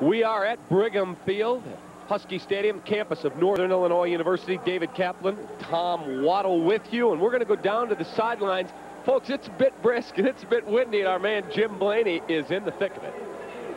We are at Brigham Field, Husky Stadium, campus of Northern Illinois University. David Kaplan, Tom Waddle with you, and we're going to go down to the sidelines. Folks, it's a bit brisk and it's a bit windy, and our man Jim Blaney is in the thick of it.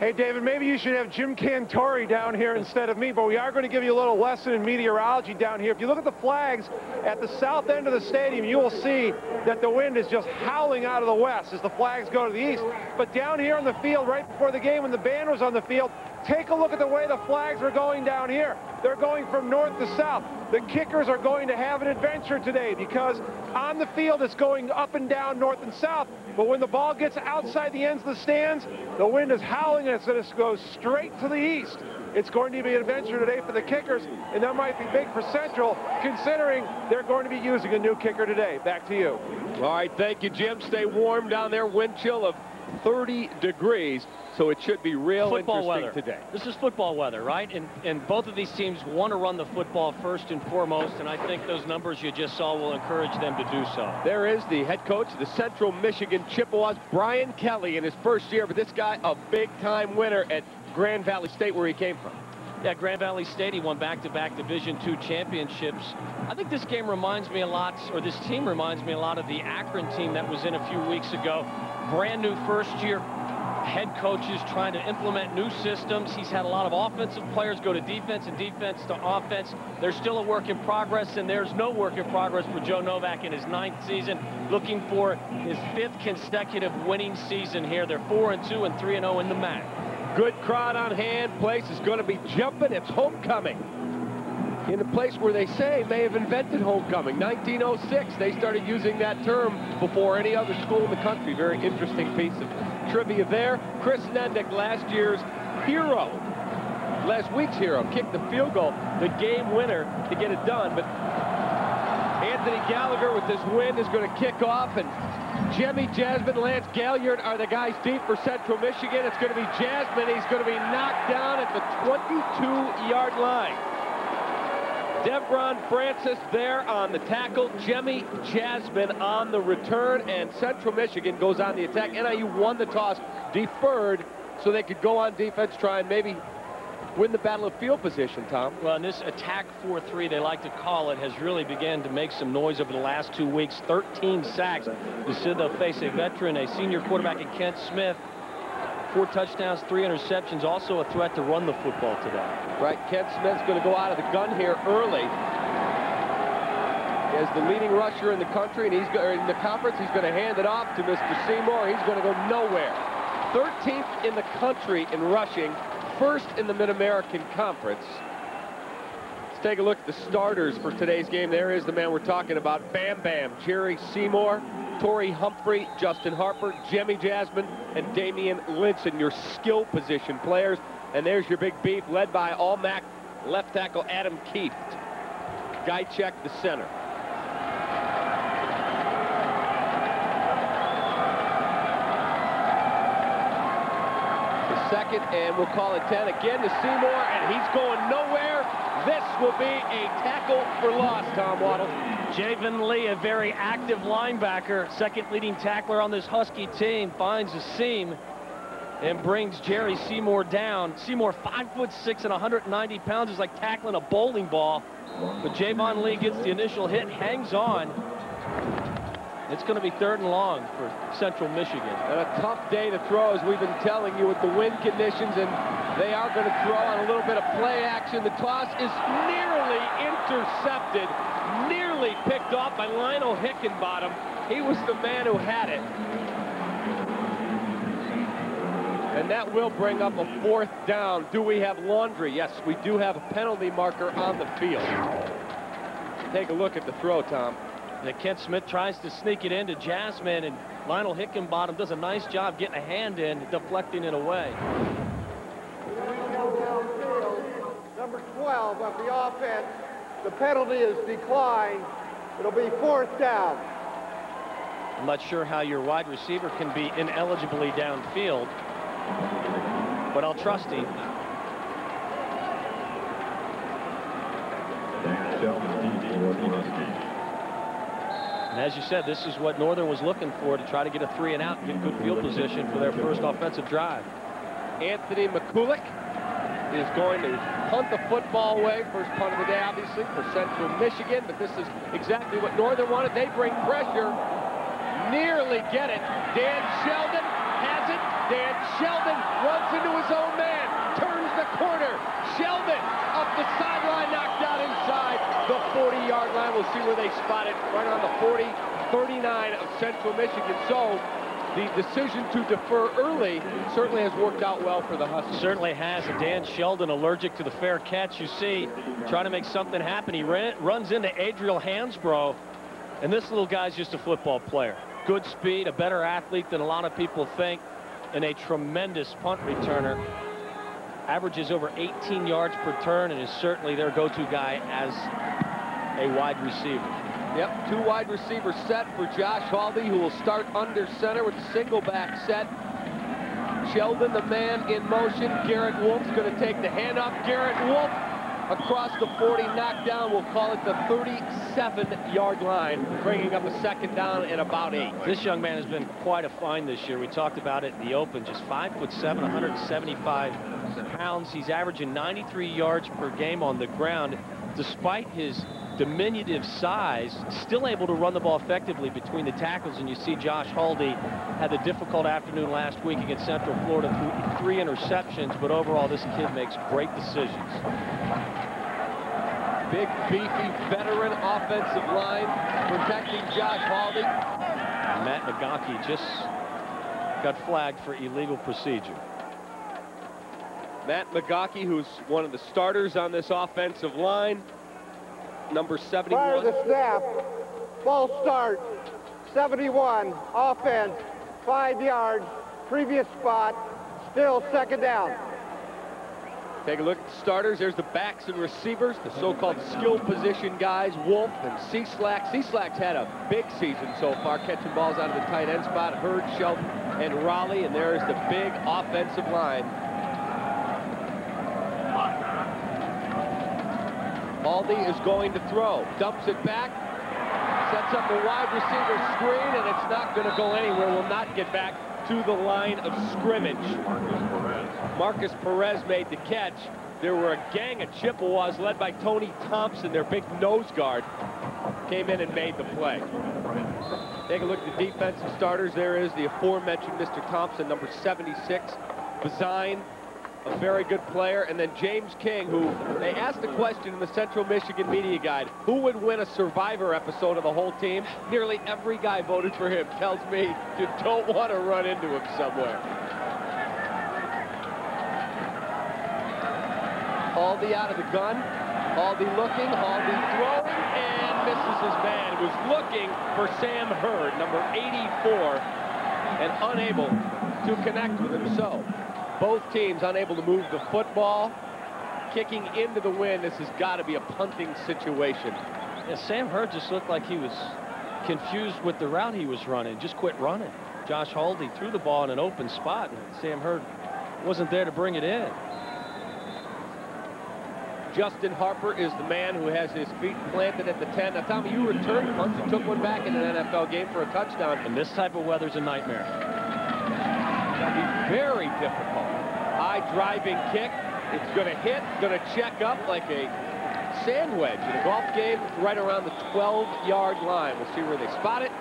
Hey, David, maybe you should have Jim Cantori down here instead of me, but we are going to give you a little lesson in meteorology down here. If you look at the flags at the south end of the stadium, you will see that the wind is just howling out of the west as the flags go to the east. But down here on the field, right before the game when the band was on the field, take a look at the way the flags are going down here. They're going from north to south. The kickers are going to have an adventure today because on the field it's going up and down, north and south. But when the ball gets outside the ends of the stands, the wind is howling and it's going to go straight to the east. It's going to be an adventure today for the kickers, and that might be big for Central, considering they're going to be using a new kicker today. Back to you. All right, thank you, Jim. Stay warm down there. Wind chill of 30 degrees, so it should be real football interesting weather today. This is football weather, right? And both of these teams want to run the football first and foremost, and I think those numbers you just saw will encourage them to do so. There is the head coach of the Central Michigan Chippewas, Brian Kelly, in his first year, but this guy a big-time winner at Grand Valley State, where he came from. Yeah, Grand Valley State, he won back-to-back Division II championships. I think this game reminds me a lot, or this team reminds me a lot of the Akron team that was in a few weeks ago. Brand new first-year head coaches trying to implement new systems. He's had a lot of offensive players go to defense and defense to offense. There's still a work in progress, and there's no work in progress for Joe Novak in his 9th season, looking for his 5th consecutive winning season here. They're 4-2 and 3-0 in the MAC. Good crowd on hand. Place is going to be jumping. It's homecoming. In a place where they say may have invented homecoming. 1906, they started using that term before any other school in the country. Very interesting piece of trivia there. Chris Nendick, last week's hero, kicked the field goal, the game winner to get it done. But Anthony Gallagher with this win is going to kick off, and Jimmy Jasmine, Lance Galliard are the guys deep for Central Michigan. It's going to be Jasmine. He's going to be knocked down at the 22-yard line. Devron Francis there on the tackle. Jimmy Jasmine on the return, and Central Michigan goes on the attack. NIU won the toss, deferred, so they could go on defense, try and maybe win the battle of field position, Tom. Well, and this attack 4-3, they like to call it, has really began to make some noise over the last 2 weeks. 13 sacks. Instead, they'll face a veteran, a senior quarterback in Kent Smith. 4 touchdowns, 3 interceptions, also a threat to run the football today. Right, Kent Smith's going to go out of the gun here early. As the leading rusher in the country, and in the conference, he's going to hand it off to Mr. Seymour. He's going to go nowhere. 13th in the country in rushing, 1st in the Mid-American Conference. Let's take a look at the starters for today's game. There is the man we're talking about, Bam Bam, Jerry Seymour, Torrey Humphrey, Justin Harper, Jimmy Jasmine, and Damian Linson, your skill position players. And there's your big beef, led by All-MAC left tackle Adam Kieft. Guychek, the center. The second, and we'll call it 10 again to Seymour, and he's going nowhere. This will be a tackle for loss, Tom Waddle. Javen Lee, a very active linebacker, second leading tackler on this Husky team, finds a seam and brings Jerry Seymour down. Seymour, 5'6" and 190 pounds, is like tackling a bowling ball. But Javon Lee gets the initial hit, hangs on. It's going to be 3rd and long for Central Michigan. And a tough day to throw, as we've been telling you, with the wind conditions, and they are going to throw on a little bit of play action. The toss is nearly intercepted, nearly picked off by Lionel Hickenbottom. He was the man who had it. And that will bring up a 4th down. Do we have laundry? Yes, we do have a penalty marker on the field. Take a look at the throw, Tom. Kent Smith tries to sneak it into Jasmine, and Lionel Hickenbottom does a nice job getting a hand in, deflecting it away. Number 12 of the offense. The penalty is declined. It'll be 4th down. I'm not sure how your wide receiver can be ineligibly downfield, but I'll trust him. And as you said, this is what Northern was looking for, to try to get a 3 and out and get good field position for their first offensive drive. Anthony McCulloch is going to punt the football away. First punt of the day, obviously, for Central Michigan, but this is exactly what Northern wanted. They bring pressure, nearly get it. Dan Sheldon has it. Dan Sheldon runs into his own man, turns the corner. Sheldon up the sideline, knocked out inside the 40-yard line. We'll see where they spot it, right on the 40-39 of Central Michigan. So the decision to defer early certainly has worked out well for the Huskies. Certainly has. And Dan Sheldon, allergic to the fair catch. You see, trying to make something happen. He runs into Adriel Hansbrough, and this little guy's just a football player. Good speed, a better athlete than a lot of people think, and a tremendous punt returner. Averages over 18 yards per turn and is certainly their go-to guy as a wide receiver. Yep, 2 wide receiver set for Josh Haldy, who will start under center with a single back set. Sheldon, the man in motion. Garrett Wolf's going to take the handoff. Garrett Wolf across the 40, knocked down. We'll call it the 37-yard line, bringing up a second down and about 8. This young man has been quite a find this year. We talked about it in the open. Just 5'7", 175 pounds. He's averaging 93 yards per game on the ground. Despite his diminutive size, still able to run the ball effectively between the tackles. And you see Josh Haldy had a difficult afternoon last week against Central Florida, threw 3 interceptions, but overall this kid makes great decisions. Big, beefy, veteran offensive line protecting Josh Haldy. Matt Nagaki just got flagged for illegal procedure. Matt Nagaki, who's one of the starters on this offensive line. Number 71. Fire the snap. False start. 71. Offense. 5 yards. Previous spot. Still second down. Take a look at the starters. There's the backs and receivers, the so-called skill position guys, Wolf and Cieslak. Cieslak's had a big season so far, catching balls out of the tight end spot. Hurd, Sheldon, and Raleigh. And there's the big offensive line. Haldy is going to throw, dumps it back, sets up a wide receiver screen, and it's not going to go anywhere. Will not get back to the line of scrimmage. Marcus Perez made the catch. There were a gang of Chippewas led by Tony Thompson, their big nose guard, came in and made the play. Take a look at the defensive starters. There is the aforementioned Mr. Thompson, number 76, Bazine, a very good player, and then James King, who they asked the question in the Central Michigan Media Guide, who would win a Survivor episode of the whole team? Nearly every guy voted for him. Tells me you don't want to run into him somewhere. Haldy out of the gun. Haldy looking, Haldy throwing, and misses his man. He was looking for Sam Hurd, number 84, and unable to connect with him. So both teams unable to move the football. Kicking into the wind, this has got to be a punting situation. Yeah, Sam Hurd just looked like he was confused with the route he was running. Just quit running. Josh Haldy threw the ball in an open spot, and Sam Hurd wasn't there to bring it in. Justin Harper is the man who has his feet planted at the 10. Now, Tommy, you returned punts and took one back in an NFL game for a touchdown. And this type of weather's a nightmare. That'll be very difficult. High driving kick. It's going to hit, going to check up like a sand wedge in a golf game right around the 12-yard line. We'll see where they spot it,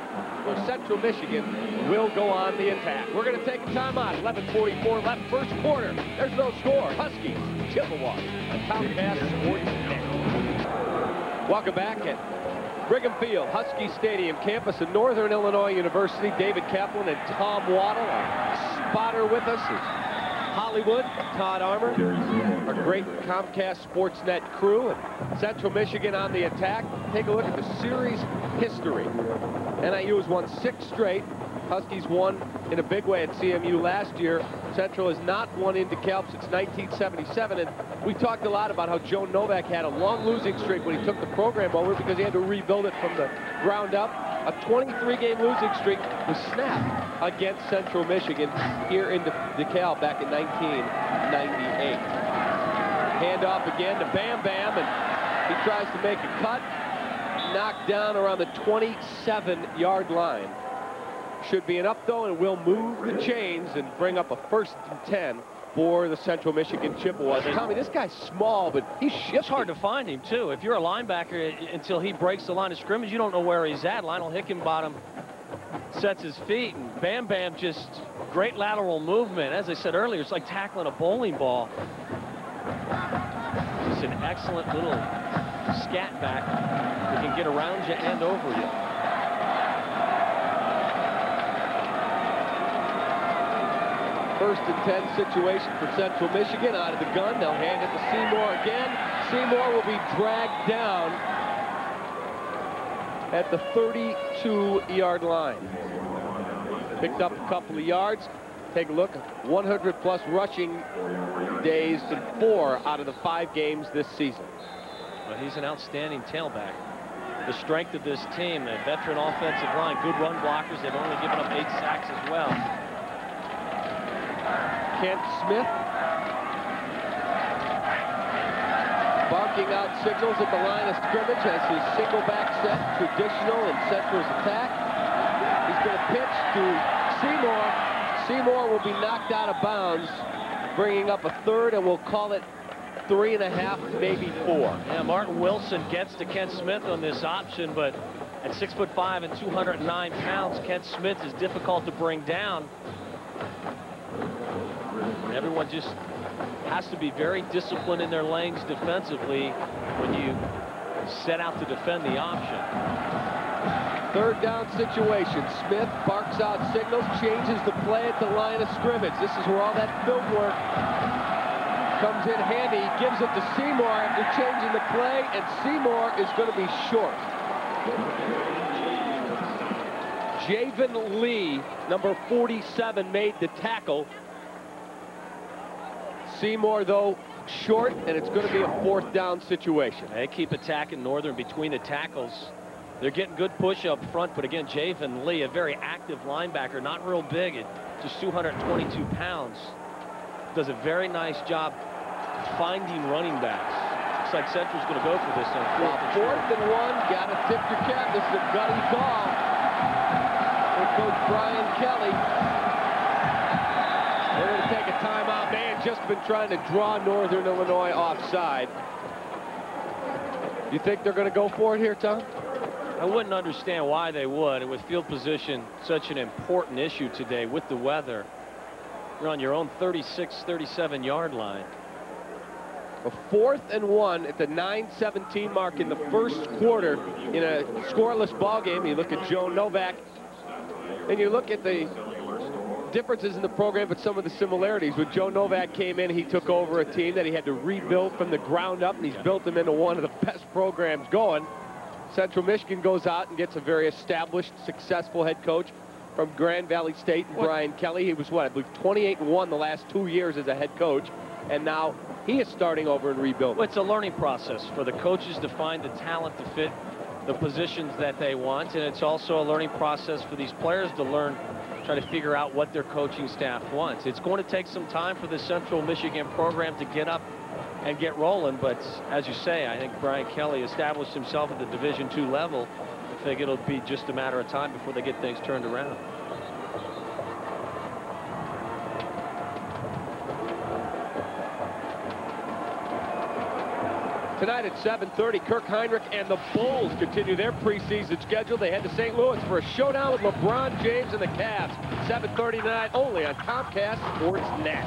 where Central Michigan will go on the attack. We're going to take a timeout. 11:44 left, first quarter. There's no score. Huskies, Chippewas, on Comcast Sports Net. Welcome back at Brigham Field, Husky Stadium, campus of Northern Illinois University. David Kaplan and Tom Waddle, our spotter with us is Hollywood, Todd Armour, our great Comcast Sportsnet crew, and Central Michigan on the attack. Take a look at the series history. NIU has won 6 straight. Huskies won in a big way at CMU last year. Central has not won in DeKalb since 1977, and we talked a lot about how Joe Novak had a long losing streak when he took the program over because he had to rebuild it from the ground up. A 23-game losing streak was snapped against Central Michigan here in DeKalb back in 1998. Handoff again to Bam Bam, and he tries to make a cut. Knocked down around the 27-yard line. Should be an up, though, and will move the chains and bring up a 1st and 10 for the Central Michigan Chippewas. Tommy, this guy's small, but he's shifty. It's hard to find him, too. If you're a linebacker, until he breaks the line of scrimmage, you don't know where he's at. Lionel Hickenbottom sets his feet, and Bam Bam just great lateral movement. As I said earlier, it's like tackling a bowling ball. Just an excellent little scat back that can get around you and over you. First and 10 situation for Central Michigan. Out of the gun, they'll hand it to Seymour again. Seymour will be dragged down at the 32-yard line. Picked up a couple of yards. Take a look, 100-plus rushing days in 4 out of the 5 games this season. Well, he's an outstanding tailback. The strength of this team, a veteran offensive line, good run blockers. They've only given up 8 sacks as well. Kent Smith barking out signals at the line of scrimmage as his single back set, traditional in Central's attack. He's going to pitch to Seymour. Seymour will be knocked out of bounds, bringing up a 3rd, and we'll call it 3.5, maybe 4. Yeah, Martin Wilson gets to Kent Smith on this option, but at 6'5" and 209 pounds, Kent Smith is difficult to bring down. Everyone just has to be very disciplined in their lanes defensively when you set out to defend the option. 3rd down situation. Smith barks out signals, changes the play at the line of scrimmage. This is where all that film work comes in handy. He gives it to Seymour after changing the play, and Seymour is going to be short. Javen Lee, number 47, made the tackle. Seymour, though, short, and it's going to be a 4th down situation. They keep attacking Northern between the tackles. They're getting good push up front, but again, Javen Lee, a very active linebacker, not real big, at just 222 pounds, does a very nice job finding running backs. Looks like Central's going to go for this on 4th and 1, got to tip your cap. This is a gutty call for Coach Brian Kelly. They're going to take a timeout. They had just been trying to draw Northern Illinois offside. You think they're going to go for it here, Tom? I wouldn't understand why they would. And with field position such an important issue today with the weather, you're on your own 36, 37-yard line. A 4th and 1 at the 9:17 mark in the first quarter in a scoreless ball game. You look at Joe Novak, and you look at the differences in the program, but some of the similarities. When Joe Novak came in, he took over a team that he had to rebuild from the ground up, and he's built them into one of the best programs going. Central Michigan goes out and gets a very established, successful head coach from Grand Valley State, Brian Kelly. He was, what, I believe 28-1 the last 2 years as a head coach, and now he is starting over and rebuilding. Well, it's a learning process for the coaches to find the talent to fit the positions that they want, and it's also a learning process for these players to learn, try to figure out what their coaching staff wants. It's going to take some time for the Central Michigan program to get up and get rolling, but as you say, I think Brian Kelly established himself at the Division II level. I think it'll be just a matter of time before they get things turned around. Tonight at 7:30, Kirk Heinrich and the Bulls continue their preseason schedule. They head to St. Louis for a showdown with LeBron James and the Cavs. 7:30 tonight only on Comcast Sports Net.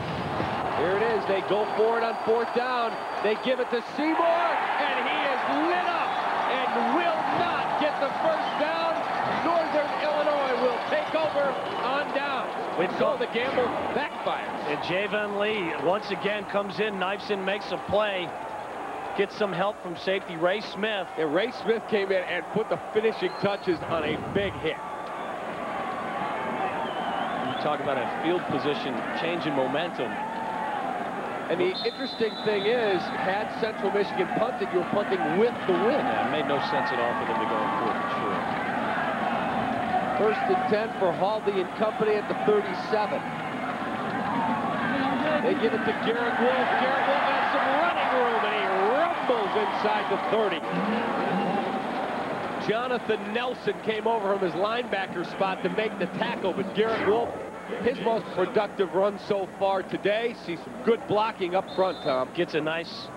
Here it is. They go for it on 4th down. They give it to Seymour, and he is lit up and will not get the first down. Northern Illinois will take over on down. So the gamble backfires. And Javen Lee once again comes in, knifes in, makes a play. Gets some help from safety Ray Smith. And Ray Smith came in and put the finishing touches on a big hit. You talk about a field position change in momentum. And the interesting thing is, had Central Michigan punted, you were punting with the wind. Yeah, it made no sense at all for them to go for it, for sure. 1st and 10 for Haldy and company at the 37. They give it to Garrett Wolf. Garrett Wolf has some running room, and he rumbles inside the 30. Jonathan Nelson came over from his linebacker spot to make the tackle, but Garrett Wolf his most productive run so far today. See some good blocking up front, Tom. Gets a nice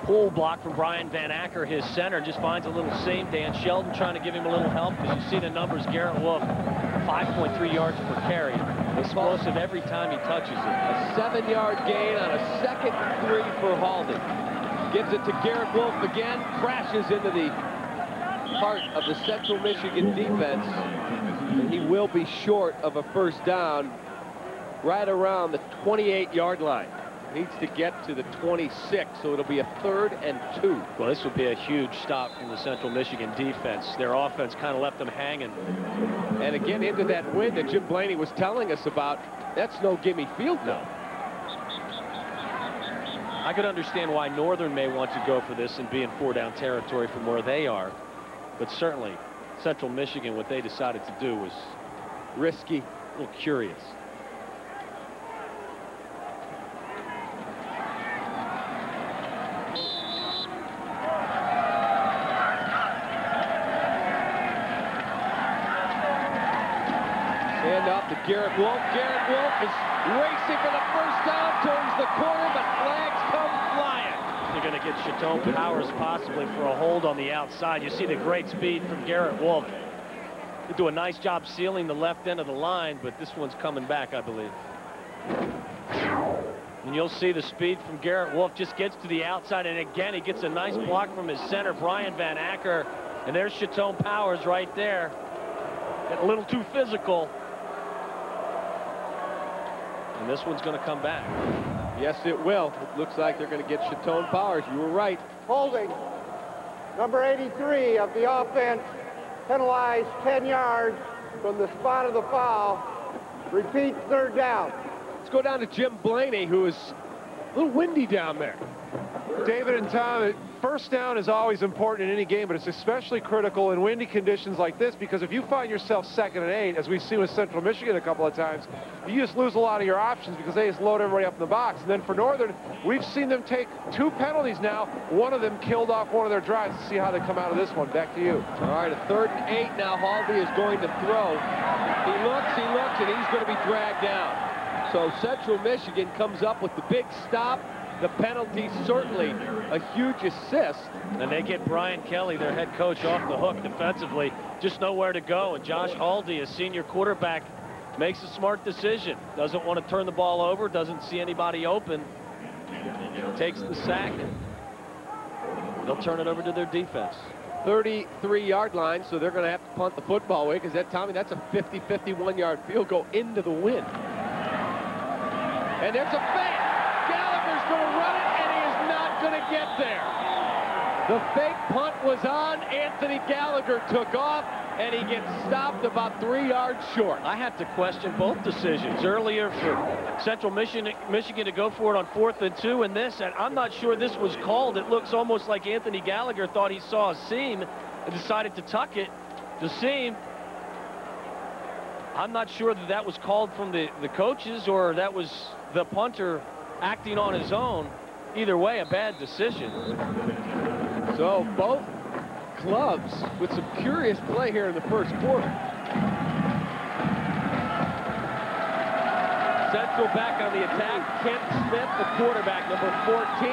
pull block from Brian Van Acker, his center, just finds a little seam. Dan Sheldon trying to give him a little help, because you see the numbers. Garrett Wolf, 5.3 yards per carry. Explosive every time he touches it. A 7-yard gain on a 2nd and 3 for Haldy. Gives it to Garrett Wolf again, crashes into the heart of the Central Michigan defense, and he will be short of a first down right around the 28-yard line. Needs to get to the 26, so it'll be a 3rd and 2. Well, this would be a huge stop from the Central Michigan defense. Their offense kind of left them hanging. And again, into that wind that Jim Blaney was telling us about, that's no gimme field goal. I could understand why Northern may want to go for this and be in 4-down territory from where they are. But certainly, Central Michigan, what they decided to do was risky, a little curious. Hand off to Garrett Wolf. Garrett Wolf is racing for the first down, turns the corner, but flags come flying. They're going to get Sheldon Powers possibly for a hold on the outside. You see the great speed from Garrett Wolf. They do a nice job sealing the left end of the line, but this one's coming back, I believe. And you'll see the speed from Garrett Wolf, just gets to the outside, and again he gets a nice block from his center, Brian Van Acker. And there's Sheldon Powers right there. Getting a little too physical. And this one's going to come back. Yes, it will. It looks like they're going to get Sheldon Powers. You were right. Holding. Number 83 of the offense, penalized 10 yards from the spot of the foul. Repeat, 3rd down. Let's go down to Jim Blaney, who is a little windy down there. David and Tom, first down is always important in any game, but it's especially critical in windy conditions like this, because if you find yourself 2nd and 8, as we've seen with Central Michigan a couple of times, you just lose a lot of your options because they just load everybody up in the box. And then for Northern, we've seen them take 2 penalties now. One of them killed off one of their drives. To see how they come out of this one. Back to you. All right, a 3rd and 8 now. Haldy is going to throw. He looks, and he's going to be dragged down. So Central Michigan comes up with the big stop. The penalty, certainly a huge assist. And they get Brian Kelly, their head coach, off the hook defensively. Just nowhere to go. And Josh Haldy, a senior quarterback, makes a smart decision. Doesn't want to turn the ball over, doesn't see anybody open. Takes the sack. They'll turn it over to their defense. 33-yard line, so they're going to have to punt the football away, because Tommy, that's a 50, 51-yard field goal into the wind. And there's a fake. Gallagher's going to run it, and he is not going to get there. The fake punt was on. Anthony Gallagher took off, and he gets stopped about 3 yards short. I have to question both decisions. Earlier for Central Michigan to go for it on 4th and 2, and this, and I'm not sure this was called. It looks almost like Anthony Gallagher thought he saw a seam and decided to tuck it. The seam. I'm not sure that that was called from the coaches, or that was the punter acting on his own. Either way, a bad decision. So both clubs with some curious play here in the first quarter. Central back on the attack. Kent Smith, the quarterback, number 14,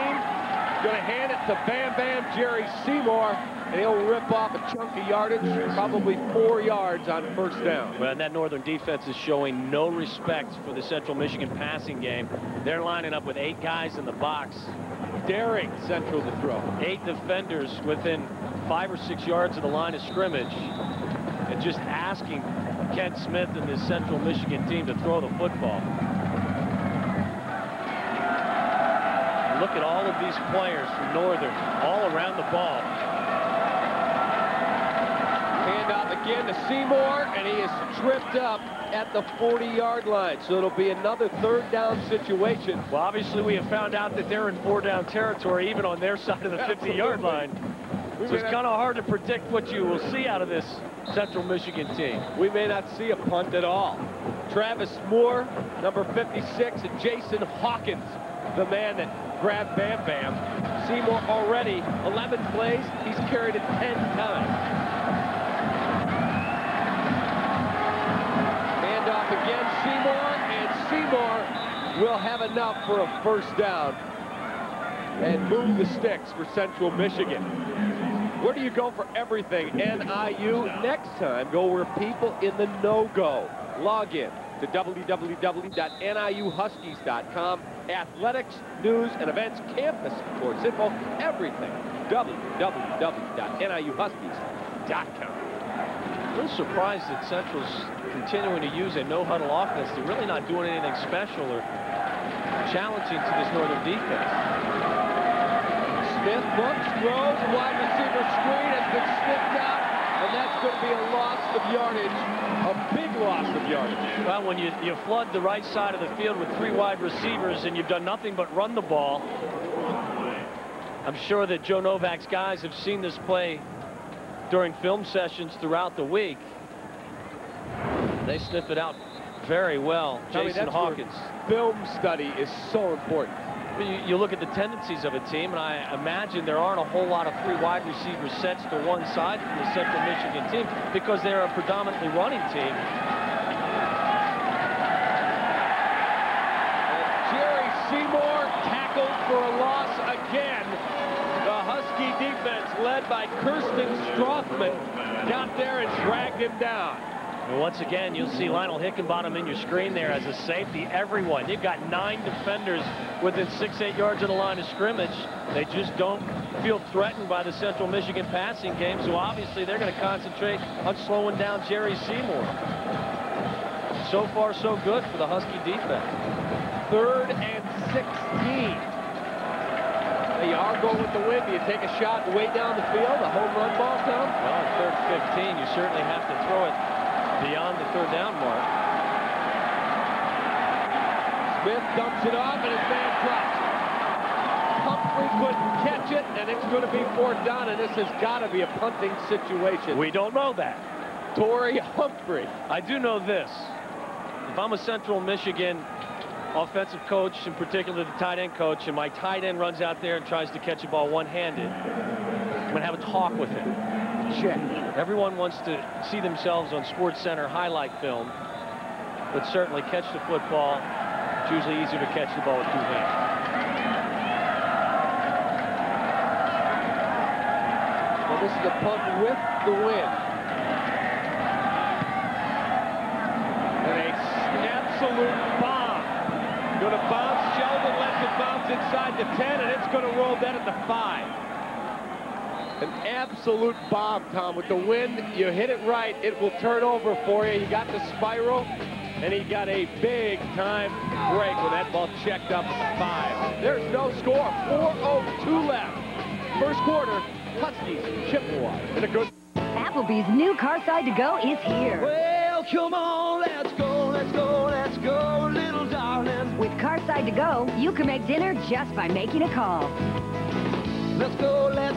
going to hand it to Bam Bam Jerry Seymour, and he'll rip off a chunk of yardage, probably 4 yards on first down. Well, and that Northern defense is showing no respect for the Central Michigan passing game. They're lining up with 8 guys in the box. Daring Central to throw. 8 defenders within 5 or 6 yards of the line of scrimmage, and just asking Kent Smith and this Central Michigan team to throw the football. Look at all of these players from Northern all around the ball. Hand off again to Seymour, and he is tripped up at the 40-yard line. So it'll be another 3rd down situation. Well, obviously we have found out that they're in 4-down territory, even on their side of the 50-yard line. So it's kind of hard to predict what you will see out of this Central Michigan team. We may not see a punt at all. Travis Moore, number 56, and Jason Hawkins, the man that grabbed Bam Bam. Seymour already 11 plays. He's carried it 10 times. Hand off again, Seymour, Seymour will have enough for a first down and move the sticks for Central Michigan. Where do you go for everything? NIU. Next time, go where people in the know go. Log in to www.niuhuskies.com. Athletics, news, and events, campus sports info, everything. www.niuhuskies.com. A little surprised that Central's continuing to use a no-huddle offense. They're really not doing anything special or challenging to this Northern defense. Smith looks, throws, wide receiver screen has been snipped out, and that's going to be a loss of yardage, a big loss of yardage. Well, when you flood the right side of the field with 3 wide receivers and you've done nothing but run the ball, I'm sure that Joe Novak's guys have seen this play during film sessions throughout the week. They sniff it out very well. Jason Hawkins. Film study is so important. You look at the tendencies of a team, and I imagine there aren't a whole lot of 3 wide receiver sets to one side from the Central Michigan team because they're a predominantly running team. And Jerry Seymour tackled for a loss again. The Husky defense, led by Kirsten Strothman, got there and dragged him down. And once again, you'll see Lionel Hickenbottom in your screen there as a safety. Everyone. You've got 9 defenders within 6-8 yards of the line of scrimmage. They just don't feel threatened by the Central Michigan passing game, so obviously they're going to concentrate on slowing down Jerry Seymour. So far, so good for the Husky defense. 3rd and 16. You are going with the wind. Do you take a shot way down the field, a home run ball, Tom? Well, on 3rd and 15, you certainly have to throw it beyond the 3rd down mark. Smith dumps it off, and his man drops it. Humphrey couldn't catch it, and it's going to be 4th down, and this has got to be a punting situation. We don't know that. Torrey Humphrey. I do know this. If I'm a Central Michigan offensive coach, in particular the tight end coach, and my tight end runs out there and tries to catch a ball one-handed, I'm going to have a talk with him. Check. Everyone wants to see themselves on SportsCenter highlight film, but certainly catch the football. It's usually easier to catch the ball with 2 hands. Well, this is a punt with the wind. And an absolute bomb. Going to bounce. Sheldon lets it bounce inside the 10, and it's going to roll that at the 5. An absolute bomb, Tom. With the wind, you hit it right, it will turn over for you. You got the spiral, and he got a big-time break when that ball checked up at the 5. There's no score. 4:02 left. First quarter, Huskies, Chippewas. And a good... Applebee's new Carside to Go is here. Well, come on, let's go, let's go, let's go, little darling. With Carside to Go, you can make dinner just by making a call. Let's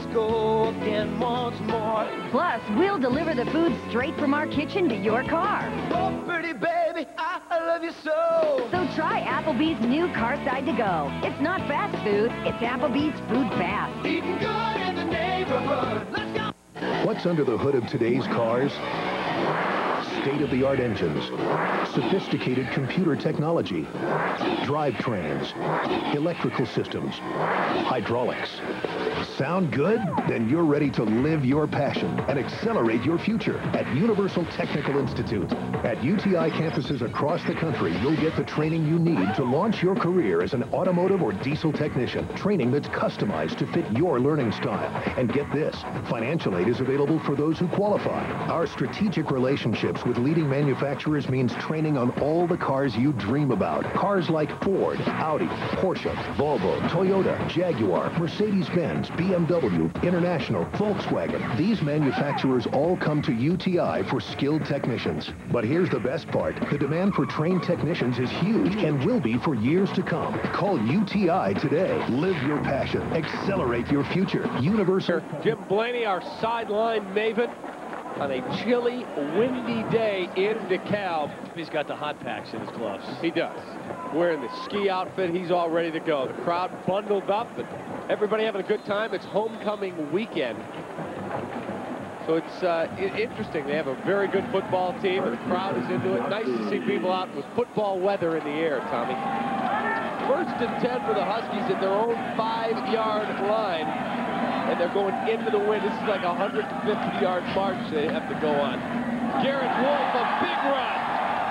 go again once more. Plus, we'll deliver the food straight from our kitchen to your car. Oh, pretty baby, I love you so. So try Applebee's new Carside to Go. It's not fast food, it's Applebee's Food Fast. Eating good in the neighborhood. Let's go. What's under the hood of today's cars? State-of-the-art engines, sophisticated computer technology, drivetrains, electrical systems, hydraulics. Sound good? Then you're ready to live your passion and accelerate your future at Universal Technical Institute. At UTI campuses across the country, you'll get the training you need to launch your career as an automotive or diesel technician. Training that's customized to fit your learning style. And get this, financial aid is available for those who qualify. Our strategic relationships with leading manufacturers means training on all the cars you dream about. Cars like Ford, Audi, Porsche, Volvo, Toyota, Jaguar, Mercedes-Benz, BMW, International, Volkswagen. These manufacturers all come to UTI for skilled technicians. But here's the best part. The demand for trained technicians is huge and will be for years to come. Call UTI today. Live your passion. Accelerate your future. Universal. Jim Blaney, our sideline maven, on a chilly, windy day in DeKalb. He's got the hot packs in his gloves. He does. Wearing the ski outfit, he's all ready to go. The crowd bundled up, and everybody having a good time. It's homecoming weekend. So it's interesting. They have a very good football team, and the crowd is into it. Nice to see people out with football weather in the air, Tommy. 1st and 10 for the Huskies at their own 5-yard line, and they're going into the wind. This is like a 150-yard march they have to go on. Garrett Wolf, a big run,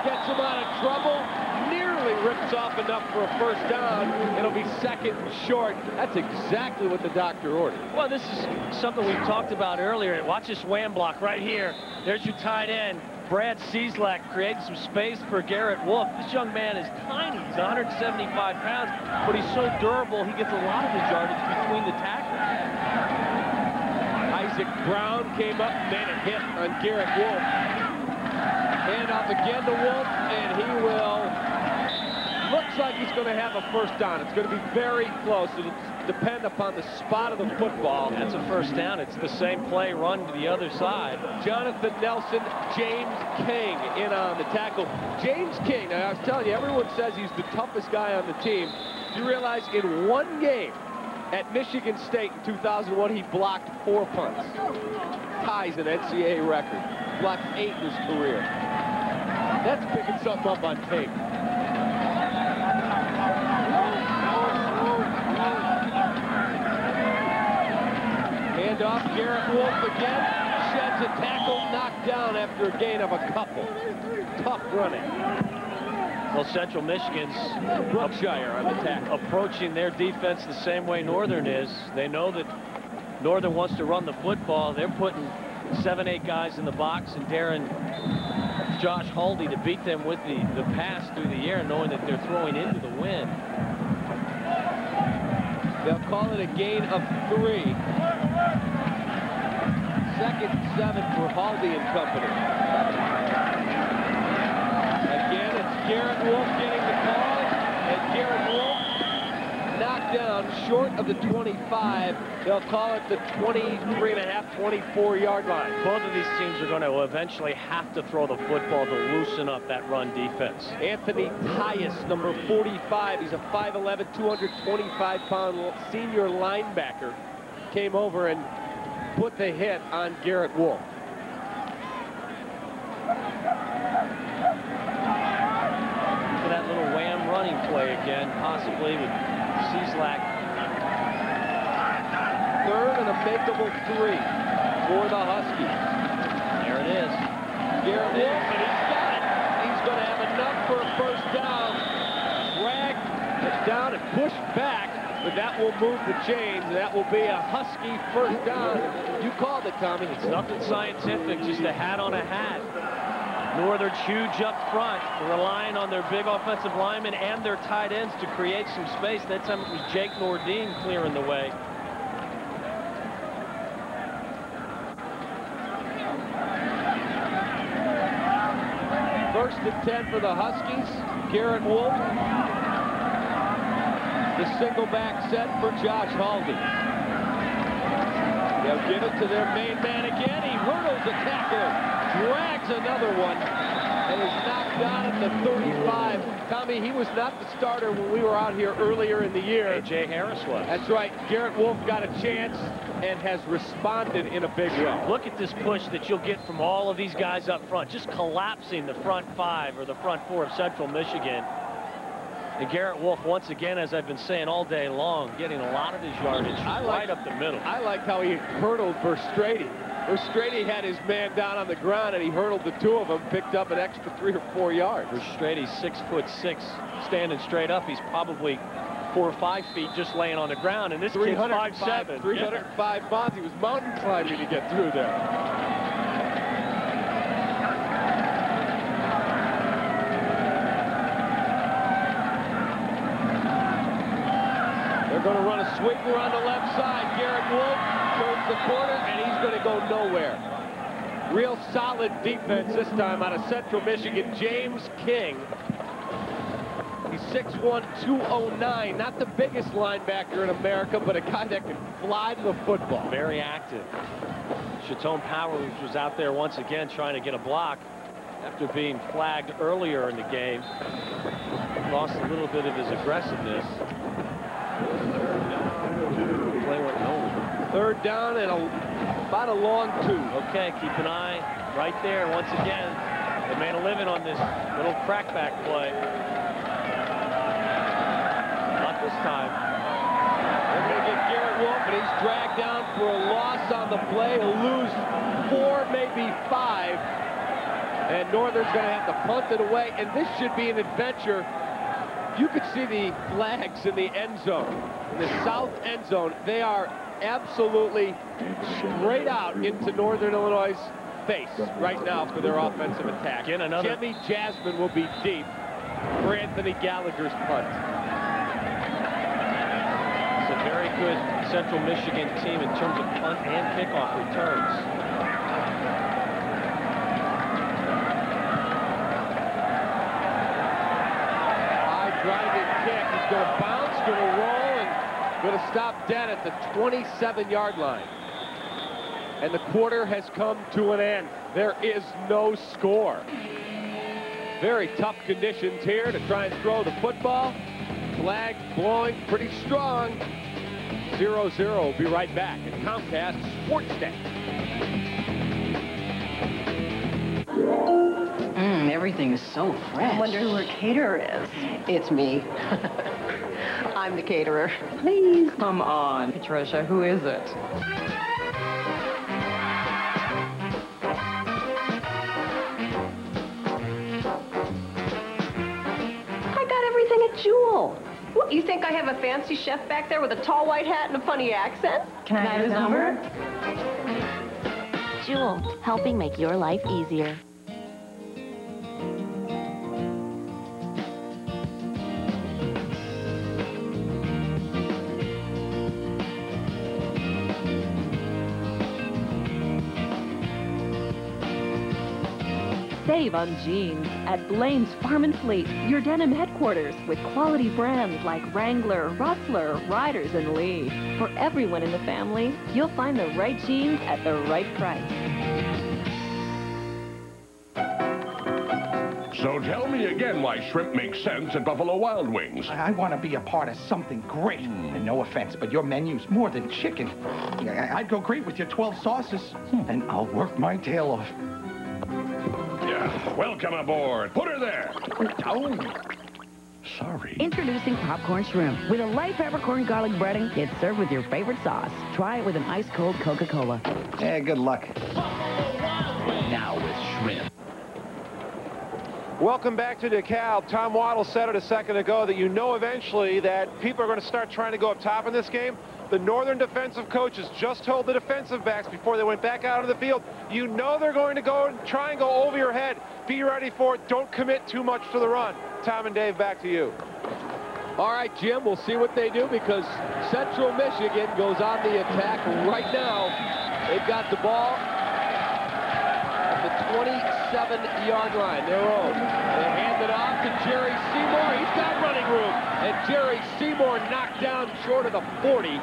gets him out of trouble, nearly rips off enough for a 1st down. It'll be 2nd and short. That's exactly what the doctor ordered. Well, this is something we talked about earlier. Watch this wham block right here. There's your tight end. Brad Cieslak creating some space for Garrett Wolf. This young man is tiny. He's 175 pounds, but he's so durable, he gets a lot of his yardage between the tackles. Isaac Brown came up and made a hit on Garrett Wolf. Hand off again to Wolf, and he will, looks like he's going to have a 1st down. It's going to be very close. It'll depend upon the spot of the football. That's a 1st down. It's the same play run to the other side. Jonathan Nelson, James King in on the tackle. James King, now I was telling you, everyone says he's the toughest guy on the team. You realize in one game at Michigan State in 2001, he blocked 4 punts. Ties an NCAA record. Blocked 8 in his career. That's picking something up on tape. Off Garrett Wolf again, sheds a tackle, knocked down after a gain of a couple. Tough running. Well, Central Michigan's Brookshire on the tackle. Approaching their defense the same way Northern is. They know that Northern wants to run the football. They're putting 7, 8 guys in the box and daring Josh Haldy to beat them with the pass through the air, knowing that they're throwing into the wind. They'll call it a gain of 3. 2nd and 7 for Haldy and company. Again, it's Garrett Wolf getting the call, and Garrett Wolf knocked down short of the 25. They'll call it the 23.5, 24-yard line. Both of these teams are going to eventually have to throw the football to loosen up that run defense. Anthony Tyus, number 45. He's a 5'11", 225-pound senior linebacker. Came over and put the hit on Garrett Wolf. For that little wham running play again, possibly with Cieslak. 3rd and a makeable 3 for the Huskies. There it is. Garrett Wolf, and he's got it. He's going to have enough for a 1st down. Drag it down and push back. But that will move the chains, and that will be a Husky 1st down. You called it, Tommy. It's nothing scientific, just a hat on a hat. Northern's huge up front, relying on their big offensive linemen and their tight ends to create some space. That time it was Jake Nordine clearing the way. First and 10 for the Huskies. Garrett Wolf. The single back set for Josh Haldy. They'll give it to their main man again. He hurdles the tackler, drags another one, and is knocked down at the 35. Tommy, he was not the starter when we were out here earlier in the year. A.J. Harris was. That's right. Garrett Wolf got a chance and has responded in a big way. Look at this push that you'll get from all of these guys up front, just collapsing the front 5 or the front 4 of Central Michigan. And Garrett Wolf, once again, as I've been saying all day long, getting a lot of his yardage right up the middle. I liked how he hurdled Verstrady. Verstrady had his man down on the ground, and he hurdled the 2 of them, picked up an extra 3 or 4 yards. Verstrady's 6'6", standing straight up. He's probably 4 or 5 feet just laying on the ground, and this kid's 5'7". 305 pounds. He was mountain climbing to get through there. Going to run a sweeper on the left side. Garrett Wolf turns the corner, and he's going to go nowhere. Real solid defense this time out of Central Michigan. James King. He's 6'1", 209. Not the biggest linebacker in America, but a guy that can fly to the football. Very active. Chaton Powers was out there once again trying to get a block after being flagged earlier in the game. Lost a little bit of his aggressiveness. 3rd down and a About a long 2. Okay, keep an eye right there. Once again, they made a living on this little crackback play. Not this time. They're going to get Garrett Wolf, and he's dragged down for a loss on the play. He'll lose 4, maybe 5. And Northern's going to have to punt it away. And this should be an adventure. You could see the flags in the end zone, in the south end zone. They are absolutely straight out into Northern Illinois' face right now for their offensive attack. Again, another. Jimmy Jasmine will be deep for Anthony Gallagher's punt. It's a very good Central Michigan team in terms of punt and kickoff returns. Driving kick. He's going to bounce, going to roll, and going to stop dead at the 27-yard line. And the quarter has come to an end. There is no score. Very tough conditions here to try and throw the football. Flag blowing pretty strong. 0-0. We'll be right back at Comcast Sports Day. Everything is so fresh. I wonder who her caterer is. It's me. I'm the caterer. Please. Come on, Patricia, who is it? I got everything at Jewel. What, you think I have a fancy chef back there with a tall white hat and a funny accent? Can I have his number? Jewel, helping make your life easier. Save on jeans at Blaine's Farm and Fleet, your denim headquarters with quality brands like Wrangler, Rustler, Riders, and Lee. For everyone in the family, you'll find the right jeans at the right price. So tell me again why shrimp makes sense at Buffalo Wild Wings. I want to be a part of something great. And no offense, but your menu's more than chicken. I'd go great with your 12 sauces, and I'll work my tail off. Yeah, welcome aboard. Put her there. Oh. Sorry. Introducing popcorn shrimp. With a light peppercorn garlic breading, it's served with your favorite sauce. Try it with an ice-cold Coca-Cola. Yeah, good luck. Now with shrimp. Welcome back to DeKalb. Tom Waddle said it a second ago that you know eventually that people are going to start trying to go up top in this game. The Northern defensive coaches just told the defensive backs before they went back out on the field, you know they're going to go and try and go over your head. Be ready for it. Don't commit too much to the run. Tom and Dave, back to you. All right, Jim, we'll see what they do because Central Michigan goes on the attack right now. They've got the ball at the 27-yard line, their own. They hand it off to Jerry Seymour. He's got running room. And Jerry Seymour knocked down short of the 40.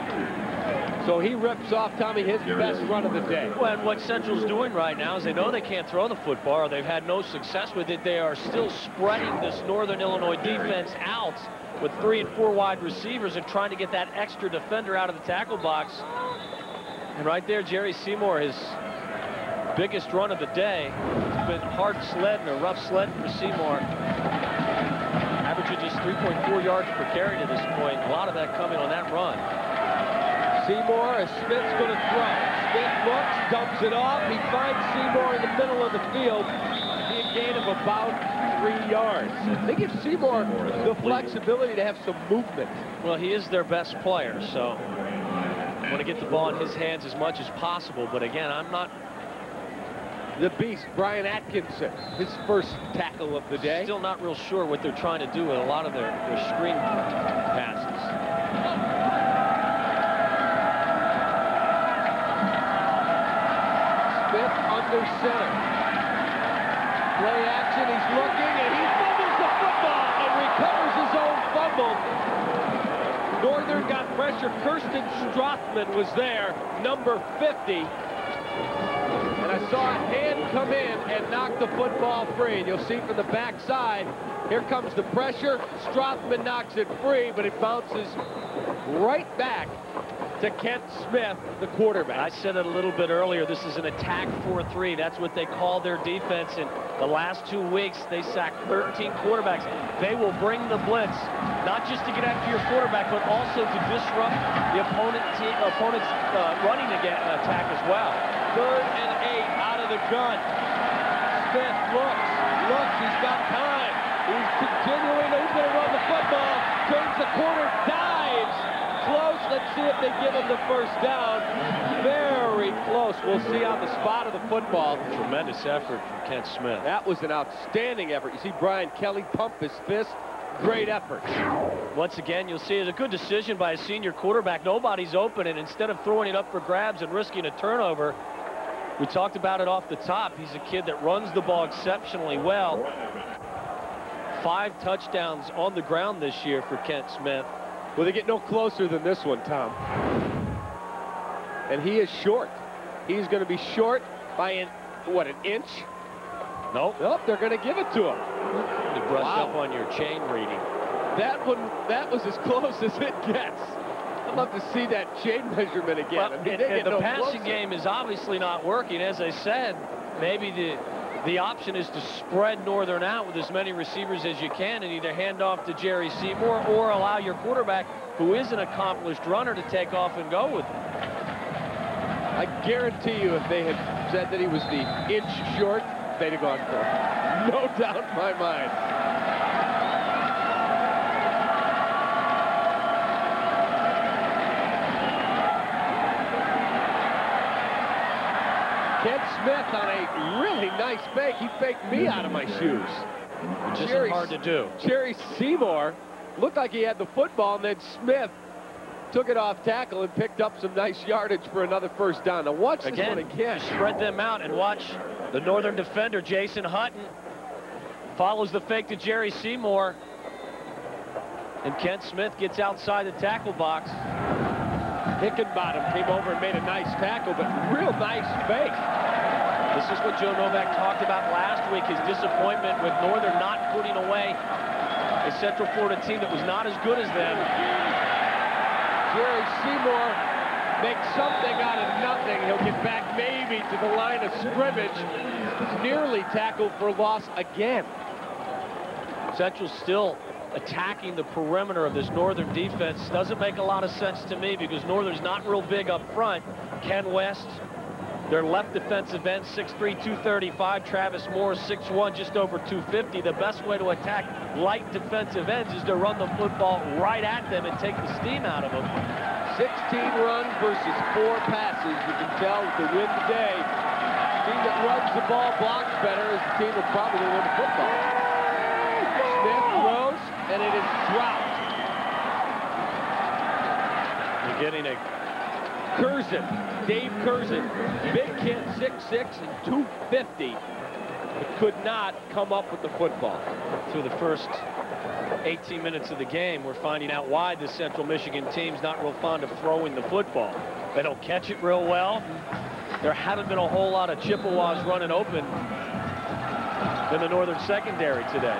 So he rips off, Tommy, his best run of the day. Well, and what Central's doing right now is they know they can't throw the football, or they've had no success with it. They are still spreading this Northern Illinois defense out with 3 and 4 wide receivers and trying to get that extra defender out of the tackle box. And right there, Jerry Seymour, his biggest run of the day. It's been hard sledding, a rough sled for Seymour. Averaging just 3.4 yards per carry to this point. A lot of that coming on that run. Seymour, as Smith's going to throw. Smith looks, dumps it off. He finds Seymour in the middle of the field. Be a gain of about 3 yards. They give Seymour the flexibility to have some movement. Well, he is their best player, so want to get the ball in his hands as much as possible. But again, I'm not... The beast, Brian Atkinson, his first tackle of the day. Still not real sure what they're trying to do with a lot of their screen passes. Smith under center. Play action, he's looking, and he fumbles the football and recovers his own fumble. Northern got pressure. Kirsten Strothman was there, number 50. And I saw a hand come in and knock the football free. And you'll see from the backside, here comes the pressure. Strothman knocks it free, but it bounces right back to Kent Smith, the quarterback. I said it a little bit earlier. This is an attack 4-3. That's what they call their defense. And the last 2 weeks, they sacked 13 quarterbacks. They will bring the blitz, not just to get after your quarterback, but also to disrupt the opponent's running attack as well. 3rd and 8 out of the gun. Smith looks, he's got time. He's continuing, he's going to run the football, turns the corner, dives. Close, let's see if they give him the first down. Very close. We'll see on the spot of the football. Tremendous effort from Kent Smith. That was an outstanding effort. You see Brian Kelly pump his fist. Great effort. Once again, you'll see it's a good decision by a senior quarterback. Nobody's open, and instead of throwing it up for grabs and risking a turnover, we talked about it off the top. He's a kid that runs the ball exceptionally well. 5 touchdowns on the ground this year for Kent Smith. Well, they get no closer than this one, Tom. And he is short. He's going to be short by, an inch? Nope. Nope, they're going to give it to him. You brushed up on your chain reading. That was as close as it gets. I'd love to see that chain measurement again. Well, the passing game is obviously not working. As I said, maybe the option is to spread Northern out with as many receivers as you can and either hand off to Jerry Seymour or allow your quarterback, who is an accomplished runner, to take off and go with it. I guarantee you if they had said that he was the inch short, they'd have gone for it. No doubt in my mind. Kent Smith on a really nice fake. He faked me out of my shoes. Which isn't hard to do. Jerry Seymour looked like he had the football, and then Smith took it off tackle and picked up some nice yardage for another first down. Now watch this one again. Spread them out and watch the Northern defender, Jason Hutton, follows the fake to Jerry Seymour. And Kent Smith gets outside the tackle box. Hickenbottom came over and made a nice tackle, but real nice fake. This is what Joe Novak talked about last week, his disappointment with Northern not putting away a Central Florida team that was not as good as them. Jerry Seymour makes something out of nothing. He'll get back maybe to the line of scrimmage. Nearly tackled for loss again. Central still attacking the perimeter of this Northern defense. Doesn't make a lot of sense to me because Northern's not real big up front. Ken West, their left defensive end, 6'3", 235. Travis Moore, 6'1", just over 250. The best way to attack light defensive ends is to run the football right at them and take the steam out of them. 16 runs versus 4 passes. You can tell with the win today, the team that runs the ball blocks better is the team that probably win the football. Smith throws, and it is dropped. You're getting a Curzon, Dave Curzon, big kid, 6'6" and 250, but could not come up with the football. Through the first 18 minutes of the game, we're finding out why this Central Michigan team's not real fond of throwing the football. They don't catch it real well. There haven't been a whole lot of Chippewas running open in the Northern secondary today.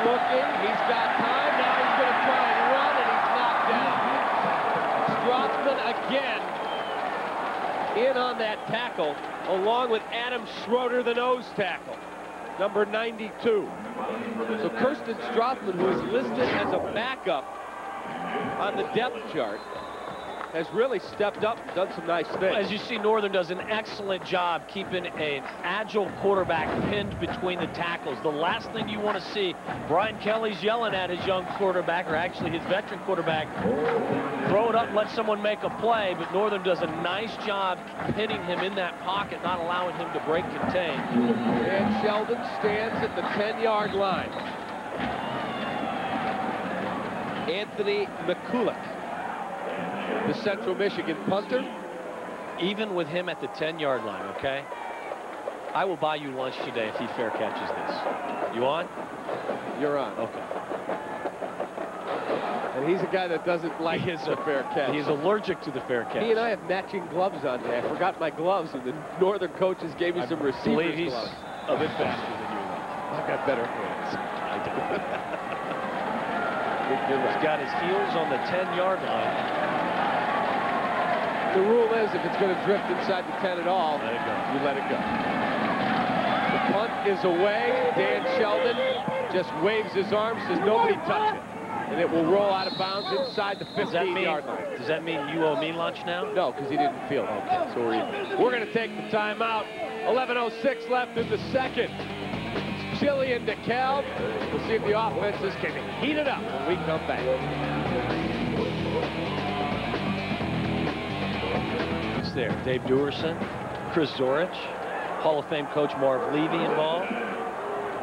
Looking, he's got time, now he's going to try and run, and he's knocked down. Strothman again in on that tackle, along with Adam Schroeder, the nose tackle, number 92. So Kirsten Strothman, who is listed as a backup on the depth chart, has really stepped up and done some nice things. As you see, Northern does an excellent job keeping an agile quarterback pinned between the tackles. The last thing you want to see, Brian Kelly's yelling at his young quarterback, or actually his veteran quarterback, throw it up and let someone make a play, but Northern does a nice job pinning him in that pocket, not allowing him to break contain. And Sheldon stands at the 10-yard line. Anthony McCulloch, the Central Michigan punter. Even with him at the 10-yard line, okay? I will buy you lunch today if he fair catches this. You on? You're on. Okay. And he's a guy that doesn't like his fair catch. He's allergic to the fair catch. He and I have matching gloves on today. I forgot my gloves, and the Northern coaches gave me some receivers he's gloves. a bit faster than you. I've got better hands. I do. He's got his heels on the 10-yard line. The rule is if it's going to drift inside the 10 at all, Let it go. you let it go. The punt is away. Dan Sheldon just waves his arm, says nobody touch it. And it will roll out of bounds inside the 15-yard line. Does that mean you owe me lunch now? No, because he didn't feel it. Okay, so we're going to take the timeout. 11:06 left in the second. It's chilly in DeKalb. We'll see if the offenses can heat it up when we come back. Who's there? Dave Duerson, Chris Zorich, Hall of Fame coach Marv Levy involved.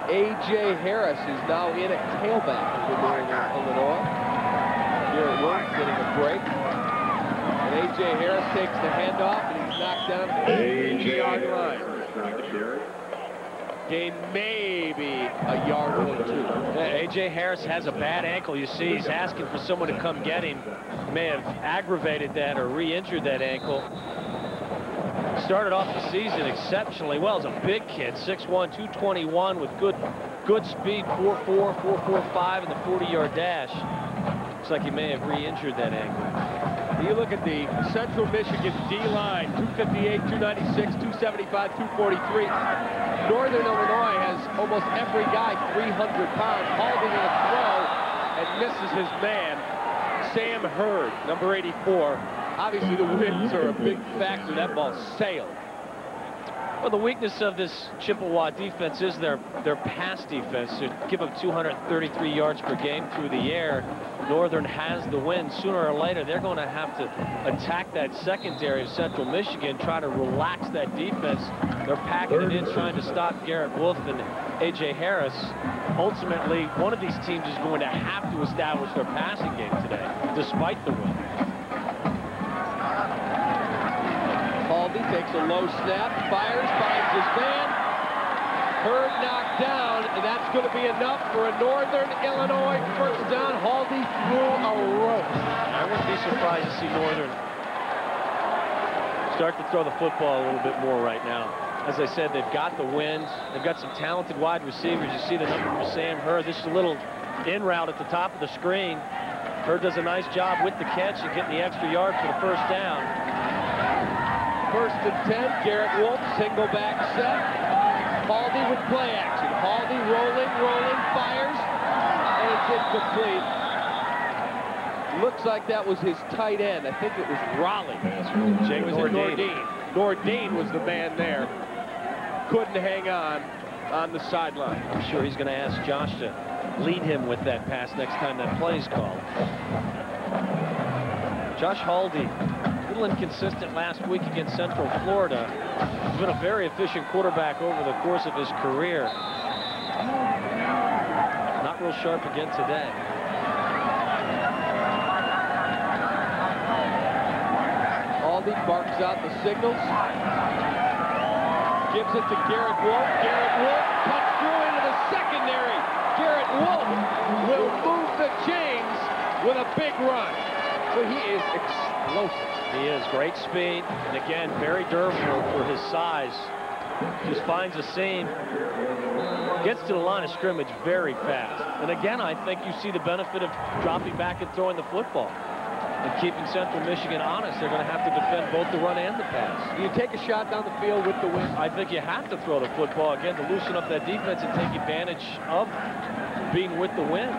A.J. Harris is now in at tailback for Northern Illinois. Garrett Wolf getting a break. And A.J. Harris takes the handoff, and he's knocked down at the 8-yard line. Gain maybe a yard or two. A.J. Harris has a bad ankle. You see, he's asking for someone to come get him. May have aggravated that or re-injured that ankle. Started off the season exceptionally well as a big kid, 6'1", 221 with good speed, 4'4", 4'45 in the 40-yard dash. Looks like he may have re-injured that ankle. You look at the Central Michigan D-line, 258, 296, 275, 243. Northern Illinois has almost every guy 300 pounds. Haldy in a throw and misses his man, Sam Hurd, number 84. Obviously, the winds are a big factor. That ball sailed. Well, the weakness of this Chippewa defense is their pass defense. They give up 233 yards per game through the air. Northern has the win. Sooner or later, they're going to have to attack that secondary of Central Michigan, try to relax that defense. They're packing it in, trying to stop Garrett Wolf and A.J. Harris. Ultimately, one of these teams is going to have to establish their passing game today, despite the win. Haldy takes a low snap, fires, finds his man. Hurd knocked down, and that's going to be enough for a Northern Illinois first down. Haldy threw a rope. I wouldn't be surprised to see Northern start to throw the football a little bit more right now. As I said, they've got the wins. They've got some talented wide receivers. You see the number for Sam Hurd. This is a little in route at the top of the screen. Hurd does a nice job with the catch and getting the extra yard for the first down. First and 10, Garrett Wolf, single back set. Haldy with play action. Haldy rolling, fires, and it's incomplete. Looks like that was his tight end. I think it was Raleigh. It was Nordine. Nordine was the man there. Couldn't hang on the sideline. I'm sure he's going to ask Josh to lead him with that pass next time that play is called. Josh Haldy, a little inconsistent last week against Central Florida. He's been a very efficient quarterback over the course of his career. Not real sharp again today. Haldy barks out the signals. Gives it to Garrett Wolf. Garrett Wolf cuts through into the secondary. Garrett Wolf will move the chains with a big run. So he is explosive. He is great speed, and again, very durable for his size. Just finds a seam, gets to the line of scrimmage very fast. And again, I think you see the benefit of dropping back and throwing the football. And keeping Central Michigan honest, they're going to have to defend both the run and the pass. Do you take a shot down the field with the win? I think you have to throw the football again to loosen up that defense and take advantage of being with the win.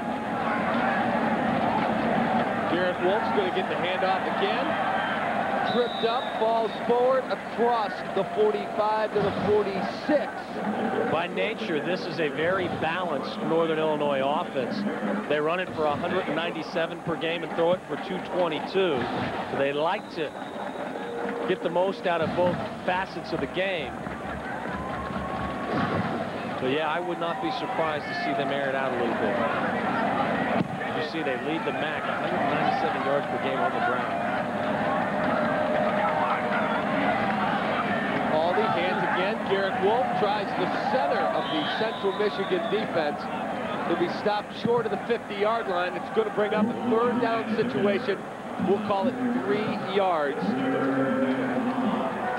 Garrett Wolf's going to get the handoff again. Tripped up, falls forward across the 45 to the 46. By nature, this is a very balanced Northern Illinois offense. They run it for 197 per game and throw it for 222. So they like to get the most out of both facets of the game. But yeah, I would not be surprised to see them air it out a little bit. You see, they lead the MAC 197 yards per game on the ground. Haldy hands again. Garrett Wolf tries the center of the Central Michigan defense. He'll be stopped short of the 50-yard line. It's going to bring up a 3rd down situation. We'll call it 3 yards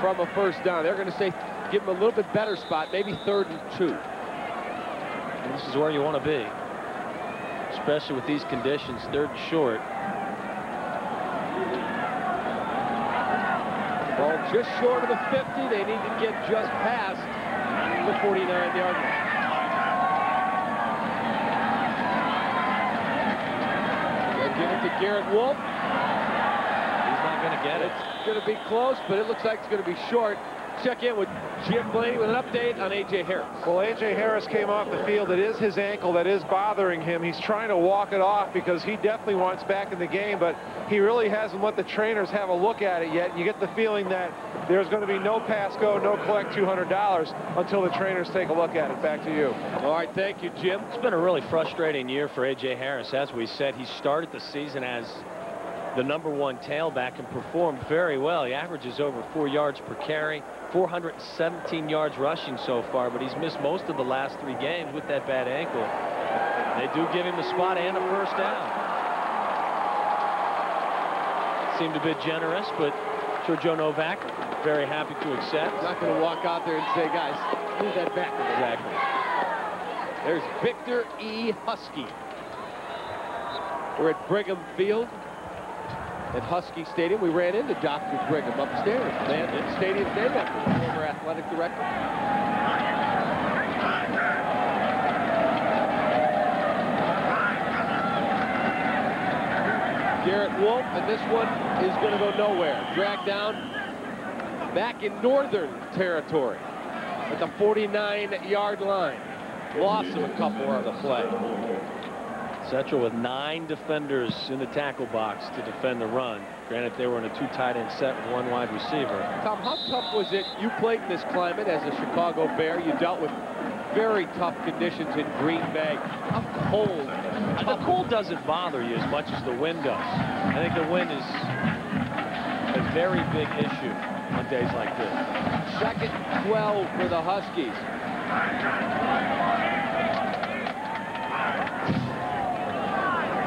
from a 1st down. They're going to say give him a little bit better spot, maybe 3rd and 2. And this is where you want to be, especially with these conditions, 3rd and short. Ball just short of the 50. They need to get just past the 49-yard line. They'll give it to Garrett Wolf. He's not going to get it. It's going to be close, but it looks like it's going to be short. Check in with Jim Blaney with an update on A.J. Harris. Well, A.J. Harris came off the field. It is his ankle that is bothering him. He's trying to walk it off because he definitely wants back in the game, but he really hasn't let the trainers have a look at it yet. You get the feeling that there's going to be no pass go, no collect $200 until the trainers take a look at it. Back to you. All right, thank you, Jim. It's been a really frustrating year for A.J. Harris. As we said, he started the season as the #1 tailback and performed very well. He averages over 4 yards per carry, 417 yards rushing so far, but he's missed most of the last 3 games with that bad ankle. They do give him a spot and a 1st down. Seemed a bit generous, but I'm sure Joe Novak very happy to accept. He's not going to walk out there and say, guys, move that back. Exactly. There's Victor E. Husky. We're at Brigham Field at Husky Stadium. We ran into Dr. Brigham upstairs. Man, the stadium's named after the former athletic director. Garrett Wolf, and this one is going to go nowhere. Dragged down back in Northern Territory at the 49-yard line. Loss of a couple on the play. Central with 9 defenders in the tackle box to defend the run. Granted, they were in a 2 tight end set with 1 wide receiver. Tom, how tough was it? You played in this climate as a Chicago Bear. You dealt with very tough conditions in Green Bay. How cold? The cold doesn't bother you as much as the wind does. I think the wind is a very big issue on days like this. 2nd 12 for the Huskies.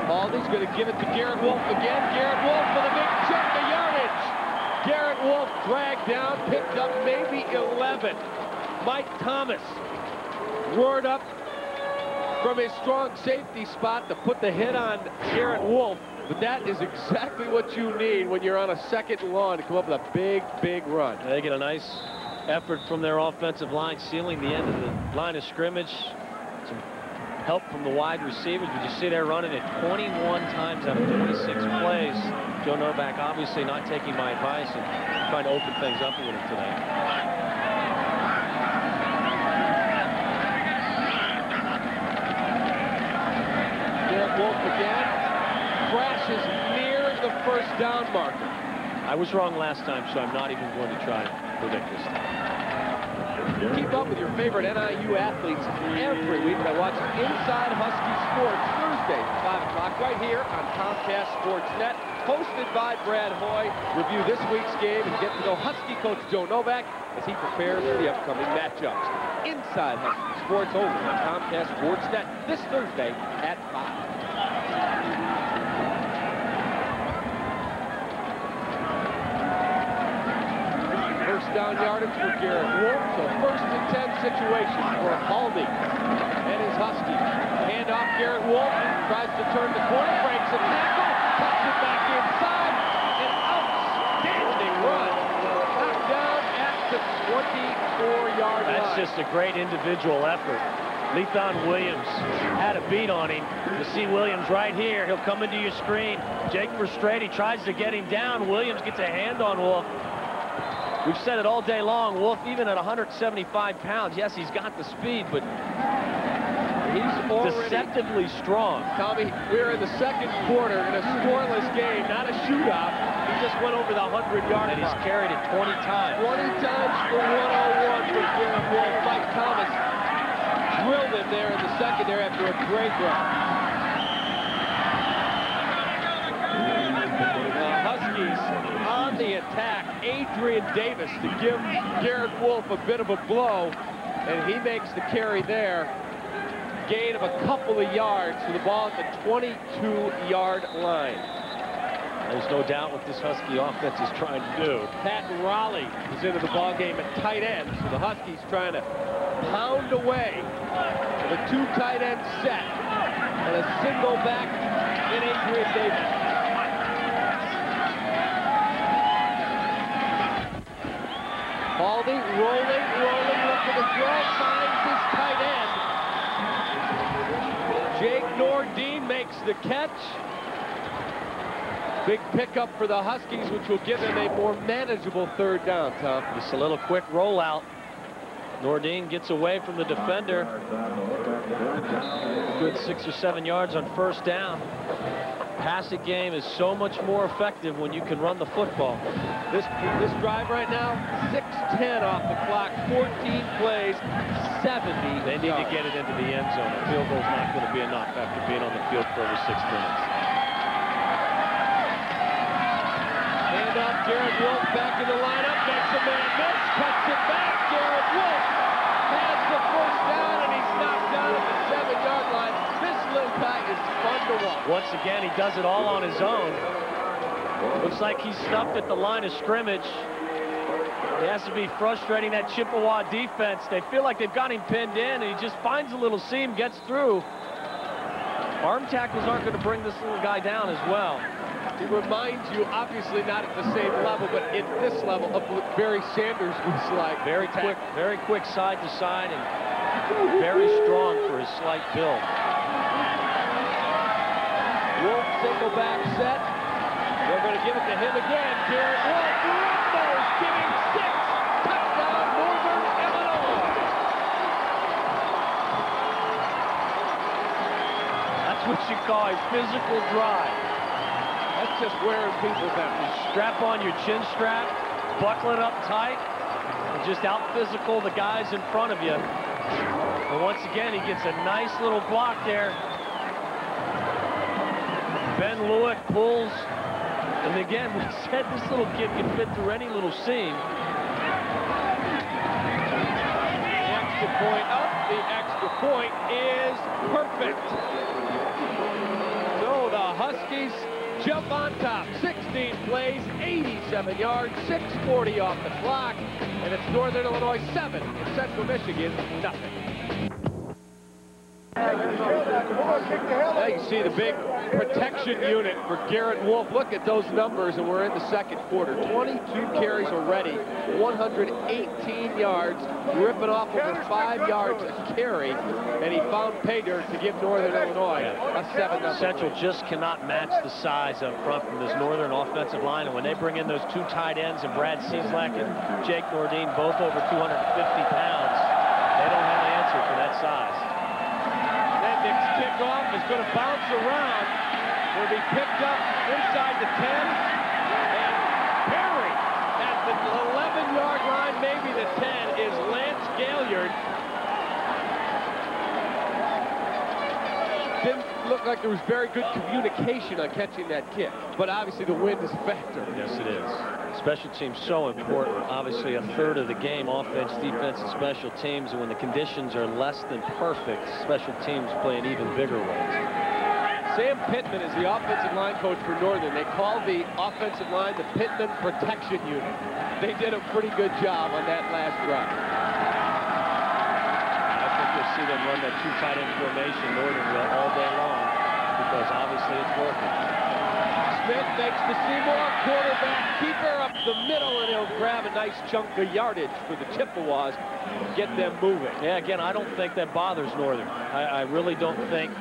Baldy's going to give it to Garrett Wolf again. Garrett Wolf for the big chunk of yardage. Garrett Wolf dragged down, picked up maybe 11. Mike Thomas roared up from his strong safety spot to put the hit on Garrett Wolf. But that is exactly what you need when you're on a 2nd and long to come up with a big, big run. They get a nice effort from their offensive line, sealing the end of the line of scrimmage. Some help from the wide receivers, but you see they're running it 21 times out of 26 plays. Joe Novak obviously not taking my advice and trying to open things up with him today. Garrett Wolf again crashes near the 1st down marker. I was wrong last time, so I'm not even going to try to predict this time. Keep up with your favorite NIU athletes every week by watching Inside Husky Sports Thursday, 5 o'clock, right here on Comcast Sportsnet. Hosted by Brad Hoy. Review this week's game and get to know Husky coach Joe Novak as he prepares for the upcoming matchups. Inside Husky Sports over on Comcast Sportsnet this Thursday at 5. First down yardage for Garrett Wolf. So 1st and 10 situation for Baldy and his Huskies. Hand off Garrett Wolf. Tries to turn the corner. Breaks a tackle. Puts it back inside. An outstanding run. Knocked down at the 24-yard line. That's just a great individual effort. Lethan Williams had a beat on him. You see Williams right here. He'll come into your screen. Jake Verstrate tries to get him down. Williams gets a hand on Wolf. We've said it all day long. Wolf, even at 175 pounds, yes, he's got the speed, but he's already deceptively strong. Tommy, we're in the 2nd quarter in a scoreless game, not a shootout. He just went over the 100-yard mark. And he's carried it 20 times. 20 times for 101 for Garrett Wolf. Mike Thomas drilled him there in the secondary after a great run. Huskies on the attack. Adrian Davis to give Garrett Wolf a bit of a blow, and he makes the carry there. gain of a couple of yards to the ball at the 22-yard line. There's no doubt what this Husky offense is trying to do. Pat Raleigh is into the ball game at tight end, so the Huskies trying to pound away with a 2 tight end set and a single back in Adrian Davis. Baldy rolling, looking to throw, finds his tight end. Jake Nordine makes the catch. Big pickup for the Huskies, which will give them a more manageable 3rd down, Tom. Just a little quick rollout. Nordine gets away from the defender. Good 6 or 7 yards on 1st down. Passing game is so much more effective when you can run the football. This drive right now, 6:10 off the clock, 14 plays, 70 They need to get it into the end zone. A field goal's not going to be enough after being on the field for over 6 minutes. Hand off, Garrett Wolf back in the lineup, makes a man miss, cuts it back. Garrett Wolf has the 1st down, and he's knocked down at the 7-yard line. This little guy is fun to watch. Once again, he does it all on his own. Looks like he's stuffed at the line of scrimmage. He has to be frustrating that Chippewa defense. They feel like they've got him pinned in, and he just finds a little seam, gets through. Arm tackles aren't going to bring this little guy down as well. He reminds you, obviously not at the same level, but in this level of what Barry Sanders was like. Very quick side to side, and very strong for his slight build. Wolf single back set. They're going to give it to him again. Garrett Wolf rumbles, giving 6. Touchdown, Northern Illinois. That's what you call a physical drive. That's just wearing people down. You strap on your chin strap, buckle it up tight, and just out physical the guys in front of you. And once again, he gets a nice little block there. Ben Lewick pulls. And again, we said this little kid can fit through any little seam. The extra point up. The extra point is perfect. So the Huskies jump on top. 16 plays, 87 yards, 6:40 off the clock. And it's Northern Illinois 7 and Central Michigan nothing. Now you see the big protection unit for Garrett Wolf. Look at those numbers, and we're in the 2nd quarter. 22 carries already, 118 yards, ripping off over 5 yards a carry, and he found pay dirt to give Northern Illinois a 7-0. Central just cannot match the size up front from this Northern offensive line, and when they bring in those 2 tight ends, and Brad Cieslak and Jake Nordine, both over 250 pounds, they don't have an answer for that size. Nick's kickoff is going to bounce around. Will be picked up inside the 10 and buried at the 11-yard line, maybe the 10, is Lance Gaillard. Didn't look like there was very good communication on catching that kick, but obviously the wind is a factor. Yes, it is. Special teams so important. Obviously a third of the game, offense, defense, and special teams, and when the conditions are less than perfect, special teams play an even bigger role. Sam Pittman is the offensive line coach for Northern. They called the offensive line the Pittman Protection Unit. They did a pretty good job on that last drive. I think you'll see them run that 2 tight end formation Northern will all day long, because obviously it's working. Smith makes the Seymour quarterback keeper up the middle, and he'll grab a nice chunk of yardage for the Chippewas, get them moving. Yeah, again, I don't think that bothers Northern. I really don't think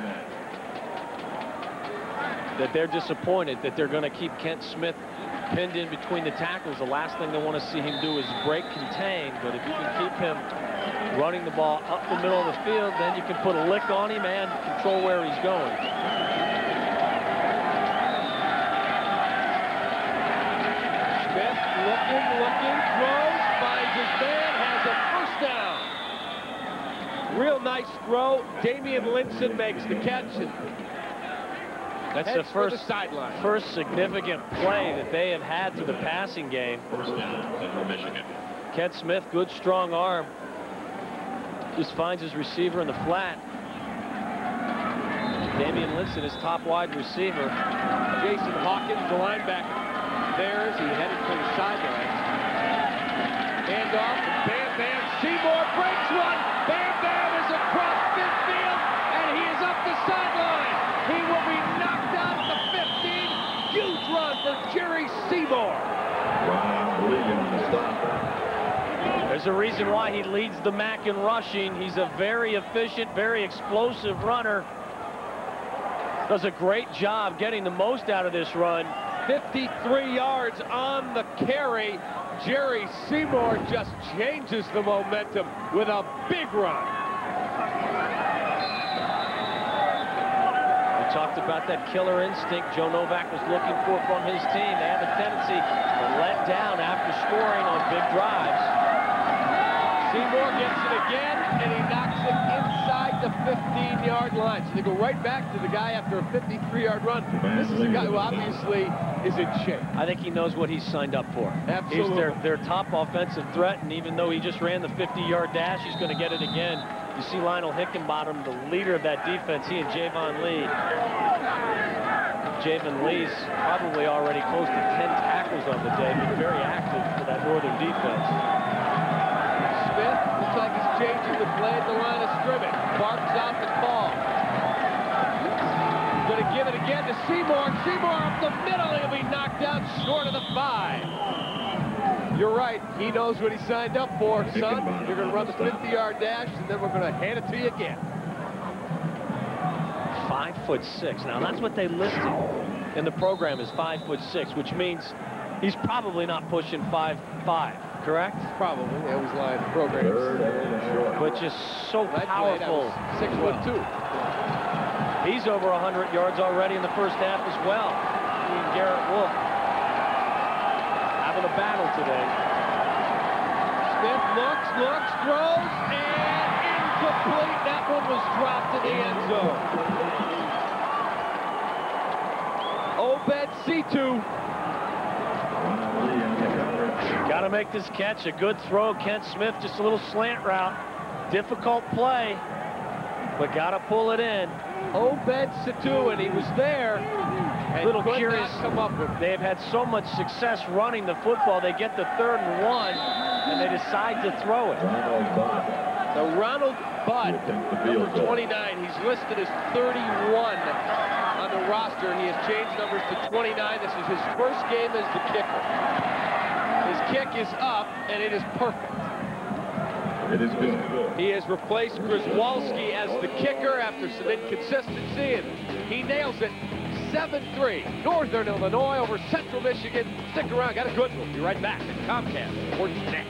that they're disappointed that they're going to keep Kent Smith pinned in between the tackles. The last thing they want to see him do is break contain, but if you can keep him running the ball up the middle of the field, then you can put a lick on him and control where he's going. Looking, throws, finds his man, has a 1st down. Real nice throw. Damian Linson makes the catch. And that's the first significant play that they have had through the passing game. Kent Smith, good strong arm. Just finds his receiver in the flat. Damian Linson is top wide receiver. Jason Hawkins, the linebacker. There he headed for the sideline. Hand off, and Bam Bam. Seymour breaks one. Bam Bam is across midfield, and he is up the sideline. He will be knocked out at the 15. Huge run for Jerry Seymour. There's a reason why he leads the MAC in rushing. He's a very efficient, very explosive runner. Does a great job getting the most out of this run. 53 yards on the carry. Jerry Seymour just changes the momentum with a big run. We talked about that killer instinct Joe Novak was looking for from his team. They have a tendency to let down after scoring on big drives. Seymour gets it again, and he knocks it inside the 15-yard line. So they go right back to the guy after a 53-yard run. This is a guy who obviously is in shape. I think he knows what he's signed up for. Absolutely. He's their top offensive threat, and even though he just ran the 50-yard dash, he's going to get it again. You see Lionel Hickenbottom, the leader of that defense, he and Javon Lee. Javon Lee's probably already close to 10 tackles on the day, being very active for that Northern defense. Smith looks like he's changing the play at the line of scrimmage. Barks out the call. Going to give it again to Seymour. Seymour up the middle. He'll be knocked out short of the 5. You're right. He knows what he signed up for, son. You're going to run the 50-yard dash, and then we're going to hand it to you again. 5'6". Now that's what they listed in the program is 5'6", which means he's probably not pushing 5'5". Correct? Probably. They always lie in the programs. But just so powerful. 6'2". He's over 100 yards already in the first half as well. He and Garrett Wolf having a battle today. Smith looks, throws, and incomplete. That one was dropped in the end zone. Obed Situ. Got to make this catch. A good throw. Kent Smith, just a little slant route. Difficult play, but got to pull it in. Obed Situ, and he was there. And little curious. Come up with. They've had so much success running the football. They get the 3rd and 1, and they decide to throw it. So Ronald Budd, number 29, he's listed as 31 on the roster. He has changed numbers to 29. This is his first game as the kicker. His kick is up, and it is perfect. It is good. He has replaced Grzywolski as the kicker after some inconsistency, and he nails it. 7-3. Northern Illinois over Central Michigan. Stick around. Got a good one. Be right back. Comcast Sports Net.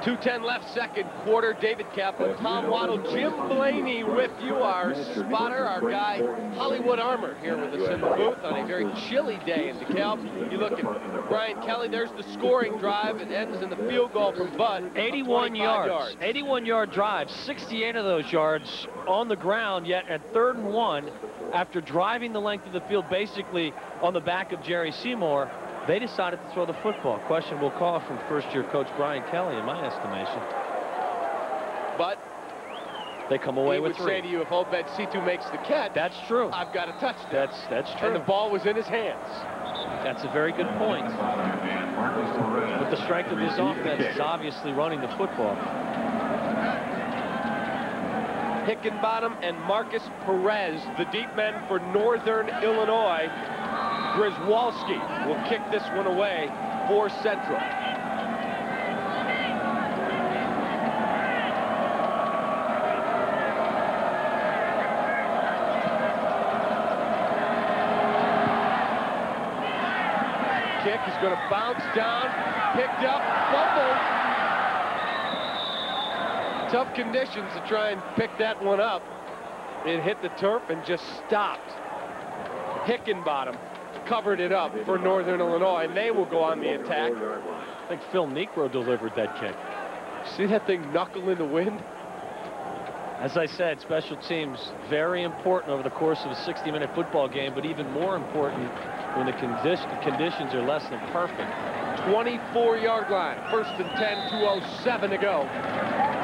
2:10 left, second quarter. David Kaplan, Tom Waddle, Jim Blaney with you, our spotter, our guy, Hollywood Armor, here with us in the booth on a very chilly day in DeKalb. You look at Brian Kelly, there's the scoring drive. It ends in the field goal from Bud. 81 yards. 81-yard drive, 68 of those yards on the ground, yet at 3rd and 1, after driving the length of the field basically on the back of Jerry Seymour, they decided to throw the football. Questionable call from first-year coach Brian Kelly, in my estimation. But they come away with 3. He would say to you, if Obed Situ makes the catch, that's true. I've got a touchdown. That's true. And the ball was in his hands. That's a very good point. But the strength of this offense is obviously running the football. Hickenbottom and Marcus Perez, the deep men for Northern Illinois. Grzywolski will kick this one away for Central. Kick is going to bounce down, picked up, fumbled. Tough conditions to try and pick that one up. It hit the turf and just stopped. Hickenbottom covered it up for Northern Illinois, and they will go on the attack. I think Phil Necro delivered that kick. See that thing knuckle in the wind? As I said, special teams very important over the course of a 60-minute football game, but even more important when the conditions are less than perfect. 24-yard line, 1st and 10, 2:07 to go.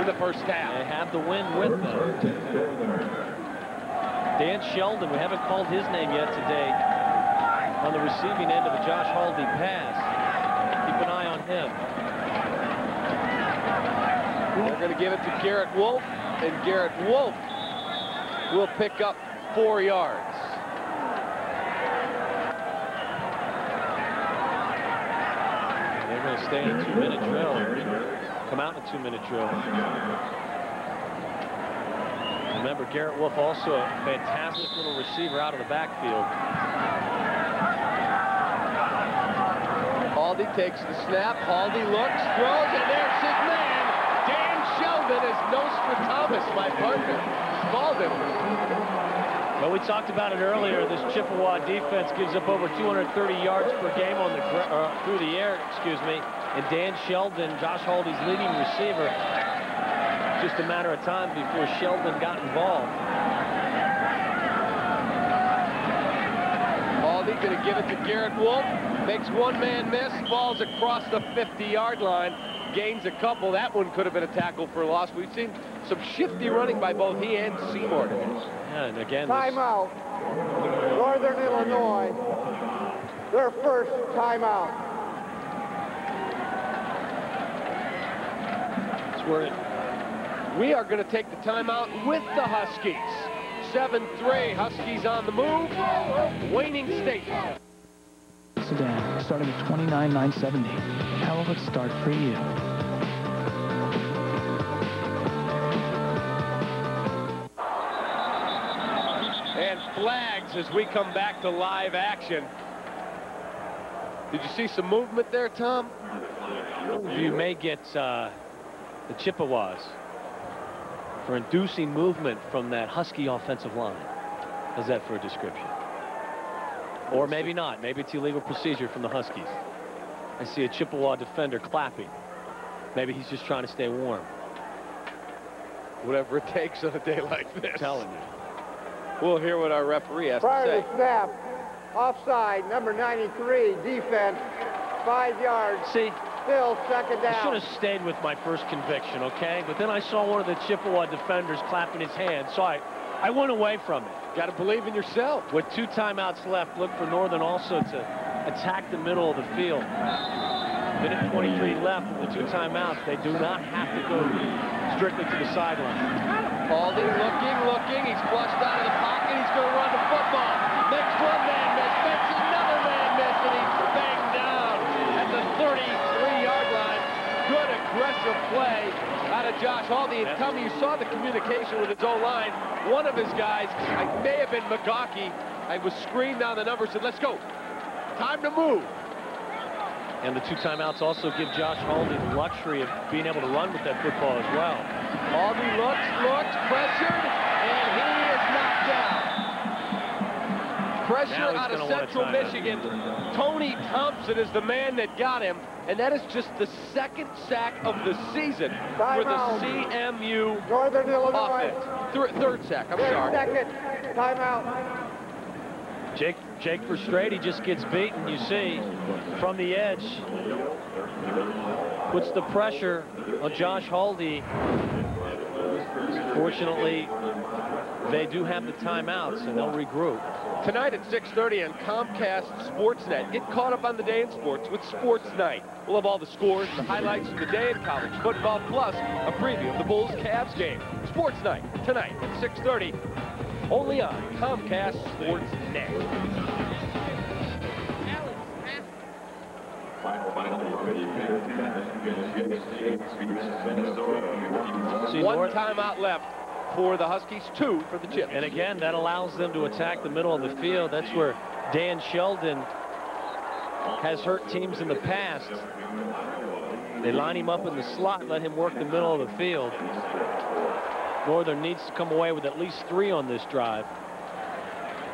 in the first half. They have the win with them. Dan Sheldon, we haven't called his name yet today, on the receiving end of a Josh Haldy pass. Keep an eye on him. They're going to give it to Garrett Wolf, and Garrett Wolf will pick up 4 yards. They're going to stay in a 2-minute drill. Come out in a 2-minute drill. Remember, Garrett Wolf also a fantastic little receiver out of the backfield. Haldy takes the snap. Haldy looks, throws, and there's his man. Dan Sheldon is Nostradamus, my partner. Called him. Well, we talked about it earlier. This Chippewa defense gives up over 230 yards per game on the through the air, excuse me. And Dan Sheldon, Josh Haldy's leading receiver, just a matter of time before Sheldon got involved. Haldy going to give it to Garrett Wolf. Makes one man miss, falls across the 50-yard line, gains a couple. That one could have been a tackle for a loss. We've seen some shifty running by both he and Seymour. Yeah, and again, timeout. Northern Illinois, their first timeout. That's where we are going to take the timeout with the Huskies. 7-3, Huskies on the move. Waning State. Sedan, starting at $29,970. Hell of a start for you. And flags as we come back to live action. Did you see some movement there, Tom? You may get the Chippewas for inducing movement from that Husky offensive line. How's that for a description? Or maybe not. Maybe it's illegal procedure from the Huskies. I see a Chippewa defender clapping. Maybe he's just trying to stay warm. Whatever it takes on a day like this. I'm telling you. We'll hear what our referee has Prior to say. to snap, offside, number 93, defense, 5 yards. See, still second down. I should have stayed with my first conviction, okay? But then I saw one of the Chippewa defenders clapping his hands, so I went away from it. Got to believe in yourself. With 2 timeouts left, look for Northern also to attack the middle of the field. Minute 23 left with the 2 timeouts. They do not have to go strictly to the sideline. Haldy looking. He's flushed out of the pocket. He's going to run the football. Makes one man miss. Makes another man miss. And he's banged down at the 33-yard line. Good aggressive play out of Josh Haldy. And tell me, you saw the communication with his O-line. One of his guys, I may have been McGawkey, I was screamed down the number, said, let's go. Time to move. And the 2 timeouts also give Josh Haldy the luxury of being able to run with that football as well. Haldy looks, pressured, and he is knocked down. Pressure out of Central Michigan. Tony Thompson is the man that got him, and that is just the 2nd sack of the season for the CMU Northern Illinois. Offense. 3rd sack, I'm sorry. Second timeout. Jake Verstrade just gets beaten, you see, from the edge. Puts the pressure on Josh Haldy. Fortunately, they do have the timeouts, and they'll regroup. Tonight at 6:30 on Comcast Sportsnet. Get caught up on the day in sports with Sports Night. We'll have all the scores, the highlights from the day in college football, plus a preview of the Bulls-Cavs game. Sports Night tonight at 6:30, only on Comcast Sportsnet. One timeout left for the Huskies, 2 for the Chips. And again, that allows them to attack the middle of the field. That's where Dan Sheldon has hurt teams in the past. They line him up in the slot, let him work the middle of the field. Northern needs to come away with at least 3 on this drive.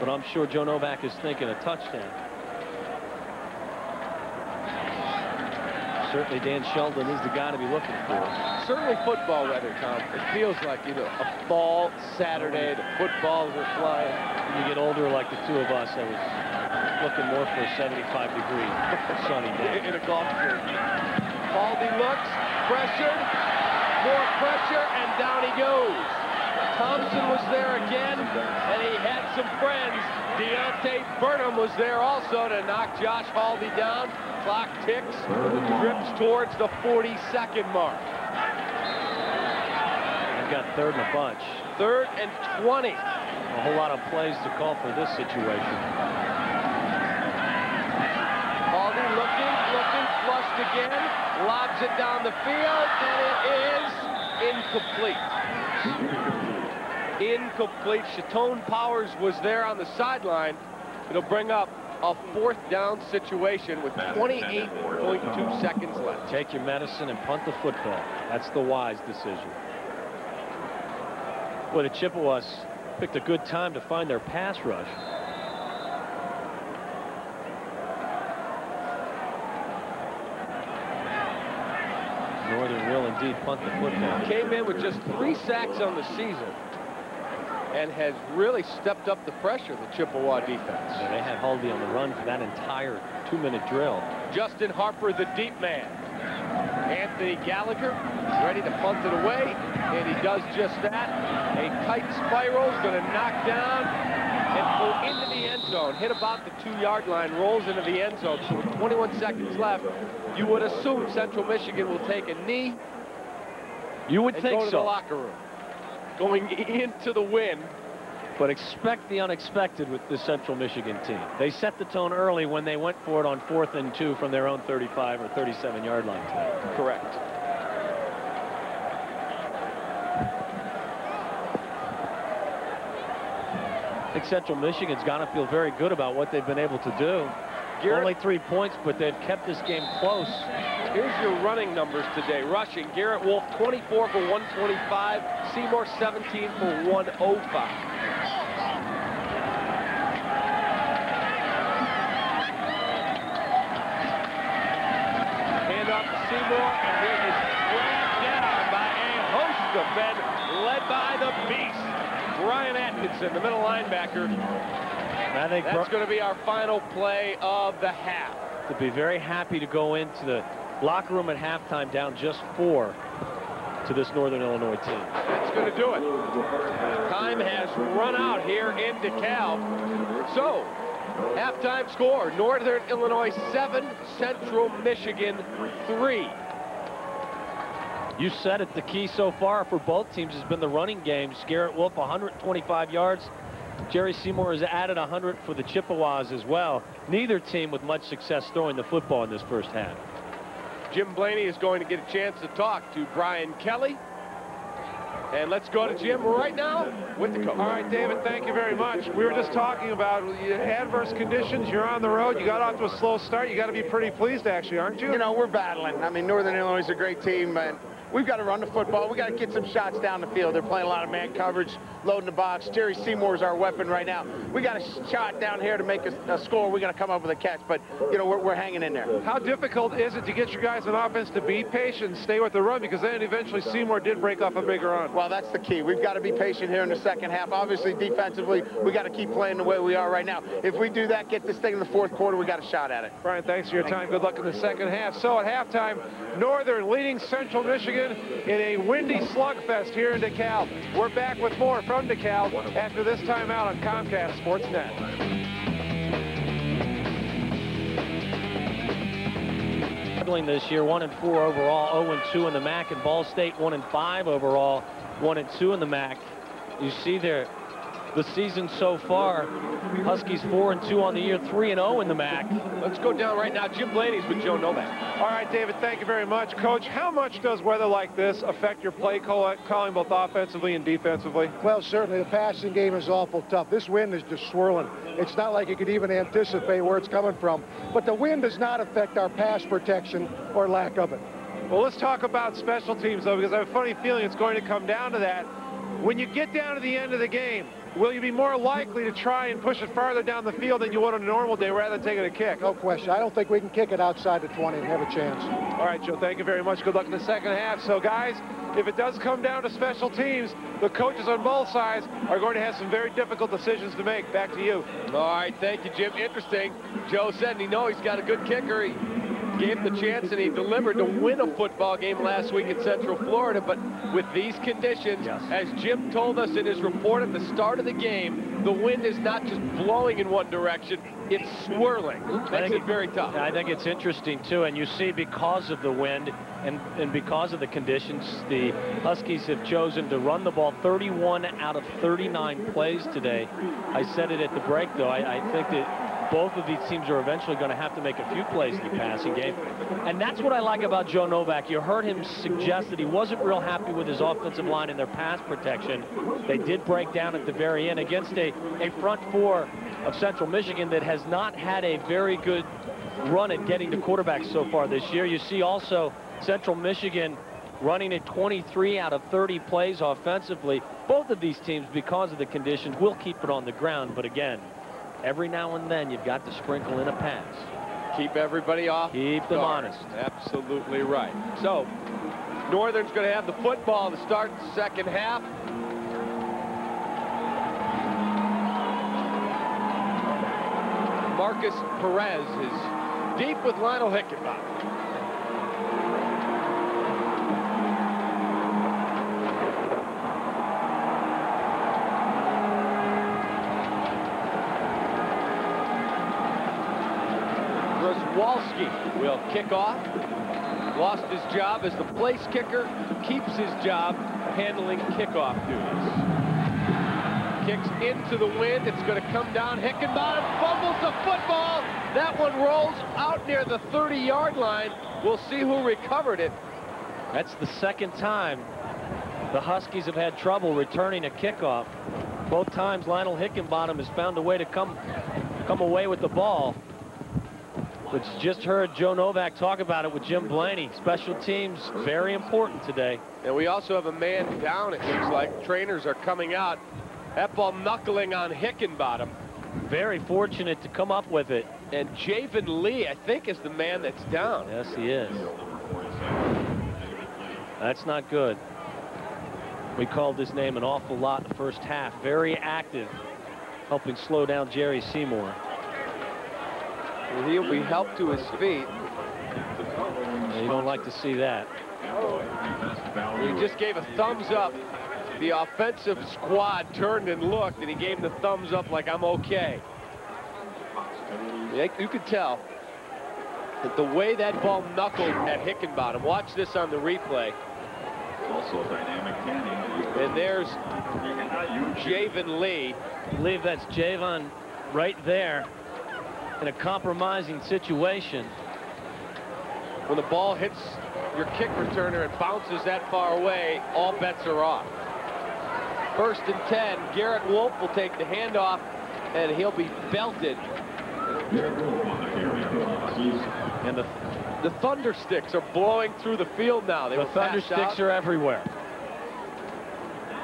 But I'm sure Joe Novak is thinking a touchdown. Certainly Dan Sheldon is the guy to be looking for. Certainly football weather, Tom. It feels like, you know, a fall Saturday. The footballs are flying. When you get older like the 2 of us, I was looking more for a 75-degree sunny day. In a golf game. Haldy looks, pressured, More pressure, and down he goes. Thompson was there again, and he had some friends. Deontay Burnham was there also to knock Josh Haldy down. Clock ticks, drips towards the 40-second mark. They've got third and a bunch. 3rd and 20. A whole lot of plays to call for this situation. Haldy looking, flushed again, lobs it down the field, and it is incomplete. Incomplete. Shatone Powers was there on the sideline. It'll bring up a 4th down situation with 28.2 seconds left. Take your medicine and punt the football. That's the wise decision. Boy, the Chippewas picked a good time to find their pass rush. Northern will indeed punt the football. Came in with just 3 sacks on the season and has really stepped up the pressure, the Chippewa defense. Yeah, they had Haldy on the run for that entire 2-minute drill. Justin Harper, the deep man. Anthony Gallagher ready to punt it away, and he does just that. A tight spiral is going to knock down and go into the end zone. Hit about the 2-yard line, rolls into the end zone. So with 21 seconds left, you would assume Central Michigan will take a knee. You would think go to so. The locker room. Going into the wind. But expect the unexpected with the Central Michigan team. They set the tone early when they went for it on 4th and 2 from their own 35 or 37-yard line today. Correct. I think Central Michigan's got to feel very good about what they've been able to do. Only 3 points, but they've kept this game close. Here's your running numbers today. Rushing, Garrett Wolf 24 for 125, Seymour 17 for 105. Hand off to Seymour, and he is dragged down by a host of men, led by the beast, Brian Atkinson, the middle linebacker. I think that's going to be our final play of the half. To be very happy to go into the locker room at halftime down just 4 to this Northern Illinois team. That's going to do it. Time has run out here in DeKalb. So, halftime score, Northern Illinois 7, Central Michigan 3. You said it, the key so far for both teams has been the running game. Garrett Wolf 125 yards. Jerry Seymour has added 100 for the Chippewas as well. Neither team with much success throwing the football in this first half. Jim Blaney is going to get a chance to talk to Brian Kelly. And let's go to Jim right now with the coach. All right, David, thank you very much. We were just talking about adverse conditions. You're on the road. You got off to a slow start. You got to be pretty pleased, actually, aren't you? You know, we're battling. I mean, Northern Illinois is a great team, and we've got to run the football. We got to get some shots down the field. They're playing a lot of man coverage, loading the box. Jerry Seymour is our weapon right now. We got a shot down here to make a score. We got to come up with a catch, but you know we're hanging in there. How difficult is it to get your guys on offense to be patient and stay with the run? Because then eventually Seymour did break off a big run. Well, that's the key. We've got to be patient here in the second half. Obviously, defensively, we got to keep playing the way we are right now. If we do that, get this thing in the 4th quarter, we got a shot at it. Brian, thanks for your time. Good luck in the second half. So at halftime, Northern leading Central Michigan in a windy slugfest here in DeKalb. We're back with more from DeKalb after this timeout on Comcast Sportsnet. This year, 1-4 overall, 0-2 in the MAC, and Ball State 1-5 overall, 1-2 in the MAC. You see there the season so far, Huskies 4-2 on the year, 3-0 in the MAC. Let's go down right now. Jim Blaney's with Joe Novak. All right, David, thank you very much. Coach, how much does weather like this affect your play calling both offensively and defensively? Well, certainly the passing game is awful tough. This wind is just swirling. It's not like you could even anticipate where it's coming from. But the wind does not affect our pass protection or lack of it. Well, let's talk about special teams, though, because I have a funny feeling it's going to come down to that. When you get down to the end of the game, will you be more likely to try and push it farther down the field than you would on a normal day rather than taking a kick? No question. I don't think we can kick it outside the 20 and have a chance. All right, Joe, thank you very much. Good luck in the second half. So, guys, if it does come down to special teams, the coaches on both sides are going to have some very difficult decisions to make. Back to you. All right, thank you, Jim. Interesting. Joe said he knows he's got a good kicker. He gave him the chance, and he delivered to win a football game last week in Central Florida. But with these conditions, as Jim told us in his report at the start of the game, the wind is not just blowing in one direction, it's swirling. Makes it very tough. I think it's interesting, too, and you see because of the wind and because of the conditions, the Huskies have chosen to run the ball 31 out of 39 plays today. I said it at the break, though. I think that both of these teams are eventually going to have to make a few plays in the passing game. And that's what I like about Joe Novak. You heard him suggest that he wasn't real happy with his offensive line and their pass protection. They did break down at the very end against a front four of Central Michigan that has not had a very good run at getting to quarterbacks so far this year. You see also Central Michigan running at 23 out of 30 plays offensively. Both of these teams, because of the conditions, will keep it on the ground. But again, every now and then you've got to sprinkle in a pass. Keep everybody off. Keep them honest. Absolutely right. So Northern's going to have the football to start the second half. Marcus Perez is deep with Lionel Hickenbottom. Walski will kick off. Lost his job as the place kicker. Keeps his job handling kickoff duties. Kicks into the wind. It's going to come down. Hickenbottom fumbles the football. That one rolls out near the 30-yard line. We'll see who recovered it. That's the second time the Huskies have had trouble returning a kickoff. Both times Lionel Hickenbottom has found a way to come away with the ball. Which just heard Joe Novak talk about it with Jim Blaney. Special teams, very important today. And we also have a man down, it looks like. Trainers are coming out. That ball knuckling on Hickenbottom. Very fortunate to come up with it. And Javen Lee, I think, is the man that's down. Yes, he is. That's not good. We called his name an awful lot in the first half. Very active, helping slow down Jerry Seymour. He'll be helped to his feet. You don't like to see that. He just gave a thumbs up. The offensive squad turned and looked, and he gave the thumbs up like, I'm okay. You could tell that the way that ball knuckled at Hickenbottom. Watch this on the replay. Also dynamic candy. And there's Javen Lee. I believe that's Javon right there. In a compromising situation. When the ball hits your kick returner and bounces that far away, all bets are off. 1st and 10. Garrett Wolf will take the handoff, and he'll be belted. And the thunder sticks are blowing through the field now. The thunder sticks are everywhere.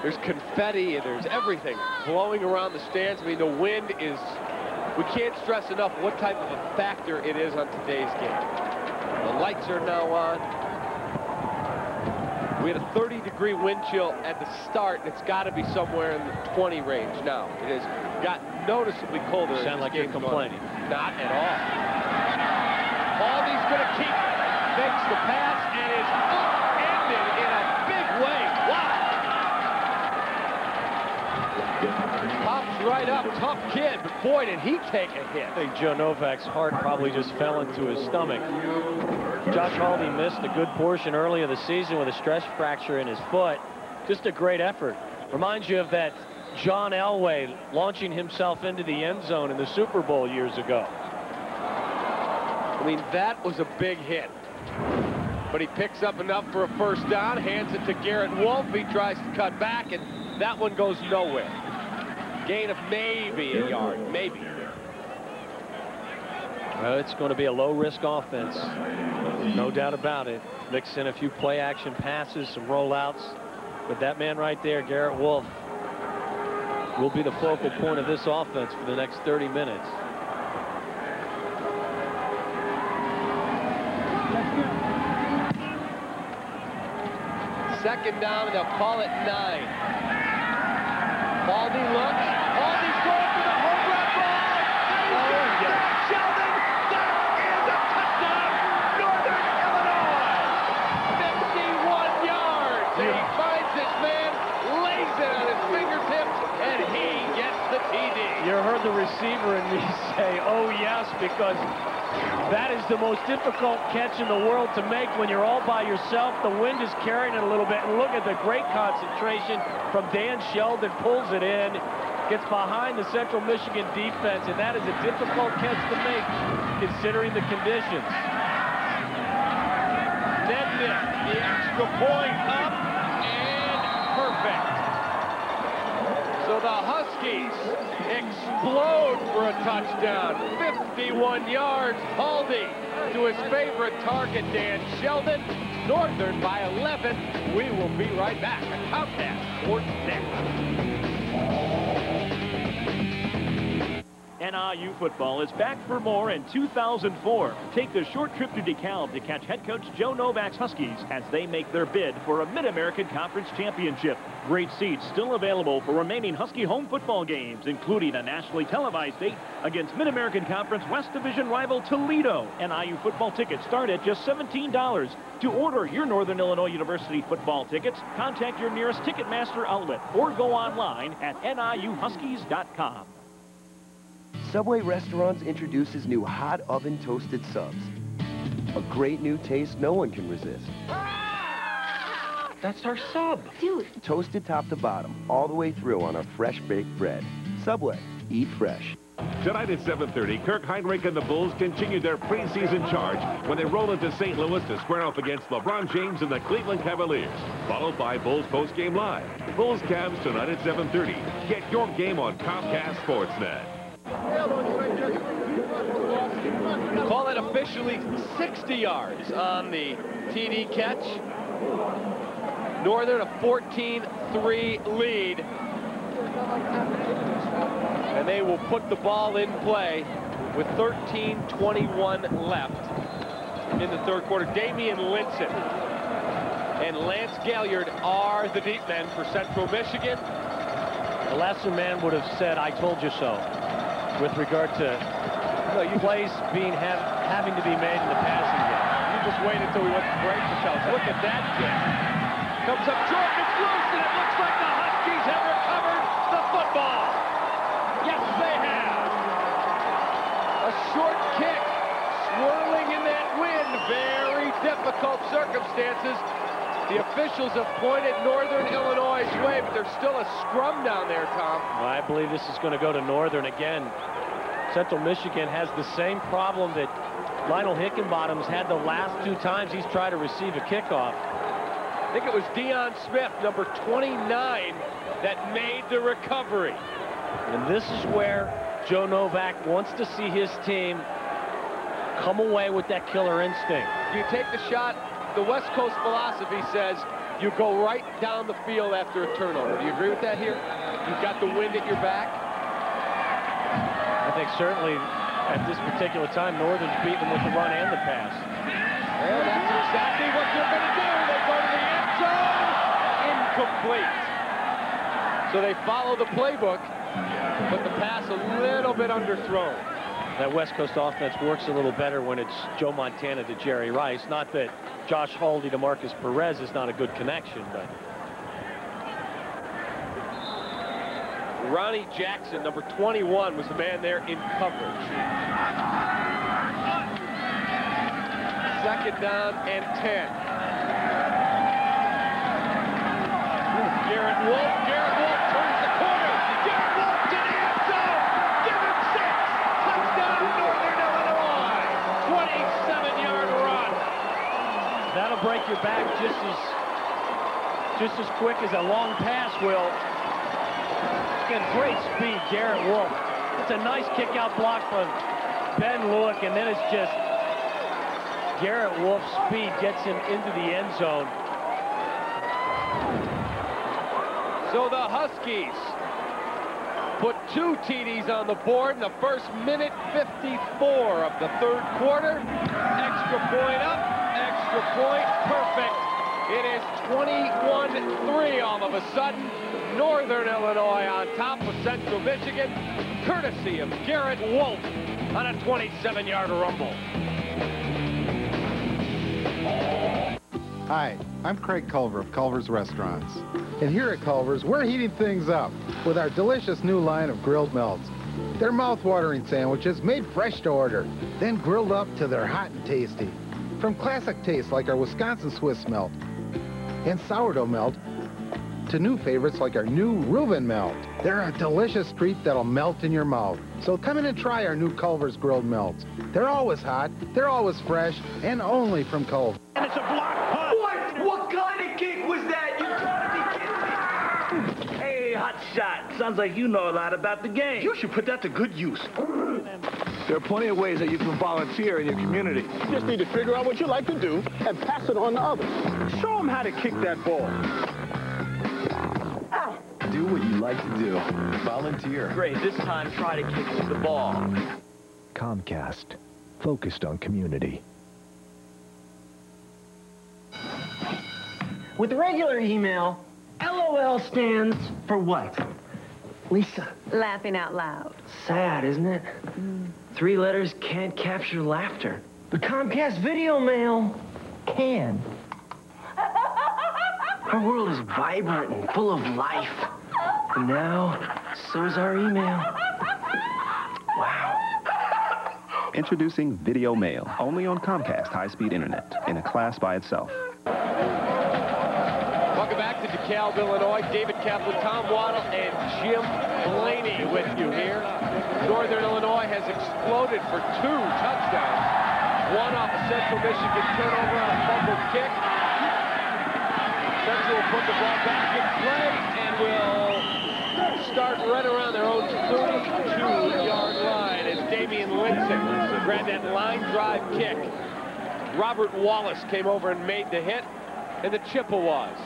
There's confetti and there's everything blowing around the stands. I mean, the wind is... We can't stress enough what type of a factor it is on today's game. The lights are now on. We had a 30-degree wind chill at the start, and it's got to be somewhere in the 20 range now. It has got noticeably colder. You sound like you're complaining. Not at all. Baldy's going to keep, makes the pass, and is upended in a big way. Wow. Pops right up, tough kid, but boy, did he take a hit. I think Joe Novak's heart probably just fell into his stomach. Josh Haldy missed a good portion early of the season with a stress fracture in his foot. Just a great effort. Reminds you of that John Elway launching himself into the end zone in the Super Bowl years ago. I mean, that was a big hit. But he picks up enough for a first down, hands it to Garrett Wolf. He tries to cut back, and that one goes nowhere. Gain of maybe a yard, maybe. Well, it's going to be a low-risk offense. No doubt about it. Mix in a few play-action passes, some rollouts. But that man right there, Garrett Wolf, will be the focal point of this offense for the next 30 minutes. Second down, and they'll call it 9. Baldy looks. Baldy's going for the home run ball. Sheldon, that is a touchdown. receiver and me say, oh, yes, because that is the most difficult catch in the world to make when you're all by yourself. The wind is carrying it a little bit. And look at the great concentration from Dan Sheldon. Pulls it in, gets behind the Central Michigan defense, and that is a difficult catch to make considering the conditions. Nednick, the extra point up, and perfect. So the Huskies explode for a touchdown. 51 yards. Haldy to his favorite target, Dan Sheldon. Northern by 11. We will be right back. A Comcast Sports Net. NIU football is back for more in 2004. Take the short trip to DeKalb to catch head coach Joe Novak's Huskies as they make their bid for a Mid-American Conference Championship. Great seats still available for remaining Husky home football games, including a nationally televised date against Mid-American Conference West Division rival Toledo. NIU football tickets start at just $17. To order your Northern Illinois University football tickets, contact your nearest Ticketmaster outlet or go online at niuhuskies.com. Subway Restaurants introduces new hot oven toasted subs. A great new taste no one can resist. That's our sub. Dude. Toasted top to bottom, all the way through on our fresh baked bread. Subway, eat fresh. Tonight at 7:30, Kirk Heinrich and the Bulls continue their preseason charge when they roll into St. Louis to square off against LeBron James and the Cleveland Cavaliers, followed by Bulls postgame live. Bulls Cavs tonight at 7:30. Get your game on Comcast Sportsnet. Call it officially 60 yards on the TD catch. Northern a 14-3 lead. And they will put the ball in play with 13:21 left in the third quarter. Damian Linson and Lance Galliard are the deep men for Central Michigan. The lesser man would have said, I told you so, with regard to plays having to be made in the passing game. You just wait until we went to break to tell us. Look at that kick. Comes up short, it's loose, and it looks like the Huskies have recovered the football. Yes, they have. A short kick, swirling in that wind. Very difficult circumstances. The officials have pointed Northern Illinois' way, but there's still a scrum down there, Tom. Well, I believe this is going to go to Northern again. Central Michigan has the same problem that Lionel Hickenbottom's had the last two times he's tried to receive a kickoff. I think it was Deion Smith, number 29, that made the recovery. And this is where Joe Novak wants to see his team come away with that killer instinct. You take the shot. The West Coast philosophy says you go right down the field after a turnover. Do you agree with that here? You've got the wind at your back. I think certainly at this particular time, Northern's beating them with the run and the pass. And that's exactly what they're going to do. They go to the end zone. Incomplete. So they follow the playbook, but the pass a little bit underthrown. That West Coast offense works a little better when it's Joe Montana to Jerry Rice. Not that Josh Haldy to Marcus Perez is not a good connection, but Ronnie Jackson, number 21, was the man there in coverage. Second down and 10. Garrett Wolf turns the corner. Garrett Wolf to the end zone. Give him 6. Touchdown, Northern Illinois. 27-yard run. That'll break your back just as quick as a long pass will. Again, great speed, Garrett Wolf. It's a nice kick-out block from Ben Lewick, and then it's just Garrett Wolf's speed gets him into the end zone. So the Huskies put 2 TDs on the board in the first minute 54 of the third quarter. Extra point up, extra point, perfect. It is 21-3 all of a sudden. Northern Illinois on top of Central Michigan, courtesy of Garrett Wolf on a 27-yard rumble. Hi, I'm Craig Culver of Culver's Restaurants. And here at Culver's, we're heating things up with our delicious new line of grilled melts. They're mouth-watering sandwiches made fresh to order, then grilled up till they're hot and tasty. From classic tastes like our Wisconsin Swiss melt and sourdough melt to new favorites like our new Reuben melt. They're a delicious treat that'll melt in your mouth. So come in and try our new Culver's grilled melts. They're always hot, they're always fresh, and only from Culver. And it's a block punt. What kind of kick was that? You gotta be kidding me. Hey, hot shot. Sounds like you know a lot about the game. You should put that to good use. There are plenty of ways that you can volunteer in your community. You just need to figure out what you like to do and pass it on to others. Show them how to kick that ball. Do what you like to do. Volunteer. Great, this time try to kick the ball. Comcast, focused on community. With regular email, LOL stands for what? Lisa. Laughing out loud. Sad, isn't it? 3 letters can't capture laughter. But Comcast Video Mail can. Our world is vibrant and full of life. And now, so's our email. Wow. Introducing Video Mail, only on Comcast high-speed internet, in a class by itself. Welcome back to DeKalb, Illinois. David Kaplan, Tom Waddle, and Jim Blaney with you here. Northern Illinois has exploded for 2 touchdowns. One off a Central Michigan turnover on a fumble kick. Central will put the ball back in play and will start right around their own 32-yard line as Damian Linson grabbed that line drive kick. Robert Wallace came over and made the hit, and the Chippewas,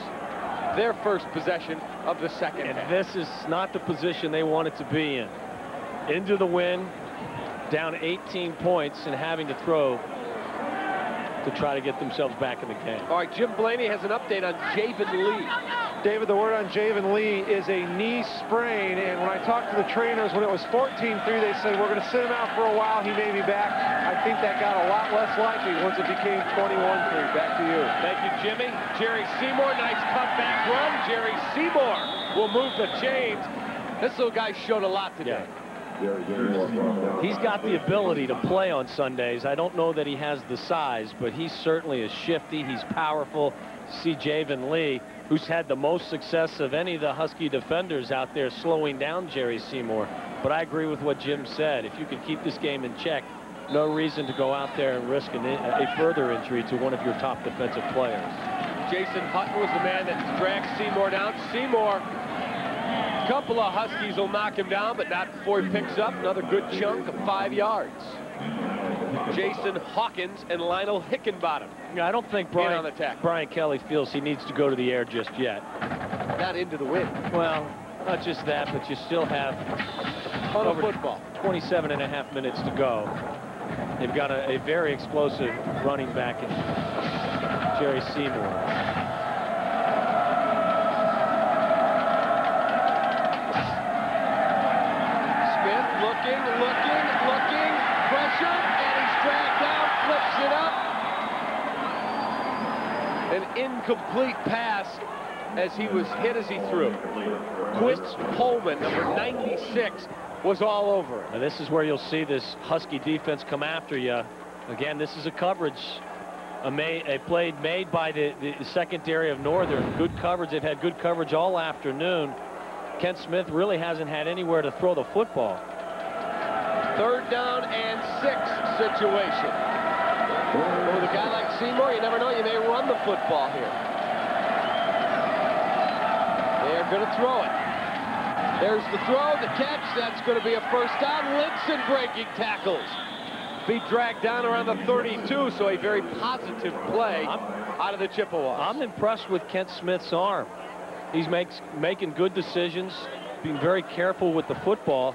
their first possession of the second half. And this is not the position they wanted to be in. Into the wind, down 18 points, and having to throw to try to get themselves back in the game. All right, Jim Blaney has an update on Javen Lee. David, the word on Javen Lee is a knee sprain, and when I talked to the trainers when it was 14-3, they said, we're going to sit him out for a while, he may be back. I think that got a lot less likely once it became 21-3. Back to you. Thank you, Jimmy. Jerry Seymour, nice cutback run. Jerry Seymour will move the chains. This little guy showed a lot today. Yeah. He's got the ability to play on Sundays. I don't know that he has the size, but he certainly is shifty. He's powerful. See Javen Lee, who's had the most success of any of the Husky defenders out there slowing down Jerry Seymour. But I agree with what Jim said. If you can keep this game in check, no reason to go out there and risk a further injury to one of your top defensive players. Jason Hutton was the man that dragged Seymour down. Seymour, a couple of Huskies will knock him down, but not before he picks up another good chunk of 5 yards. Jason Hawkins and Lionel Hickenbottom. Yeah, I don't think Brian Kelly feels he needs to go to the air just yet. Not into the wind. Well, not just that, but you still have over football. 27.5 minutes to go. They've got a very explosive running back in Jerry Seymour. Looking, pressure, and he's dragged down, flips it up. An incomplete pass as he was hit as he threw. Quint Pullman, number 96, was all over it. Now this is where you'll see this Husky defense come after you. Again, this is a coverage, a play made by the secondary of Northern. Good coverage. They've had good coverage all afternoon. Kent Smith really hasn't had anywhere to throw the football. 3rd down and 6 situation. With a guy like Seymour, you never know, you may run the football here. They're going to throw it. There's the throw, the catch. That's going to be a first down. Linson breaking tackles. Be dragged down around the 32, so a very positive play out of the Chippewas. I'm impressed with Kent Smith's arm. He's making good decisions, being very careful with the football.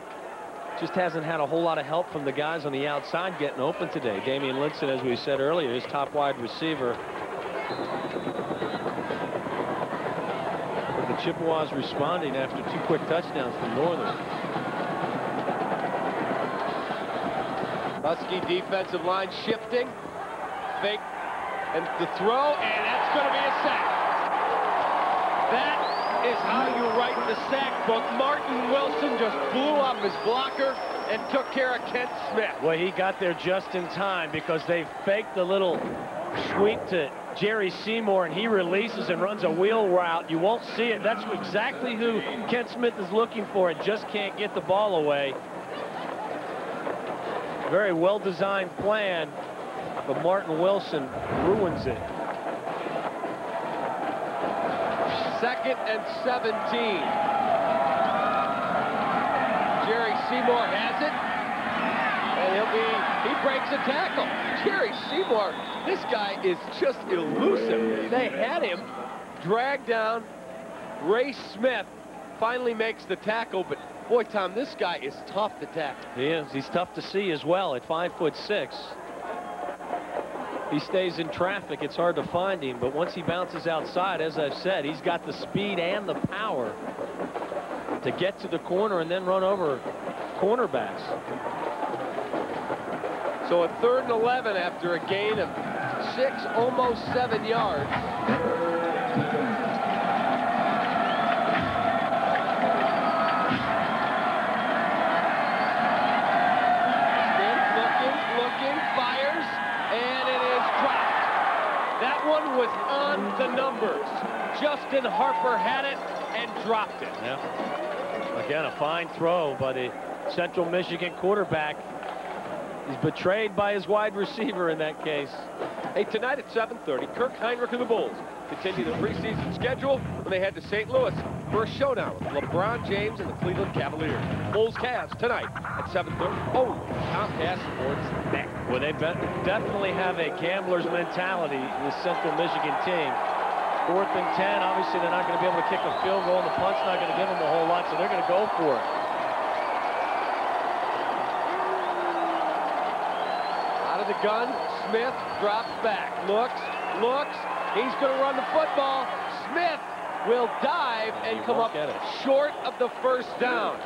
Just hasn't had a whole lot of help from the guys on the outside getting open today. Damian Linson, as we said earlier, his top wide receiver. But the Chippewas responding after 2 quick touchdowns from Northern. Husky defensive line shifting. Fake and the throw, and that's going to be a sack. That is how you write the sack book. Martin Wilson just blew up his blocker. and took care of Kent Smith. Well, he got there just in time because they faked the little sweep to Jerry Seymour, and he releases and runs a wheel route. You won't see it. That's exactly who Kent Smith is looking for and just can't get the ball away. Very well-designed plan, but Martin Wilson ruins it. 2nd and 17. Jerry Seymour has it, and he breaks a tackle. Jerry Seymour, this guy is just elusive. They had him dragged down. Ray Smith finally makes the tackle, but boy, Tom, this guy is tough to tackle. He is. He's tough to see as well at 5'6". He stays in traffic. It's hard to find him, but once he bounces outside, as I've said, he's got the speed and the power to get to the corner and then run over cornerbacks. So a 3rd and 11 after a gain of 6, almost 7 yards. Looking, fires, and it is dropped. That one was on the numbers. Justin Harper had it and dropped it. Yeah. Again, a fine throw by the Central Michigan quarterback. He's betrayed by his wide receiver in that case. Hey, tonight at 7:30, Kirk Heinrich and the Bulls continue the preseason schedule when they head to St. Louis for a showdown with LeBron James and the Cleveland Cavaliers. Bulls Cavs tonight at 7:30. Oh, Comcast Sports Net. Well, they definitely have a gambler's mentality, this Central Michigan team. 4th and 10. Obviously, they're not going to be able to kick a field goal, and the punt's not going to give them a whole lot, so they're going to go for it. Out of the gun, Smith drops back, looks, he's going to run the football. Smith will dive and come up short of the 1st down.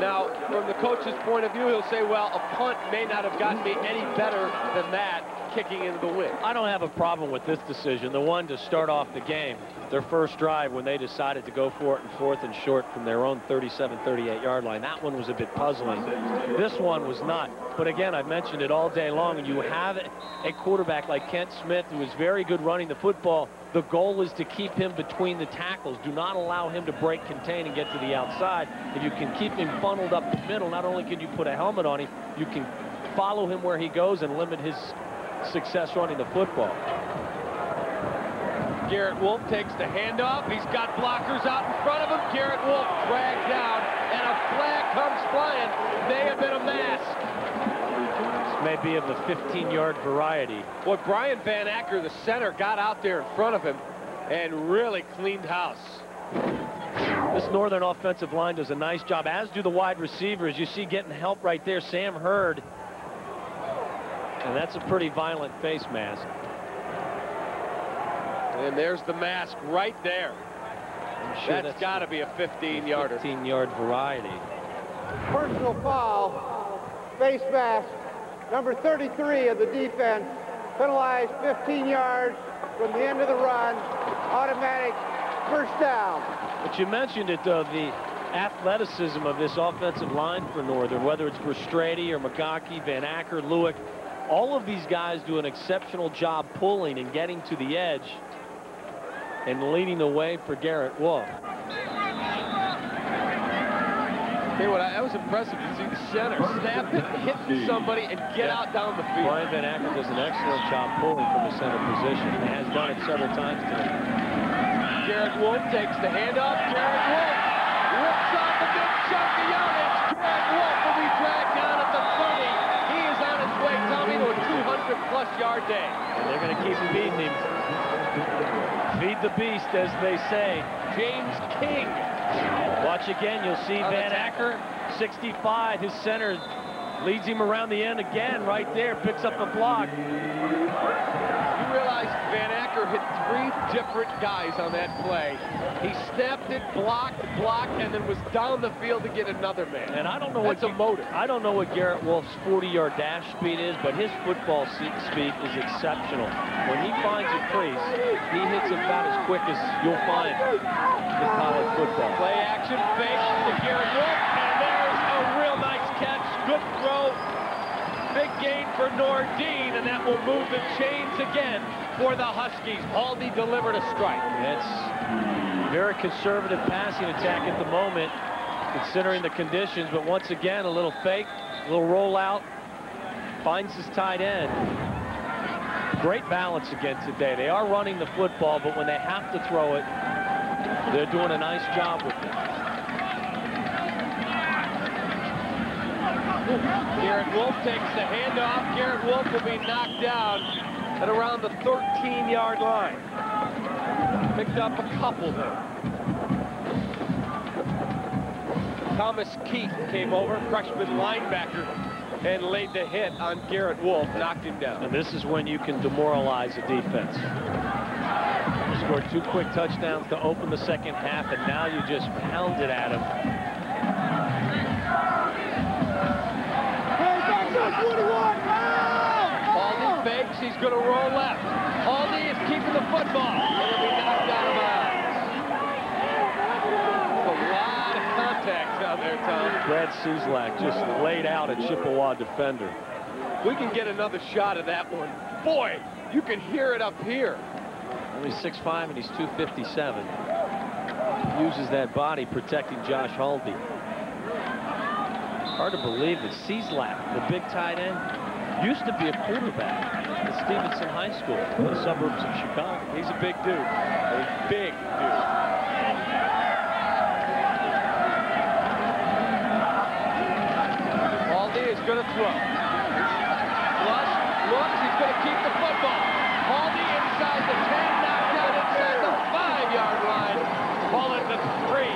Now, from the coach's point of view, he'll say, well, a punt may not have gotten me any better than that, kicking into the wind. I don't have a problem with this decision, the one to start off the game, their first drive when they decided to go for it in 4th and short from their own 37, 38-yard line. That one was a bit puzzling. This one was not. But again, I've mentioned it all day long, and you have a quarterback like Kent Smith who is very good running the football. The goal is to keep him between the tackles. Do not allow him to break, contain, and get to the outside. If you can keep him funneled up the middle, not only can you put a helmet on him, you can follow him where he goes and limit his success running the football. Garrett Wolf takes the handoff. He's got blockers out in front of him. Garrett Wolf dragged down, and a flag comes flying. May have been a mask. This may be of the 15-yard variety. Boy, Brian Van Acker, the center, got out there in front of him and really cleaned house. This Northern offensive line does a nice job, as do the wide receivers. You see getting help right there, Sam Hurd. And that's a pretty violent face mask. And there's the mask right there. Sure that's got to be a 15-yarder. 15-yard variety. Personal foul, face mask, number 33 of the defense, penalized 15 yards from the end of the run, automatic 1st down. But you mentioned it, though, the athleticism of this offensive line for Northern, whether it's Verstrady or McGockey, Van Acker, Lewick, all of these guys do an exceptional job pulling and getting to the edge and leading the way for Garrett Wolf. Hey, that was impressive to see the center snap it, hit somebody, and get out down the field. Brian Van Acker does an excellent job pulling from the center position and has done it several times today. Garrett Wolf takes the handoff. Garrett Wolf rips off a big chunk of yardage. Garrett Wolf will be dragged down at the 30. He is on his way, Tommy, to a 200-plus yard day. And they're going to keep beating him. Feed the beast, as they say. James King. Watch again, you'll see Van Acker, 65, his center leads him around the end again, right there, picks up the block. You realize Van Acker hit 3 different guys on that play. He snapped it, blocked, and then was down the field to get another man. And I don't know That's a motive. I don't know what Garrett Wolf's 40-yard dash speed is, but his football speed is exceptional. When he finds a crease, he hits about as quick as you'll find in college football. Play action, fake to Garrett Wolf, and there's a real nice Good throw. Big gain for Nordine, and that will move the chains again for the Huskies. Haldy delivered a strike. It's very conservative passing attack at the moment, considering the conditions, but once again, a little fake, a little rollout, finds his tight end. Great balance again today. They are running the football, but when they have to throw it, they're doing a nice job with it. Garrett Wolf takes the handoff. Garrett Wolf will be knocked down at around the 13-yard line. Picked up a couple there. Thomas Keith came over, freshman linebacker, and laid the hit on Garrett Wolf, knocked him down. And this is when you can demoralize a defense. You scored 2 quick touchdowns to open the second half, and now you just pounded at him. Haldy fakes, he's going to roll left. Haldy is keeping the football. He'll be knocked out of bounds. A lot of contact out there, Tom. Brad Cieslak just laid out a Chippewa defender. We can get another shot of that one. Boy, you can hear it up here. Only 6'5", and he's 257. Uses that body protecting Josh Haldy. Hard to believe that Cieslak, the big tight end, used to be a quarterback at Stevenson High School in the suburbs of Chicago. He's a big dude. A big dude. Haldy is going to throw. Flush, looks, he's going to keep the football. Haldy inside the 10, knocked out inside the 5-yard line. Ball at the 3.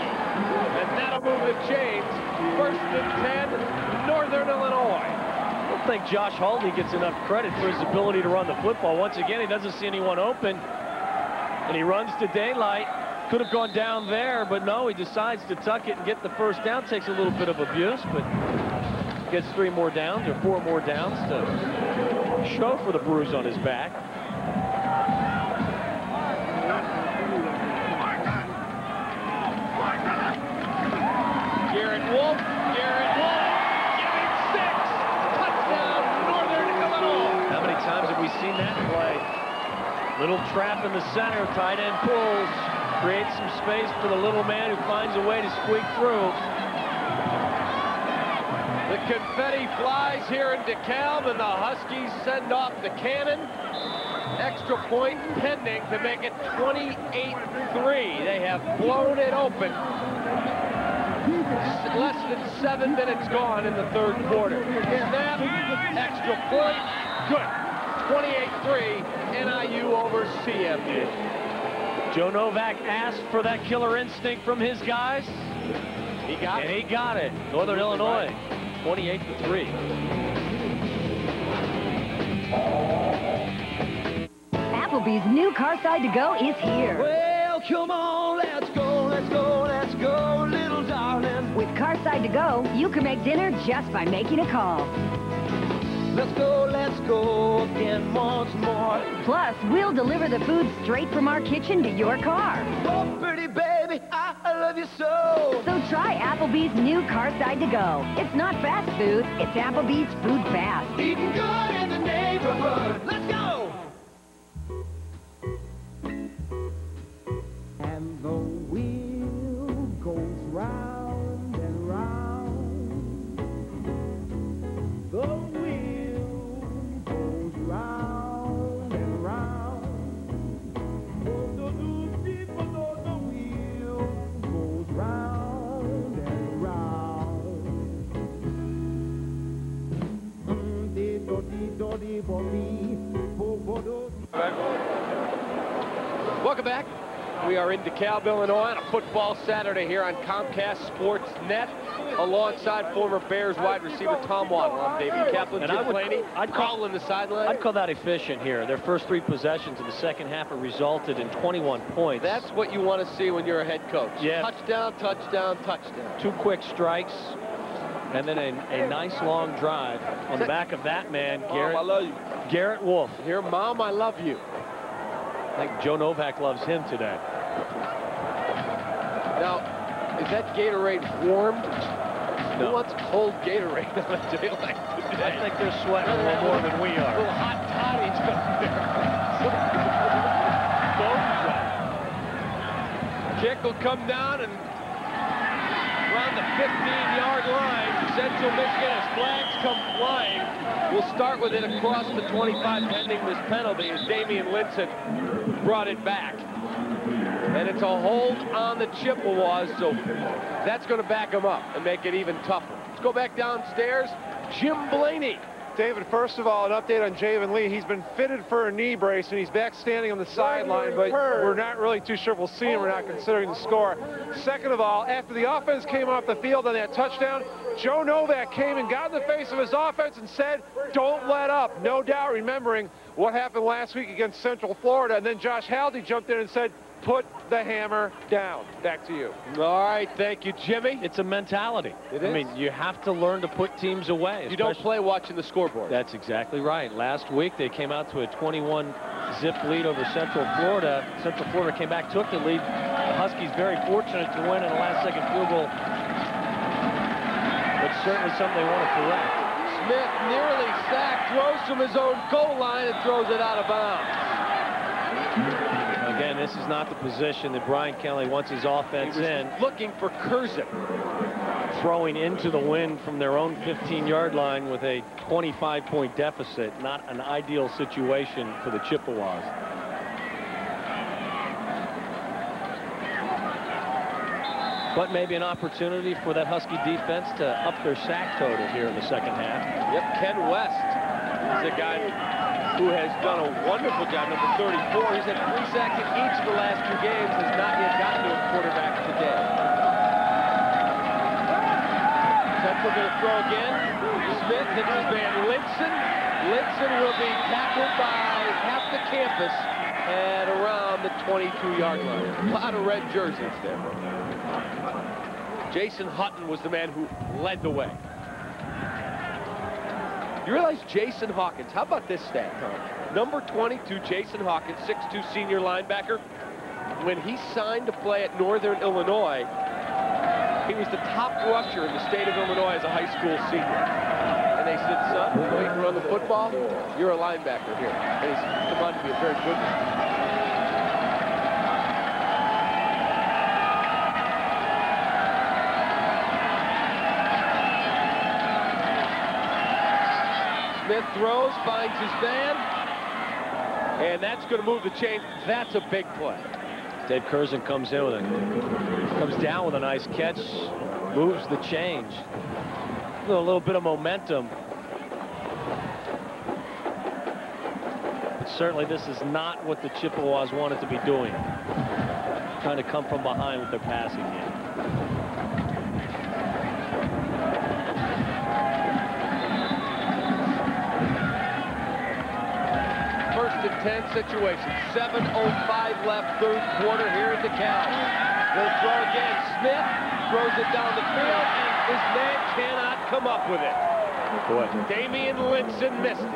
And that'll move the chains. First and 10, Northern Illinois. I don't think Josh Haldy gets enough credit for his ability to run the football. Once again, he doesn't see anyone open, and he runs to daylight. Could have gone down there, but no, he decides to tuck it and get the first down. Takes a little bit of abuse, but gets 3 more downs or 4 more downs to show for the bruise on his back. Garrett Wolf, giving 6. Touchdown, Northern Illinois. How many times have we seen that play? Little trap in the center, tight end pulls, creates some space for the little man who finds a way to squeak through. The confetti flies here in DeKalb, and the Huskies send off the cannon. Extra point pending to make it 28-3. They have blown it open. Less than 7 minutes gone in the 3rd quarter. Snap, extra point, good. 28-3, NIU over CMU. Joe Novak asked for that killer instinct from his guys. He got it. And he got it. Northern Illinois, 28-3. Applebee's new car side to go is here. Well, come on, let's go, let's go, let's go, little darling. With car side to go, you can make dinner just by making a call. Let's go again once more. Plus, we'll deliver the food straight from our kitchen to your car. Oh, pretty baby, I love you so. So try Applebee's new car side to go. It's not fast food, it's Applebee's Food Fast. Eating good in the neighborhood. Let's go! And the wheel goes round and round. The wheel goes round and round. The wheel goes round and round. Welcome back. We are in DeKalb, Illinois on a football Saturday here on Comcast Sports Net alongside former Bears wide receiver Tom Waddle. I'm David Kaplan. And Jim Blaney calling the sideline. I'd call that efficient here. Their first 3 possessions in the second half have resulted in 21 points. That's what you want to see when you're a head coach. Yeah. Touchdown, touchdown, touchdown. 2 quick strikes, and then a nice long drive on the back of that man, Garrett. Mom, I love you. Garrett Wolf. Here, Mom, I love you. I think Joe Novak loves him today. Now, is that Gatorade warm? Who wants cold Gatorade on a day like today? I think they're sweating a little more than we are. Little hot toddies back there. Kick will come down and around the 15-yard line. Central Michigan, as flags come flying, will start with it across the 25, pending this penalty as Damian Linson brought it back. And it's a hold on the Chippewas, so that's going to back them up and make it even tougher. Let's go back downstairs. Jim Blaney. David, first of all, an update on Javen Lee. He's been fitted for a knee brace, and he's back standing on the sideline, but we're not really too sure. We'll see him. We're not considering the score. Second of all, after the offense came off the field on that touchdown, Joe Novak came and got in the face of his offense and said, don't let up. No doubt remembering what happened last week against Central Florida. And then Josh Haldy jumped in and said, put the hammer down. Back to you. All right, thank you, Jimmy. It's a mentality. It is. I mean, you have to learn to put teams away. You don't play watching the scoreboard. That's exactly right. Last week, they came out to a 21-zip lead over Central Florida. Central Florida came back, took the lead. The Huskies very fortunate to win in a last-second field goal. But certainly something they want to correct. Smith nearly sacked, throws from his own goal line and throws it out of bounds. Again, this is not the position that Brian Kelly wants his offense in. Looking for Curzon. Throwing into the wind from their own 15-yard line with a 25-point deficit. Not an ideal situation for the Chippewas. But maybe an opportunity for that Husky defense to up their sack total here in the second half. Yep, Ken West is a guy who has done a wonderful job, number 34. He's had 3 sacks in each of the last 2 games, has not yet gotten to a quarterback today. Central going to throw again. Smith hits his man Linson. Linson will be tackled by half the campus at around the 22-yard line. A lot of red jerseys there. Jason Hutton was the man who led the way. You realize Jason Hawkins, how about this stat, Tom? Number 22, Jason Hawkins, 6'2" senior linebacker. When he signed to play at Northern Illinois, he was the top rusher in the state of Illinois as a high school senior. And they said, son, you know you can run the football? You're a linebacker here. And he's come on to be a very good one. Smith throws, finds his man, and that's going to move the chain. That's a big play. Dave Curzon comes in with comes down with a nice catch, moves the change. A little bit of momentum. But certainly this is not what the Chippewas wanted to be doing. Trying to come from behind with their passing game. First and 10 situation. 7:05 left, third quarter here at the Cal. They'll throw again. Smith throws it down the field, and his man cannot come up with it. Boy. Damian Linson missed it.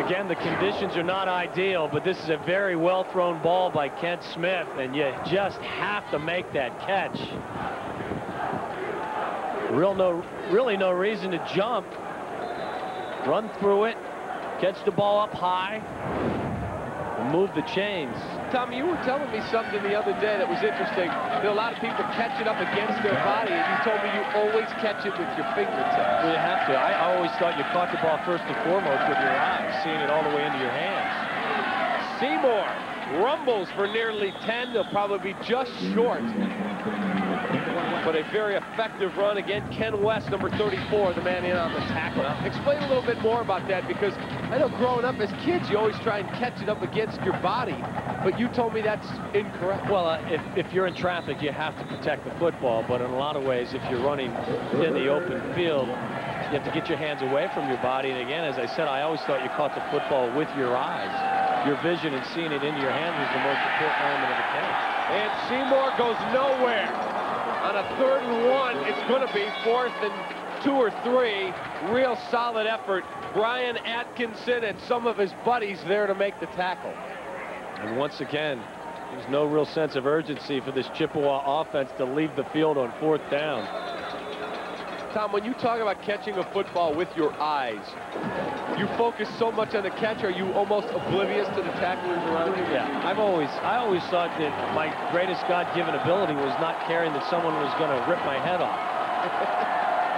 Again, the conditions are not ideal, but this is a very well-thrown ball by Kent Smith, and you just have to make that catch. Really no reason to jump. Run through it. Catch the ball up high and move the chains. Tommy, you were telling me something the other day that was interesting. There are a lot of people catch it up against their body, and you told me you always catch it with your fingertips. Well, you have to. I always thought you caught the ball first and foremost with your eyes, seeing it all the way into your hands. Seymour rumbles for nearly 10. They'll probably be just short. But a very effective run. Again, Ken West, number 34, the man in on the tackle. Now, explain a little bit more about that, because I know growing up as kids, you always try and catch it up against your body, but you told me that's incorrect. Well, if you're in traffic, you have to protect the football, but in a lot of ways, if you're running in the open field, you have to get your hands away from your body. And again, as I said, I always thought you caught the football with your eyes. Your vision and seeing it into your hands is the most important element of the catch. And Seymour goes nowhere. On a 3rd and 1, it's going to be 4th and 2 or 3. Real solid effort. Brian Atkinson and some of his buddies there to make the tackle. And once again, there's no real sense of urgency for this Chippewa offense to leave the field on 4th down. Tom, when you talk about catching a football with your eyes, you focus so much on the catch, are you almost oblivious to the tacklers around you? Yeah, I always thought that my greatest God-given ability was not caring that someone was going to rip my head off.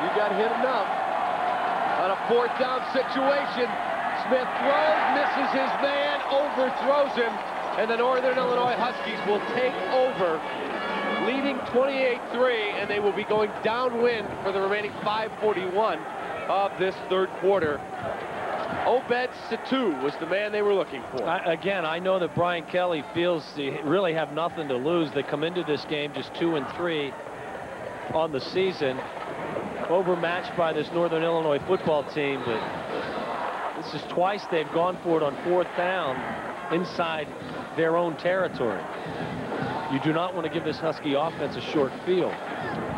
You got hit enough. On a 4th down situation, Smith throws, misses his man, overthrows him, and the Northern Illinois Huskies will take over, leading 28-3, and they will be going downwind for the remaining 5:41 of this 3rd quarter. Obed Situ was the man they were looking for. Again, I know that Brian Kelly feels they really have nothing to lose. They come into this game just 2-3 on the season, overmatched by this Northern Illinois football team, but this is twice they've gone for it on 4th down inside their own territory. You do not want to give this Husky offense a short field.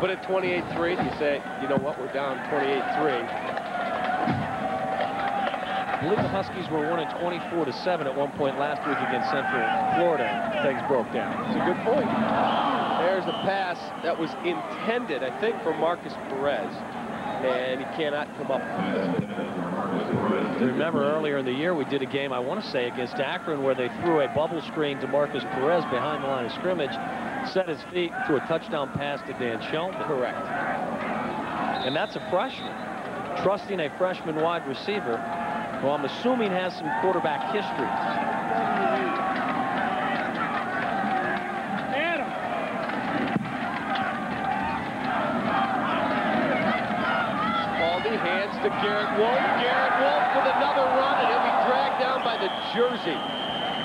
But at 28-3, you say, you know what, we're down 28-3. I believe the Huskies were winning 24-7 at one point last week against Central Florida. Things broke down. It's a good point. There's a pass that was intended, I think, for Marcus Perez, and he cannot come up with it. Remember earlier in the year we did a game, I want to say, against Akron where they threw a bubble screen to Marcus Perez behind the line of scrimmage, set his feet, threw a touchdown pass to Dan Sheldon. Correct. And that's a freshman. Trusting a freshman wide receiver who I'm assuming has some quarterback history. Baldy hands to Garrett Wolf. Garrett Wolf with another run, and he'll be dragged down by the jersey.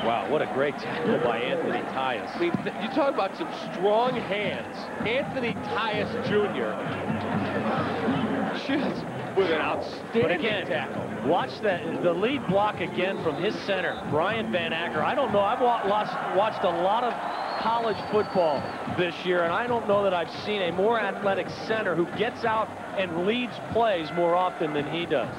Wow, what a great tackle by Anthony Tyus. I mean, you talk about some strong hands. Anthony Tyus Jr. just with an outstanding tackle. Watch the lead block again from his center, Brian Van Acker. I don't know, I've watched a lot of college football this year, and I don't know that I've seen a more athletic center who gets out and leads plays more often than he does.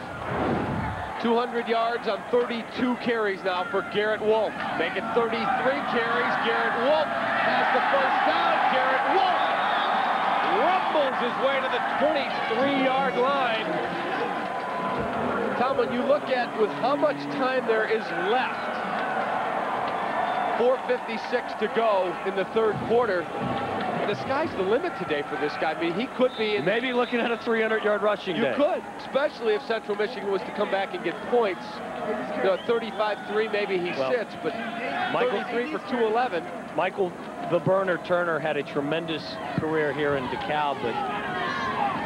200 yards on 32 carries now for Garrett Wolf. Make it 33 carries. Garrett Wolf has the first down. Garrett Wolf rumbles his way to the 23-yard line. Tom, when you look at with how much time there is left, 4:56 to go in the 3rd quarter, the sky's the limit today for this guy. I mean, he could be in maybe looking at a 300-yard rushing day. You could, especially if Central Michigan was to come back and get points. You know, 35-3, maybe he sits, but 33 for 211. Michael the Burner Turner had a tremendous career here in DeKalb, but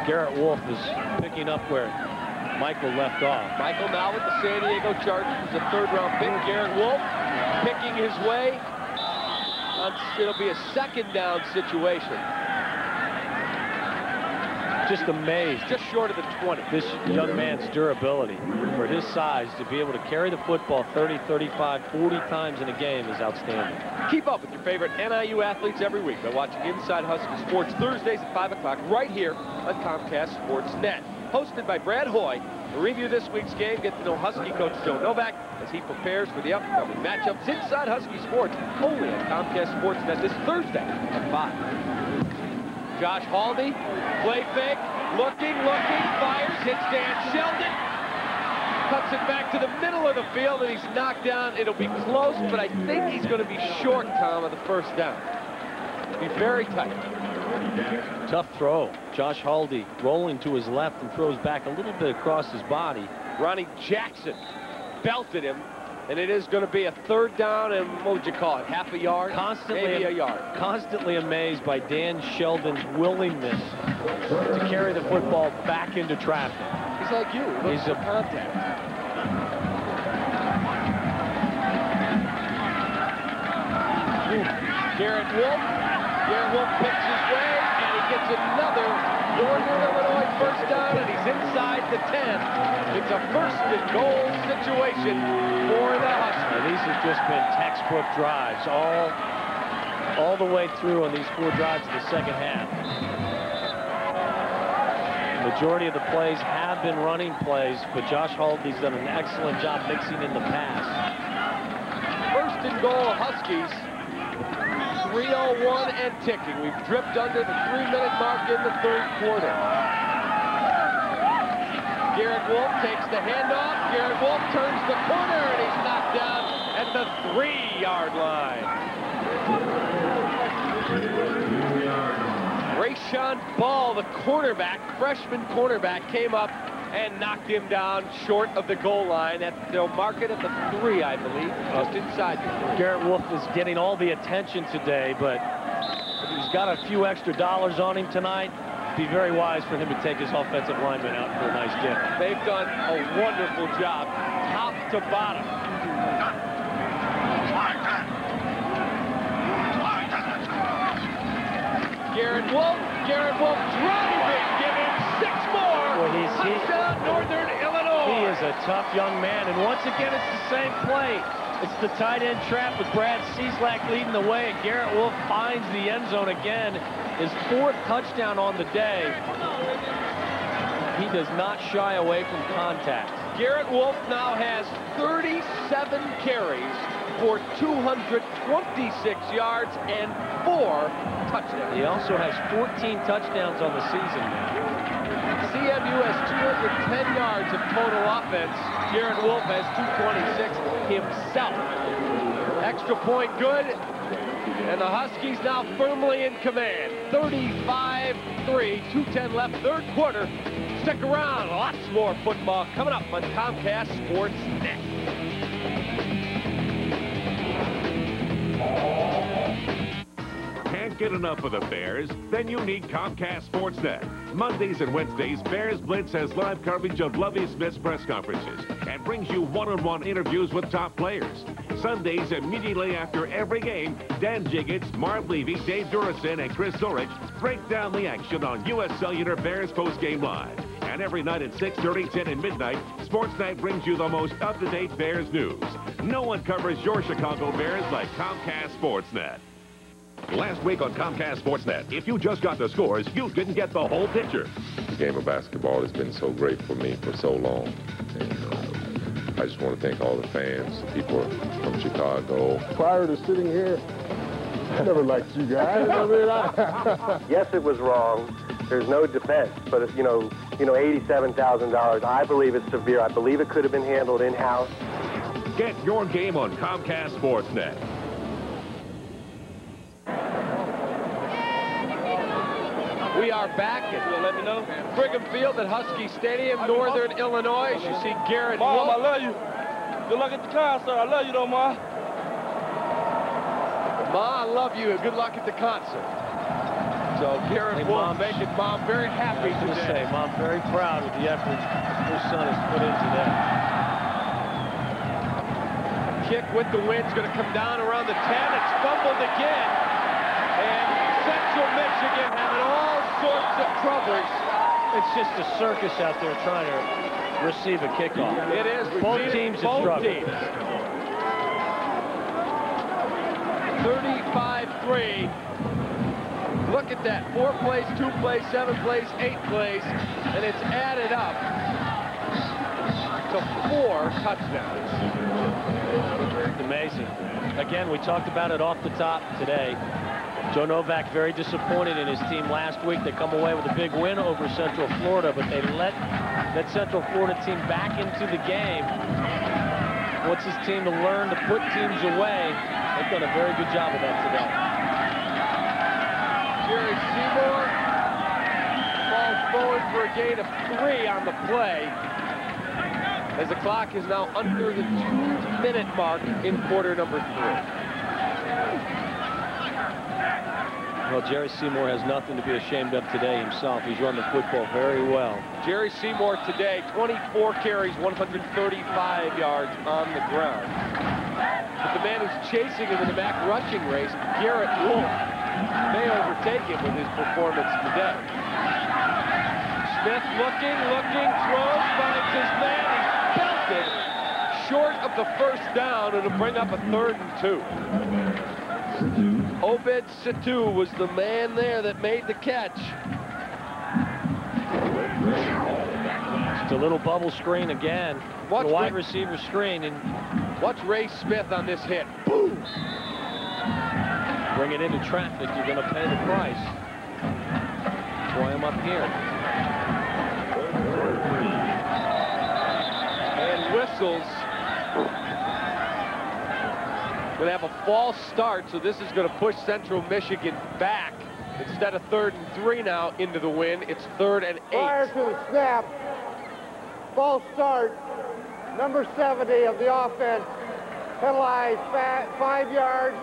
Garrett Wolf is picking up where Michael left off. Michael now with the San Diego Chargers, a 3rd-round pick. Garrett Wolf picking his way. It'll be a 2nd down situation. Just amazed. Just short of the 20. This young man's durability for his size to be able to carry the football 30, 35, 40 times in a game is outstanding. Keep up with your favorite NIU athletes every week by watching Inside Husky Sports Thursdays at 5 o'clock right here on Comcast Sports Net. Hosted by Brad Hoy. To review this week's game, get to know Husky coach Joe Novak as he prepares for the upcoming matchups inside Husky Sports, only on Comcast Sports Net this Thursday at 5. Josh Haldy, play fake, looking, fires, hits Dan Sheldon, cuts it back to the middle of the field, and he's knocked down. It'll be close, but I think he's going to be short, Tom, of the 1st down. Be very tight. Tough throw. Josh Haldy rolling to his left and throws back a little bit across his body. Ronnie Jackson belted him, and it is going to be a 3rd down, and what would you call it, half a yard? Maybe a yard. Constantly amazed by Dan Sheldon's willingness to carry the football back into traffic. He's like you. He's a contact. Garrett Wolf picks his way, and he gets another Northern Illinois 1st down, and he's inside the 10. It's a 1st and goal situation for the Huskies. And these have just been textbook drives all the way through on these 4 drives of the 2nd half. The majority of the plays have been running plays, but Josh Haldy's done an excellent job mixing in the pass. 1st and goal, Huskies. 3:01 and ticking. We've dripped under the 3-minute mark in the 3rd quarter. Garrett Wolf takes the handoff. Garrett Wolf turns the corner, and he's knocked down at the 3-yard line. Rayshawn Ball, the cornerback, freshman cornerback, came up and knocked him down short of the goal line. They'll mark it at the 3, I believe, just inside the 3. Garrett Wolf is getting all the attention today, but he's got a few extra dollars on him tonight. Be very wise for him to take his offensive lineman out for a nice dinner. They've done a wonderful job, top to bottom. Garrett Wolf driving, give him 6 more. Touchdown, Northern Illinois. He is a tough young man, and once again, it's the same play. It's the tight end trap with Brad Cieslak leading the way, and Garrett Wolf finds the end zone again. His 4th touchdown on the day. He does not shy away from contact. Garrett Wolf now has 37 carries for 226 yards and 4 touchdowns. He also has 14 touchdowns on the season now. CMU has 210 yards of total offense. Garrett Wolf has 226 himself. Extra point good. And the Huskies now firmly in command. 35-3, 2:10 left, 3rd quarter. Stick around, lots more football coming up on Comcast Sports Net. Can't get enough of the Bears? Then you need Comcast Sportsnet. Mondays and Wednesdays, Bears Blitz has live coverage of Lovie Smith's press conferences and brings you one-on-one interviews with top players. Sundays, immediately after every game, Dan Jiggets, Marv Levy, Dave Durison, and Chris Zorich break down the action on U.S. Cellular Bears Postgame Live. And every night at 6:30, 10, and midnight, Sportsnight brings you the most up-to-date Bears news. No one covers your Chicago Bears like Comcast Sportsnet. Last week on Comcast Sportsnet, if you just got the scores, you didn't get the whole picture. The game of basketball has been so great for me for so long. And, I just want to thank all the fans, people from Chicago. Prior to sitting here, I never liked you guys. Yes, it was wrong. There's no defense, but you know, $87,000. I believe it's severe. I believe it could have been handled in-house. Get your game on Comcast Sportsnet. We are back at, let me know, Brigham Field at Husky Stadium, Northern Illinois. As you see Garrett Wolf. Mom, I love you. Good luck at the concert. I love you, though, Ma. Ma, I love you, and good luck at the concert. So Garrett Wolf making Mom very happy today. Mom very proud of the effort her son has put in today. Kick with the wind's going to come down around the 10. It's fumbled again. And Central Michigan having all sorts of troubles. It's just a circus out there trying to receive a kickoff. It is. Both teams have struggled. 35-3. Look at that. 4 plays, 2 plays, 7 plays, 8 plays, and it's added up to 4 touchdowns. It's amazing. Again, we talked about it off the top today. Joe Novak very disappointed in his team last week. They come away with a big win over Central Florida, but they let that Central Florida team back into the game. Wants his team to learn to put teams away. They've done a very good job of that today. Jerry Seymour falls forward for a gain of 3 on the play, as the clock is now under the 2-minute mark in quarter number 3. Well, Jerry Seymour has nothing to be ashamed of today himself. He's run the football very well. Jerry Seymour today, 24 carries, 135 yards on the ground. But the man who's chasing him in the back rushing race, Garrett Wolf, may overtake him with his performance today. Smith looking, throws, finds his man, he's belted short of the first down, and it'll bring up a 3rd and 2. Obed Situ was the man there that made the catch. Just a little bubble screen again. Watch the wide receiver screen. And watch Ray Smith on this hit. Boom! Bring it into traffic, you're going to pay the price. That's why I'm up here. whistles. Going to have a false start, so this is going to push Central Michigan back. Instead of 3rd and 3 now into the wind, it's 3rd and 8. Prior to the snap, false start, number 70 of the offense, penalized 5 yards,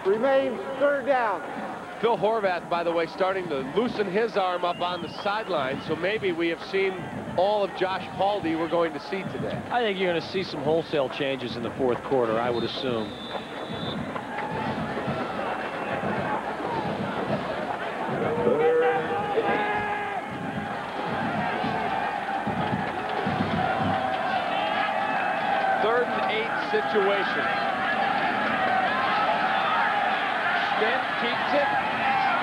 remains 3rd down. Phil Horvath, by the way, starting to loosen his arm up on the sideline, so maybe we have seen all of Josh Haldy we're going to see today. I think you're going to see some wholesale changes in the 4th quarter, I would assume. Third and 8 situation. Smith keeps it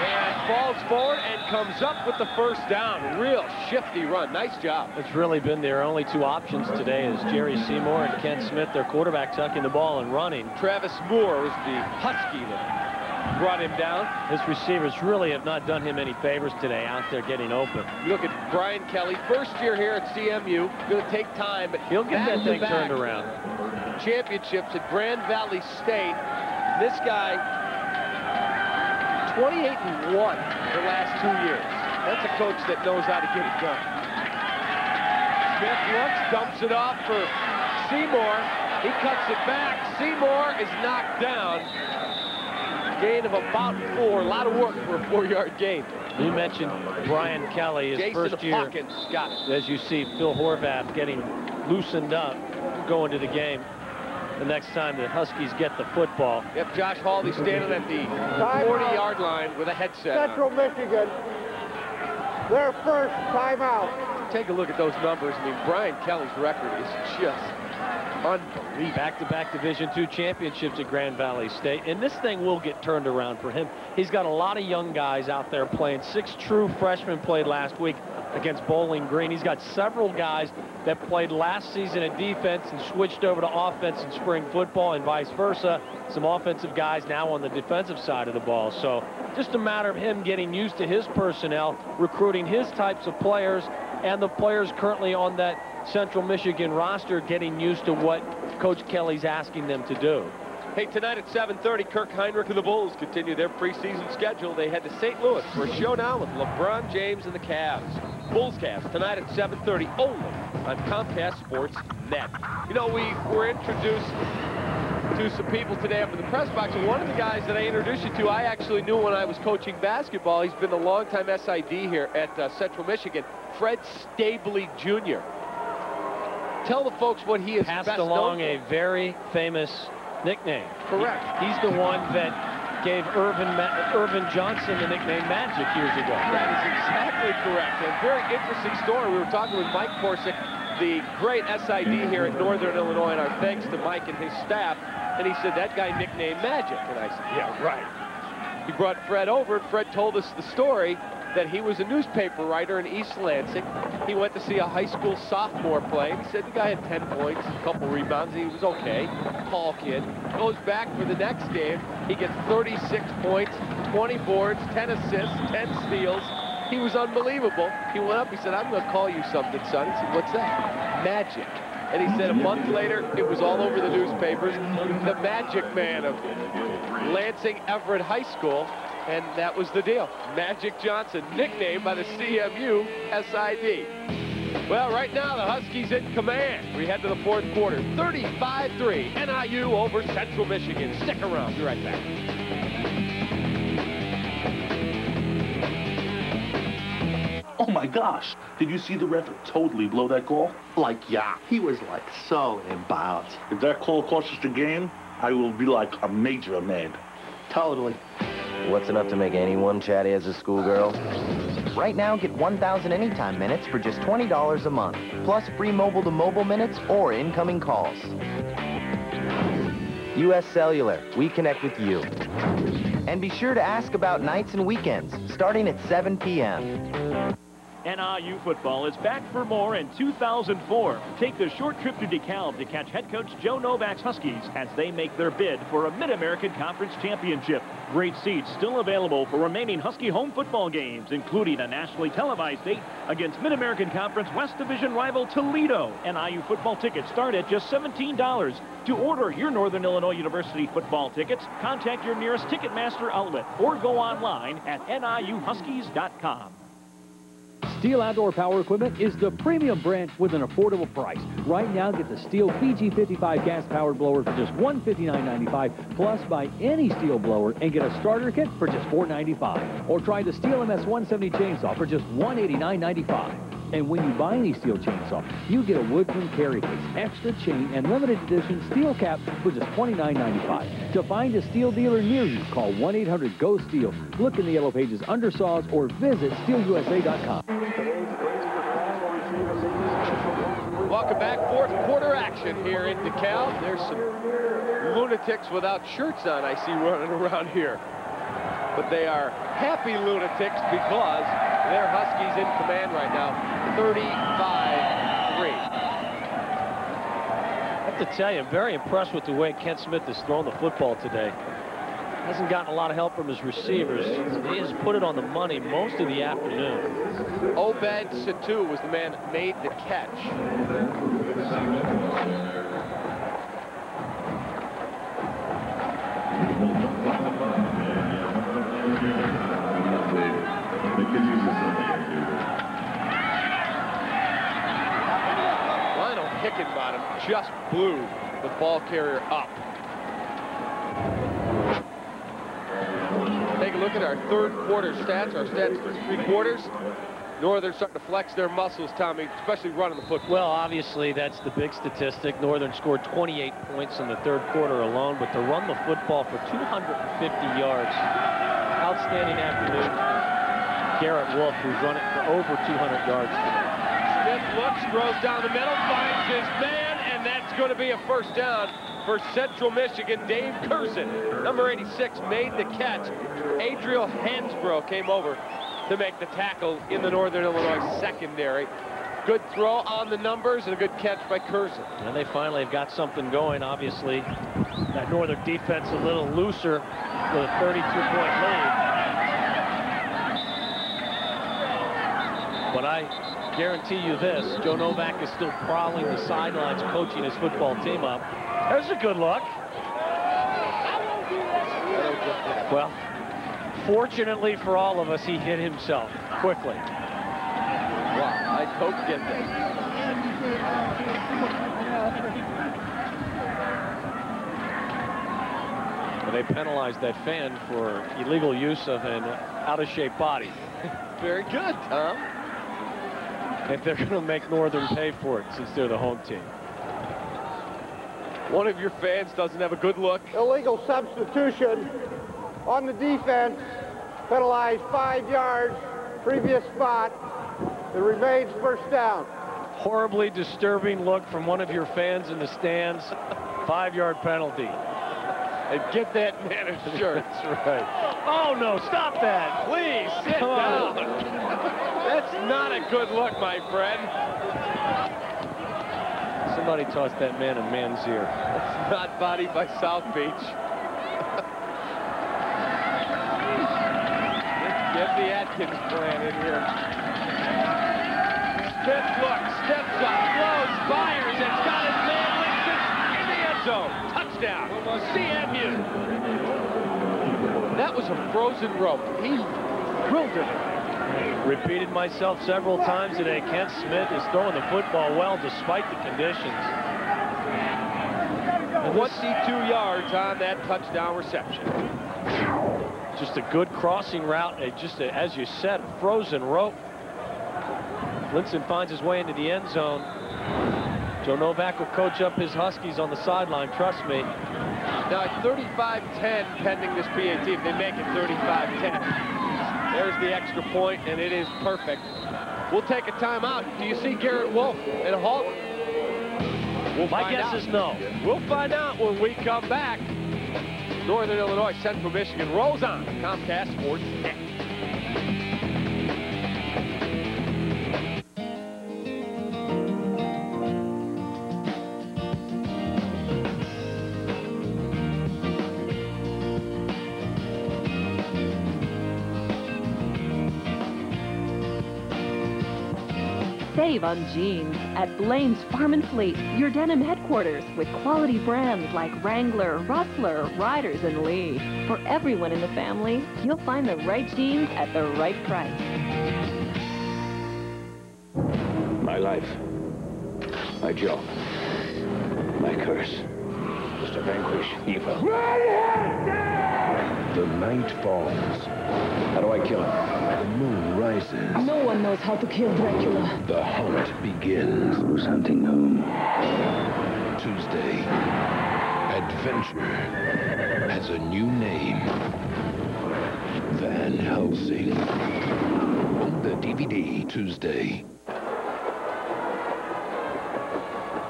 and falls forward and comes up with the first down. Real shifty run. Nice job. It's really been their only 2 options today is Jerry Seymour and Ken Smith, their quarterback, tucking the ball and running. Travis Moore was the Husky that brought him down. His receivers really have not done him any favors today out there getting open. You look at Brian Kelly, first year here at CMU, going to take time, but he'll get that thing turned around. Championships at Grand Valley State. This guy, 28-1 the last 2 years. That's a coach that knows how to get it done. Smith looks, dumps it off for Seymour. He cuts it back. Seymour is knocked down. Gain of about 4. A lot of work for a 4-yard gain. You mentioned Brian Kelly, his Jason first year. Hawkins got it. As you see Phil Horvath getting loosened up, going to the game. The next time the Huskies get the football. Yep, Josh Haldy standing at the 40-yard line with a headset Central Michigan, their first timeout. Take a look at those numbers. I mean, Brian Kelly's record is just unbelievable. Back-to-back Division II championships at Grand Valley State, and this thing will get turned around for him. He's got a lot of young guys out there playing. 6 true freshmen played last week against Bowling Green. He's got several guys that played last season at defense and switched over to offense in spring football and vice versa. Some offensive guys now on the defensive side of the ball. So just a matter of him getting used to his personnel, recruiting his types of players, and the players currently on that Central Michigan roster getting used to what Coach Kelly's asking them to do. Hey, tonight at 7:30, Kirk Heinrich and the Bulls continue their preseason schedule. They head to St. Louis for a showdown with LeBron James and the Cavs. Bulls Cavs tonight at 7:30 only on Comcast Sports Net. You know, we were introduced to some people today up in the press box, and one of the guys that I introduced you to, I actually knew when I was coaching basketball. He's been a longtime SID here at Central Michigan, Fred Stabley Jr. Tell the folks what he is passed best along known a very famous nickname. Correct. He's the one that gave Irvin Johnson the nickname Magic years ago. That is exactly correct. A very interesting story. We were talking with Mike Korsick, the great SID here in Northern Illinois, and our thanks to Mike and his staff. And he said, that guy nicknamed Magic. And I said, yeah, right. He brought Fred over, and Fred told us the story that he was a newspaper writer in East Lansing. He went to see a high school sophomore play. He said the guy had 10 points, a couple rebounds. He was okay, tall kid. Goes back for the next game. He gets 36 points, 20 boards, 10 assists, 10 steals. He was unbelievable. He went up, he said, I'm going to call you something, son. He said, what's that? Magic. And he said a month later, it was all over the newspapers. The Magic Man of Lansing Everett High School. And that was the deal. Magic Johnson, nicknamed by the CMU SID. Well, right now, the Huskies in command. We head to the 4th quarter. 35-3, NIU over Central Michigan. Stick around. Be right back. Oh, my gosh. Did you see the ref totally blow that call? Yeah, he was so embarrassed. If that call costs us the game, I will be like a major mad. Totally. What's enough to make anyone chatty as a schoolgirl? Right now, get 1,000 anytime minutes for just $20 a month, plus free mobile-to-mobile minutes or incoming calls. U.S. Cellular, we connect with you. And be sure to ask about nights and weekends, starting at 7 p.m. NIU football is back for more in 2004. Take the short trip to DeKalb to catch head coach Joe Novak's Huskies as they make their bid for a Mid-American Conference championship. Great seats still available for remaining Husky home football games, including a nationally televised date against Mid-American Conference West Division rival Toledo. NIU football tickets start at just $17. To order your Northern Illinois University football tickets, contact your nearest Ticketmaster outlet or go online at niuhuskies.com. Steel Outdoor Power Equipment is the premium brand with an affordable price. Right now, get the Steel PG55 gas-powered blower for just $159.95, plus buy any Steel blower and get a starter kit for just $4.95. Or try the Steel MS-170 chainsaw for just $189.95. And when you buy any Steel chainsaw, you get a Woodman carry case, extra chain, and limited edition steel cap for just $29.95. To find a Steel dealer near you, call 1-800-GO-STEEL. Look in the yellow pages under saws or visit steelusa.com. Welcome back. Fourth quarter action here in DeKalb. There's some lunatics without shirts on I see running around here. But they are happy lunatics because their Huskies in command right now, 35-3. I have to tell you, I'm very impressed with the way Kent Smith has thrown the football today. Hasn't gotten a lot of help from his receivers. He has put it on the money most of the afternoon. Obed Satu was the man that made the catch. Lionel Hickenbottom just blew the ball carrier up. Take a look at our third quarter stats, our stats for 3 quarters. Northern starting to flex their muscles, Tommy, especially running the football. Well, obviously, that's the big statistic. Northern scored 28 points in the third quarter alone, but to run the football for 250 yards, outstanding afternoon. Garrett Wolf, who's run it for over 200 yards today. Smith looks, throws down the middle, finds his man, and that's going to be a first down for Central Michigan. Dave Curson, number 86, made the catch. Adriel Hansbrough came over to make the tackle in the Northern Illinois secondary. Good throw on the numbers and a good catch by Curson. And they finally have got something going. Obviously, that Northern defense a little looser with a 32-point lead. But I guarantee you this, Joe Novak is still prowling the sidelines, coaching his football team up. There's a good look. Well, fortunately for all of us, he hit himself quickly. Wow, I hope get that. Well, they penalized that fan for illegal use of an out-of-shape body. Very good, Tom. If they're going to make Northern pay for it since they're the home team. One of your fans doesn't have a good look. Illegal substitution on the defense. Penalized 5 yards. Previous spot. It remains first down. Horribly disturbing look from one of your fans in the stands. 5-yard penalty. And get that man a shirt. That's right. Oh, no, stop that. Please, sit down. That's not a good look, my friend. Somebody tossed that man a man's ear. That's not bodied by South Beach. Get the Atkins plan in here. Smith looks, steps up, throws, fires, it's got his man Winston in the end zone. Touchdown, CMU. That was a frozen rope. He drilled it. Repeated myself several times today. Kent Smith is throwing the football well despite the conditions. 22 yards on that touchdown reception. Just a good crossing route. As you said, a frozen rope. Linson finds his way into the end zone. Joe Novak will coach up his Huskies on the sideline, trust me. Now at 35-10 pending this PAT. If they make it 35-10. There's the extra point, and it is perfect. We'll take a timeout. Do you see Garrett Wolf at a halt? My guess is no. We'll find out when we come back. Northern Illinois, Central Michigan rolls on. Comcast Sports Net. Save on jeans at Blaine's Farm and Fleet, your denim headquarters with quality brands like Wrangler, Rustler, Riders, and Lee. For everyone in the family, you'll find the right jeans at the right price. My life, my job, my curse is to vanquish evil. The night falls. How do I kill him? The moon rises. No one knows how to kill Dracula. The hunt begins. Who's hunting whom? Tuesday, adventure has a new name. Van Helsing. On the DVD Tuesday.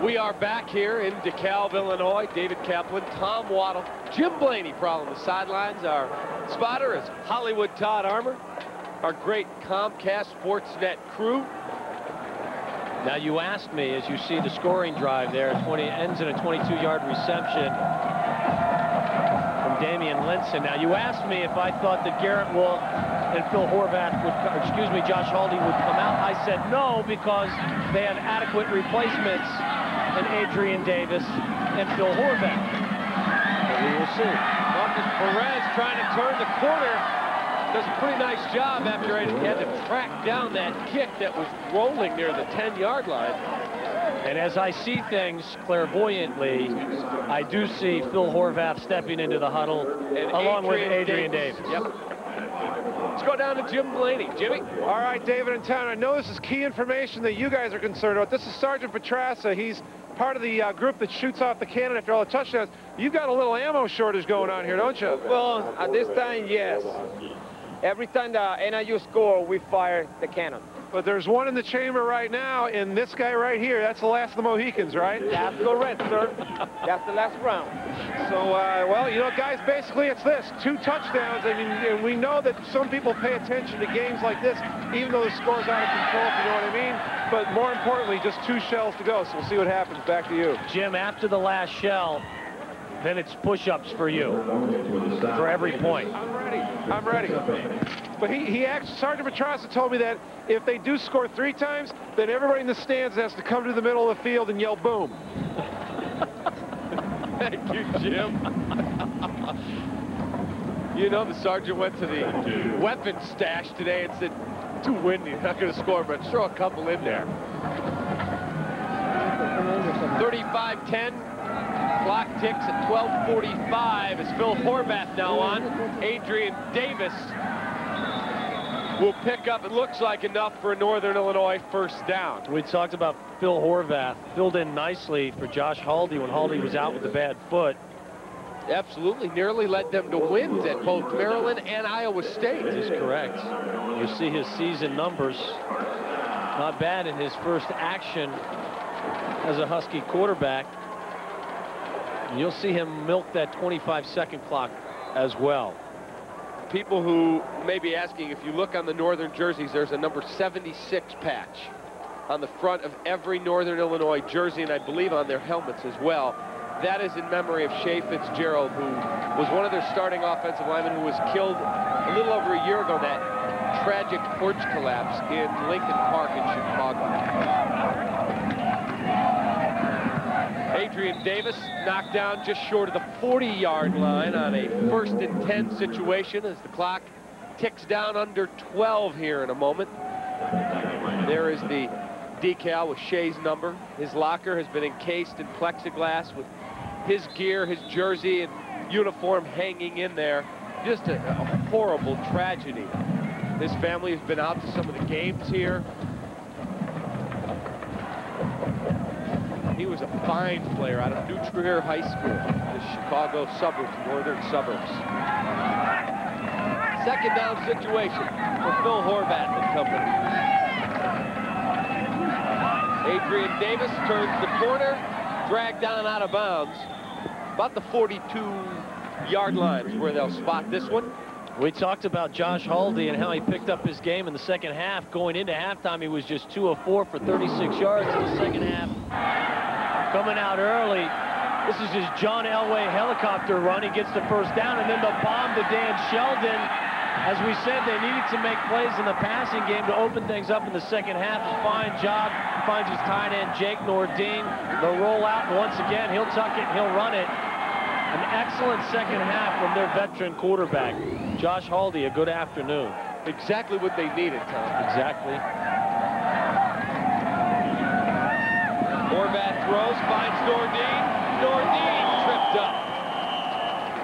We are back here in DeKalb, Illinois. David Kaplan, Tom Waddle, Jim Blaney prowling the sidelines. Our spotter is Hollywood Todd Armour, our great Comcast Sportsnet crew. Now, you asked me, as you see the scoring drive there, ends in a 22-yard reception from Damian Linson. Now, you asked me if I thought that Garrett Wolf and Phil Horvath would, Josh Haldy would come out. I said no, because they have adequate replacements in Adrian Davis and Phil Horvath. But we will see. Marcus Perez trying to turn the corner. Does a pretty nice job after he had to track down that kick that was rolling near the 10-yard line. And as I see things clairvoyantly, I do see Phil Horvath stepping into the huddle along with Adrian Davis. Yep. Let's go down to Jim Blaney. Jimmy? All right, David and Town, I know this is key information that you guys are concerned about. This is Sergeant Petrassa. He's part of the group that shoots off the cannon after all the touchdowns. You've got a little ammo shortage going on here, don't you? Well, at this time, yes. Every time the NIU score, we fire the cannon. But there's one in the chamber right now, and this guy right here, that's the last of the Mohicans, right? That's correct, sir. That's the last round. So, well, you know, guys, basically it's this. 2 touchdowns, and we know that some people pay attention to games like this, even though the score's out of control, if you know what I mean. But more importantly, just 2 shells to go, so we'll see what happens. Back to you. Jim, after the last shell, then it's push-ups for you, for every point. I'm ready. But Sergeant Petrassa told me that if they do score 3 times, then everybody in the stands has to come to the middle of the field and yell boom. Thank you, Jim. You know, the sergeant went to the weapons stash today and said, too windy, not going to score, but throw a couple in there. 35-10. Clock ticks at 12:45 as Phil Horvath now on. Adrian Davis will pick up, it looks like, enough for a Northern Illinois first down. We talked about Phil Horvath, filled in nicely for Josh Haldy when Haldy was out with a bad foot. Absolutely, nearly led them to wins at both Maryland and Iowa State. That is correct. You see his season numbers. Not bad in his first action as a Husky quarterback. You'll see him milk that 25-second clock as well. People who may be asking, if you look on the Northern jerseys, there's a number 76 patch on the front of every Northern Illinois jersey, and I believe on their helmets as well. That is in memory of Shea Fitzgerald, who was one of their starting offensive linemen who was killed a little over a year ago, that tragic porch collapse in Lincoln Park in Chicago. Adrian Davis knocked down just short of the 40-yard line on a 1st and 10 situation as the clock ticks down under 12 here in a moment. There is the decal with Shea's number. His locker has been encased in plexiglass with his gear, his jersey, and uniform hanging in there. Just a horrible tragedy. His family has been out to some of the games here. He was a fine player out of New Trier High School, the Chicago suburbs, northern suburbs. 2nd down situation for Phil Horvath and company. Adrian Davis turns the corner, dragged down out of bounds. About the 42-yard line is where they'll spot this one. We talked about Josh Haldy and how he picked up his game in the second half. Going into halftime, he was just 2 of 4 for 36 yards in the second half. Coming out early. This is his John Elway helicopter run. He gets the first down, and then the bomb to Dan Sheldon. As we said, they needed to make plays in the passing game to open things up in the second half. A fine job. Finds his tight end, Jake Nordine. The rollout, and once again, he'll tuck it, he'll run it. An excellent second half from their veteran quarterback, Josh Haldy. A good afternoon. Exactly what they needed, Tom. Exactly. Horvath throws, finds Nordine. Nordine tripped up.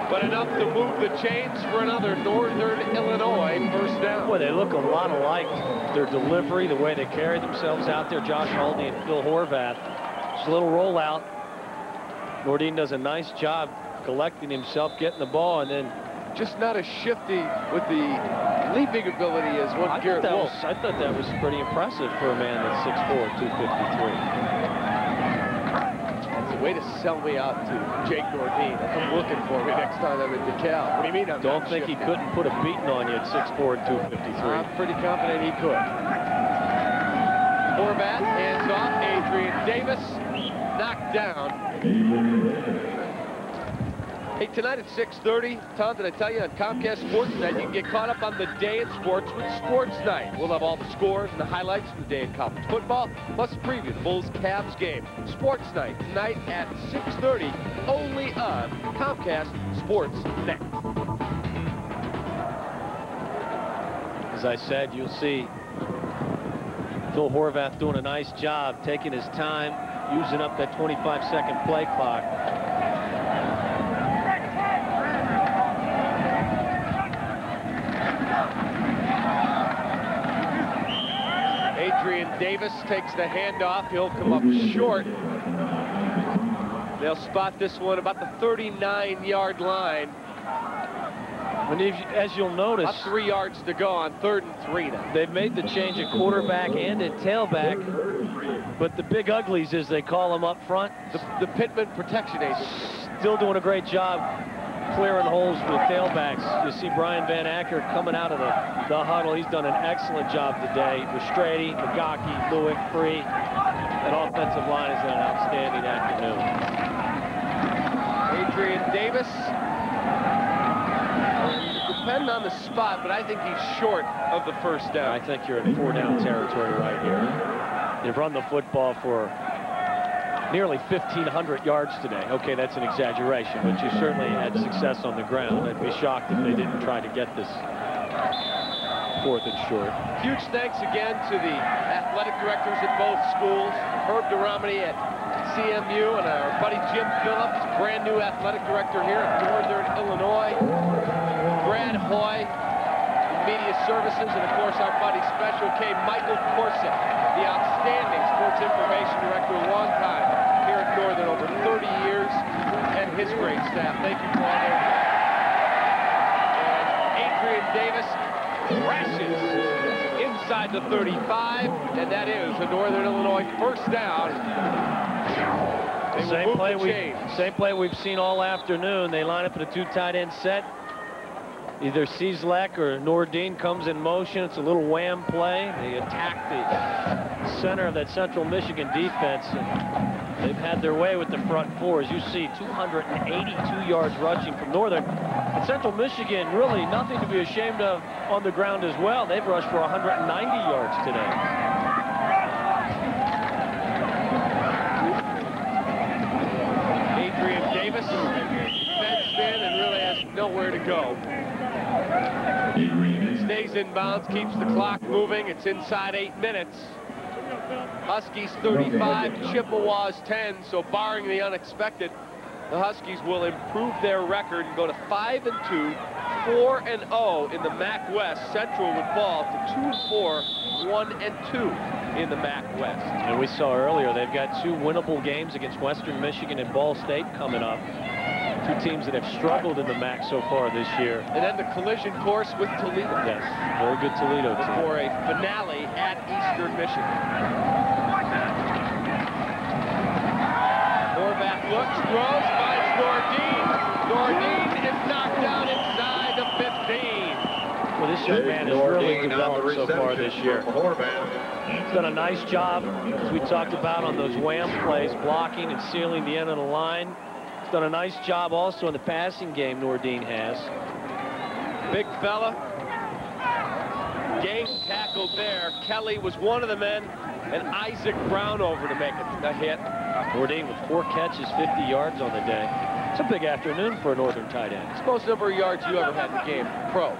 But enough to move the chains for another Northern Illinois first down. Boy, they look a lot alike. Their delivery, the way they carry themselves out there, Josh Haldy and Phil Horvath. Just a little rollout. Nordine does a nice job collecting himself, getting the ball, and then just not as shifty with the leaping ability as one Garrett Wolf. I thought that was pretty impressive for a man that's 6'4", 253. It's a way to sell me out to Jake Nordine. Come looking for me next time I'm in DeKalb. What do you mean I'm Don't think shifty? he couldn't put a beating on you at 6'4", 253. I'm pretty confident he could. Horvath, hands off. Adrian Davis, knocked down. Hey, tonight at 6:30, Tom, did I tell you on Comcast Sports Night, you can get caught up on the day in sports with Sports Night. We'll have all the scores and the highlights from the day in college football, plus preview the Bulls-Cavs game. Sports Night, tonight at 6:30, only on Comcast Sports Net. As I said, you'll see Phil Horvath doing a nice job, taking his time, using up that 25-second play clock. Adrian Davis takes the handoff. He'll come up short. They'll spot this one about the 39-yard line. And as you'll notice, about 3 yards to go on 3rd and 3 now. They've made the change at quarterback and at tailback, but the big uglies, as they call them up front, the Pittman protection agents, still doing a great job clearing holes with tailbacks. You see Brian Van Acker coming out of the huddle. He's done an excellent job today. Restrady, Magaki, Lewick, Free. That offensive line has done an outstanding afternoon. Adrian Davis. Depending on the spot, but I think he's short of the first down. I think you're in 4-down territory right here. They've run the football for nearly 1,500 yards today. Okay, that's an exaggeration, but you certainly had success on the ground. I'd be shocked if they didn't try to get this 4th and short. Huge thanks again to the athletic directors at both schools, Herb Duramini at CMU and our buddy Jim Phillips, brand new athletic director here at Northern Illinois. Brad Hoy, Media Services, and of course our buddy Special K, Michael Corsick, the outstanding sports information director, long time here at Northern, over 30 years, and his great staff. Thank you, Father. And Adrian Davis crashes inside the 35, and that is a Northern Illinois first down. Same play we've seen all afternoon. They line up in a 2 tight end set. Either Cieslak or Nordine comes in motion. It's a little wham play. They attack the center of that Central Michigan defense. And they've had their way with the front four. As you see, 282 yards rushing from Northern. And Central Michigan, really nothing to be ashamed of on the ground as well. They've rushed for 190 yards today. Adrian Davis fenced in and really has nowhere to go. Stays in bounds, keeps the clock moving. It's inside 8 minutes. Huskies 35, Chippewas 10. So barring the unexpected, the Huskies will improve their record and go to 5-2, 4-0 in the MAC West. Central would fall to 2-4, 1-2 in the MAC West. And we saw earlier they've got 2 winnable games against Western Michigan and Ball State coming up. 2 teams that have struggled in the MAC so far this year. And then the collision course with Toledo. Yes, very good Toledo team. For a finale at Eastern Michigan. Horvath looks, throws, finds Nordine. Nordine is knocked down inside the 15. Well, this young man has really developed so far this year. He's done a nice job, as we talked about on those wham plays, blocking and sealing the end of the line. He's done a nice job also in the passing game, Nordine has. Big fella, Gang tackled there. Kelly was one of the men, and Isaac Brown over to make a hit. Bourdain with 4 catches, 50 yards on the day. It's a big afternoon for a Northern tight end. It's the most number of yards you ever had in the game, pro.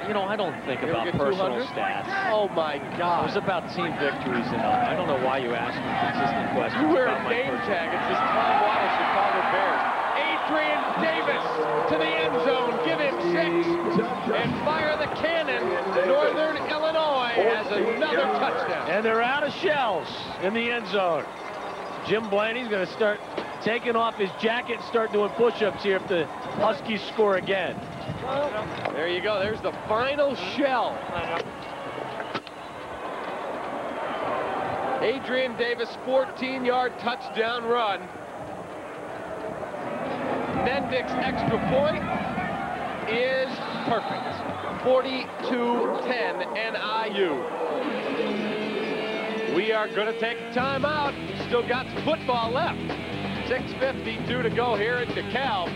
You know, I don't think about personal stats. Oh, my God. It was about team victories, and I don't know why you ask me consistent questions. You wear a about my name personal. tag. It says Tom Wallace, Chicago Bears. Adrian Davis to the end zone. Give him 6. And fire the cannon. Northern Illinois has another touchdown. And they're out of shells in the end zone. Jim Blaney's going to start taking off his jacket and start doing push-ups here if the Huskies score again. There you go. There's the final shell. Adrian Davis, 14-yard touchdown run. Mendick's extra point is perfect. 42-10 NIU. We are going to take a timeout. Still got some football left. 6:52 to go here at DeKalb.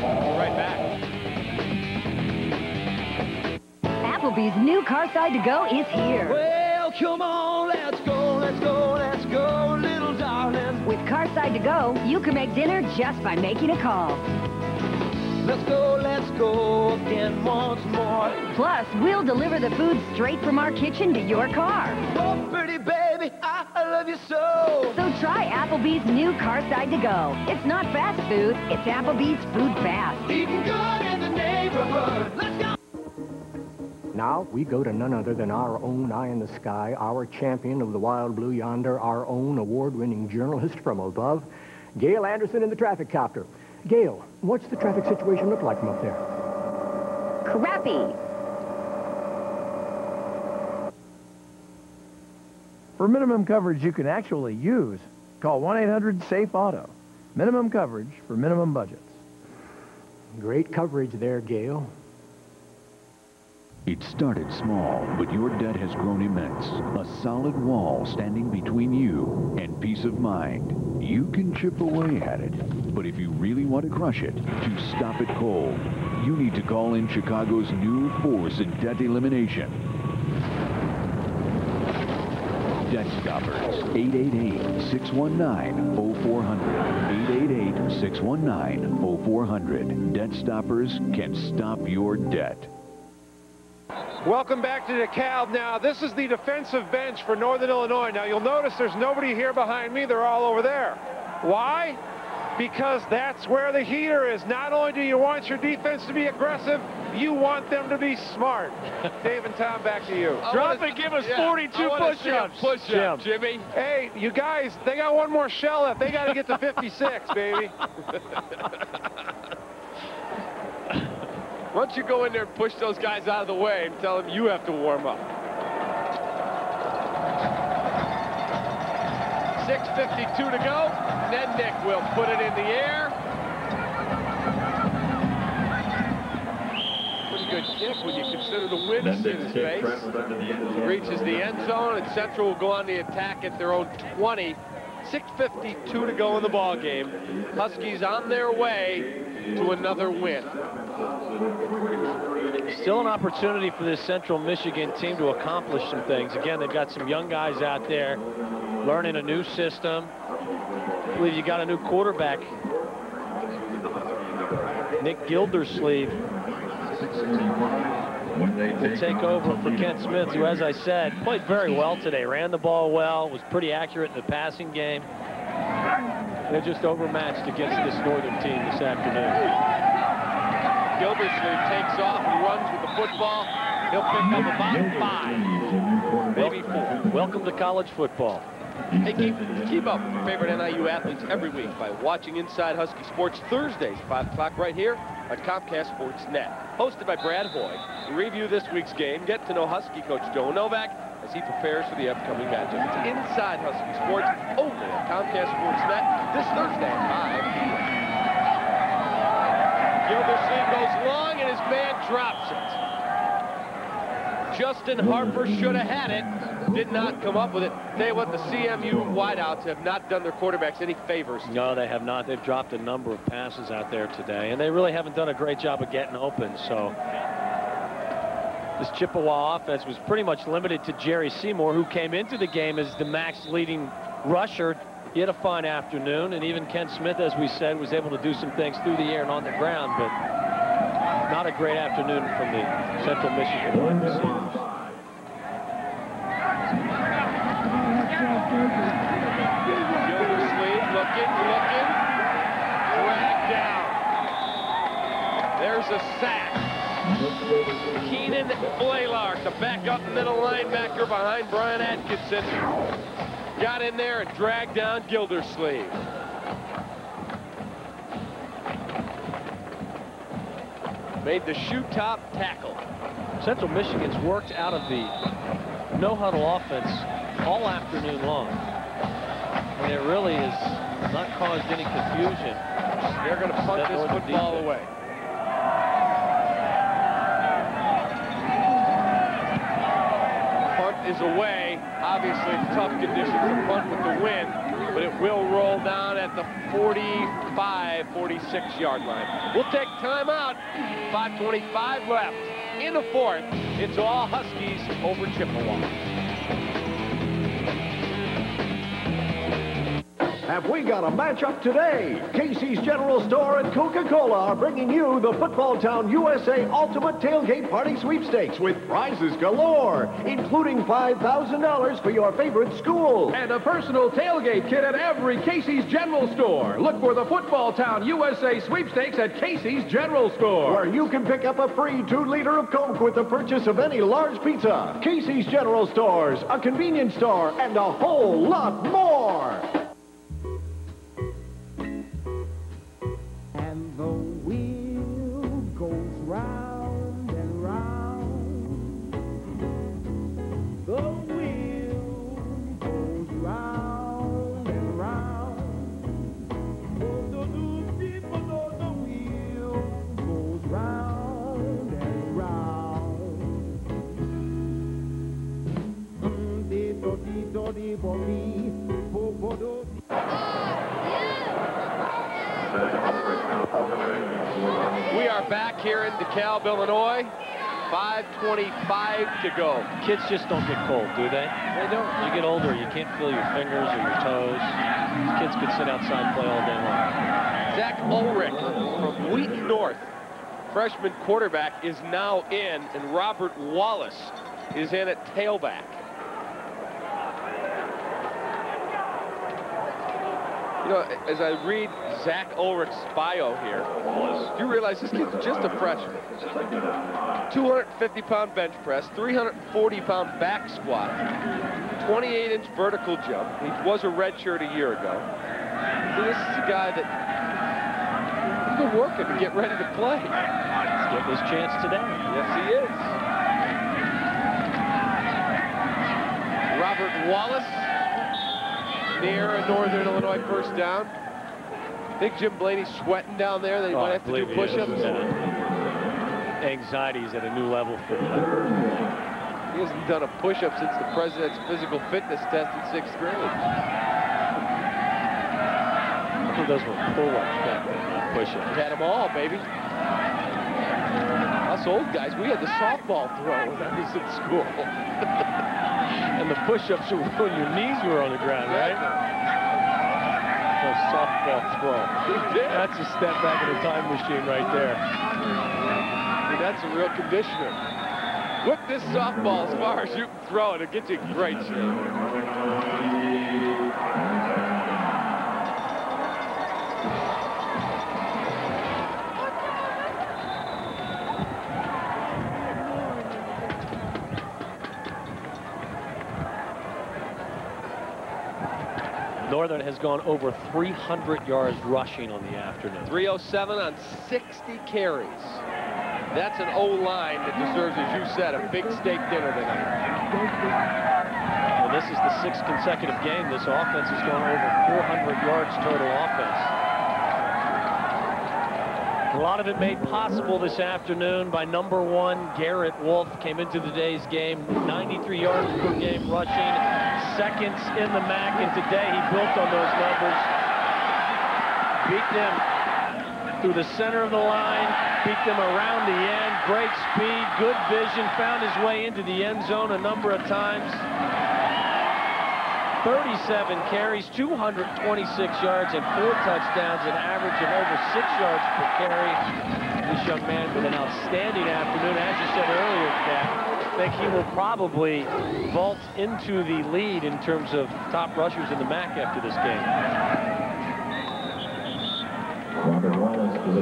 Right back. Applebee's new Carside to Go is here. Well, come on, let's go, let's go, let's go, little darling. With Carside to Go, you can make dinner just by making a call. Let's go again once more. Plus, we'll deliver the food straight from our kitchen to your car. Oh, pretty baby, I love you so. So try Applebee's new Carside to Go. It's not fast food, it's Applebee's Food Fast. Eating good in the neighborhood. Let's go. Now we go to none other than our own eye in the sky, our champion of the wild blue yonder, our own award-winning journalist from above, Gail Anderson in the traffic copter. Gail, what's the traffic situation look like from up there? Crappy. For minimum coverage you can actually use, call 1-800-SAFE-AUTO. Minimum coverage for minimum budgets. Great coverage there, Gail. It started small, but your debt has grown immense. A solid wall standing between you and peace of mind. You can chip away at it, but if you really want to crush it, to stop it cold, you need to call in Chicago's new force in debt elimination. Debt Stoppers, 888-619-0400. 888-619-0400. Debt Stoppers can stop your debt. Welcome back to DeKalb. Now, this is the defensive bench for Northern Illinois. Now, you'll notice there's nobody here behind me. They're all over there. Why? Because that's where the heater is. Not only do you want your defense to be aggressive, you want them to be smart. Dave and Tom, back to you. Drop and give us 42 push-ups. Push-up, Jimmy. Hey, you guys, they got one more shell left. They got to get to 56, baby. Why don't you go in there and push those guys out of the way and tell them you have to warm up. 6:52 to go. Nednick will put it in the air. Pretty good kick when you consider the wind in his face. Reaches the end zone, and Central will go on the attack at their own 20. 6:52 to go in the ball game. Huskies on their way to another win. Still an opportunity for this Central Michigan team to accomplish some things. Again, they've got some young guys out there learning a new system. I believe you got a new quarterback, Nick Gildersleeve, will take over for Kent Smith, who, as I said, played very well today. Ran the ball well, was pretty accurate in the passing game. They're just overmatched against this Northern team this afternoon. Gildersleeve takes off and runs with the football. He'll pick up about 5, maybe 4. Welcome to college football. Hey, keep up with your favorite NIU athletes every week by watching Inside Husky Sports Thursdays, 5 o'clock right here on Comcast Sports Net. Hosted by Brad Hoy. We review this week's game, get to know Husky coach Joe Novak as he prepares for the upcoming matchup. It's Inside Husky Sports only on Comcast Sports Net this Thursday at 5 p.m. Gildersleeve goes long and his man drops it. Justin Harper should have had it. Did not come up with it. Tell you what, the CMU wideouts have not done their quarterbacks any favors. No, they have not. They've dropped a number of passes out there today, and they really haven't done a great job of getting open. So this Chippewa offense was pretty much limited to Jerry Seymour, who came into the game as the Mac's leading rusher. He had a fine afternoon, and even Ken Smith, as we said, was able to do some things through the air and on the ground, but not a great afternoon from the Central Michigan wide receivers. Gildersleeve looking, dragged down. There's a sack. Keenan Blaylark, the backup middle linebacker behind Brian Atkinson, got in there and dragged down Gildersleeve. Made the shoe top tackle. Central Michigan's worked out of the no-huddle offense all afternoon long. And it really has not caused any confusion. They're going to punt this football away. Punt is away. Obviously, tough conditions to punt with the wind, but it will roll down at the 45, 46-yard line. We'll take timeout. 5:25 left in the fourth. It's all Huskies over Chippewa. Have we got a matchup today? Casey's General Store and Coca-Cola are bringing you the Football Town USA Ultimate Tailgate Party Sweepstakes with prizes galore, including $5,000 for your favorite school. And a personal tailgate kit at every Casey's General Store. Look for the Football Town USA Sweepstakes at Casey's General Store, where you can pick up a free 2-liter of Coke with the purchase of any large pizza. Casey's General Stores, a convenience store, and a whole lot more. We are back here in DeKalb, Illinois. 5:25 to go. Kids just don't get cold, do they? They don't. You get older, you can't feel your fingers or your toes. Kids could sit outside and play all day long. Zach Ulrich from Wheaton North, freshman quarterback, is now in, and Robert Wallace is in at tailback. You know, as I read Zach Ulrich's bio here, you realize this kid's just a freshman. 250-pound bench press, 340-pound back squat, 28-inch vertical jump. He was a redshirt a year ago. So this is a guy that he's been working to get ready to play. He's getting his chance today. Yes, he is. Robert Wallace, near a Northern Illinois first down. I think Jim Blaney's sweating down there. They might have to do push-ups. Anxiety's at a new level for him. He hasn't done a push-up since the president's physical fitness test in 6th grade. He does with pull-ups, push-ups. Had them all, baby. Us old guys, we had the softball throw when I was in school. And the push-ups are when your knees were on the ground, right? A softball throw. That's a step back in the time machine right there. And that's a real conditioner. Whip this softball as far as you can throw it. It'll get you in great shape. Northern has gone over 300 yards rushing on the afternoon. 307 on 60 carries. That's an O-line that deserves, as you said, a big steak dinner tonight. Well, this is the 6th consecutive game. This offense has gone over 400 yards total offense. A lot of it made possible this afternoon by number 1, Garrett Wolf. Came into today's game 93 yards per game rushing, seconds in the MAC, and today he built on those numbers. Beat them through the center of the line, beat them around the end, great speed, good vision, found his way into the end zone a number of times. 37 carries, 226 yards, and 4 touchdowns, an average of over 6 yards per carry. This young man with an outstanding afternoon. As you said earlier, Jack, I think he will probably vault into the lead in terms of top rushers in the MAC after this game.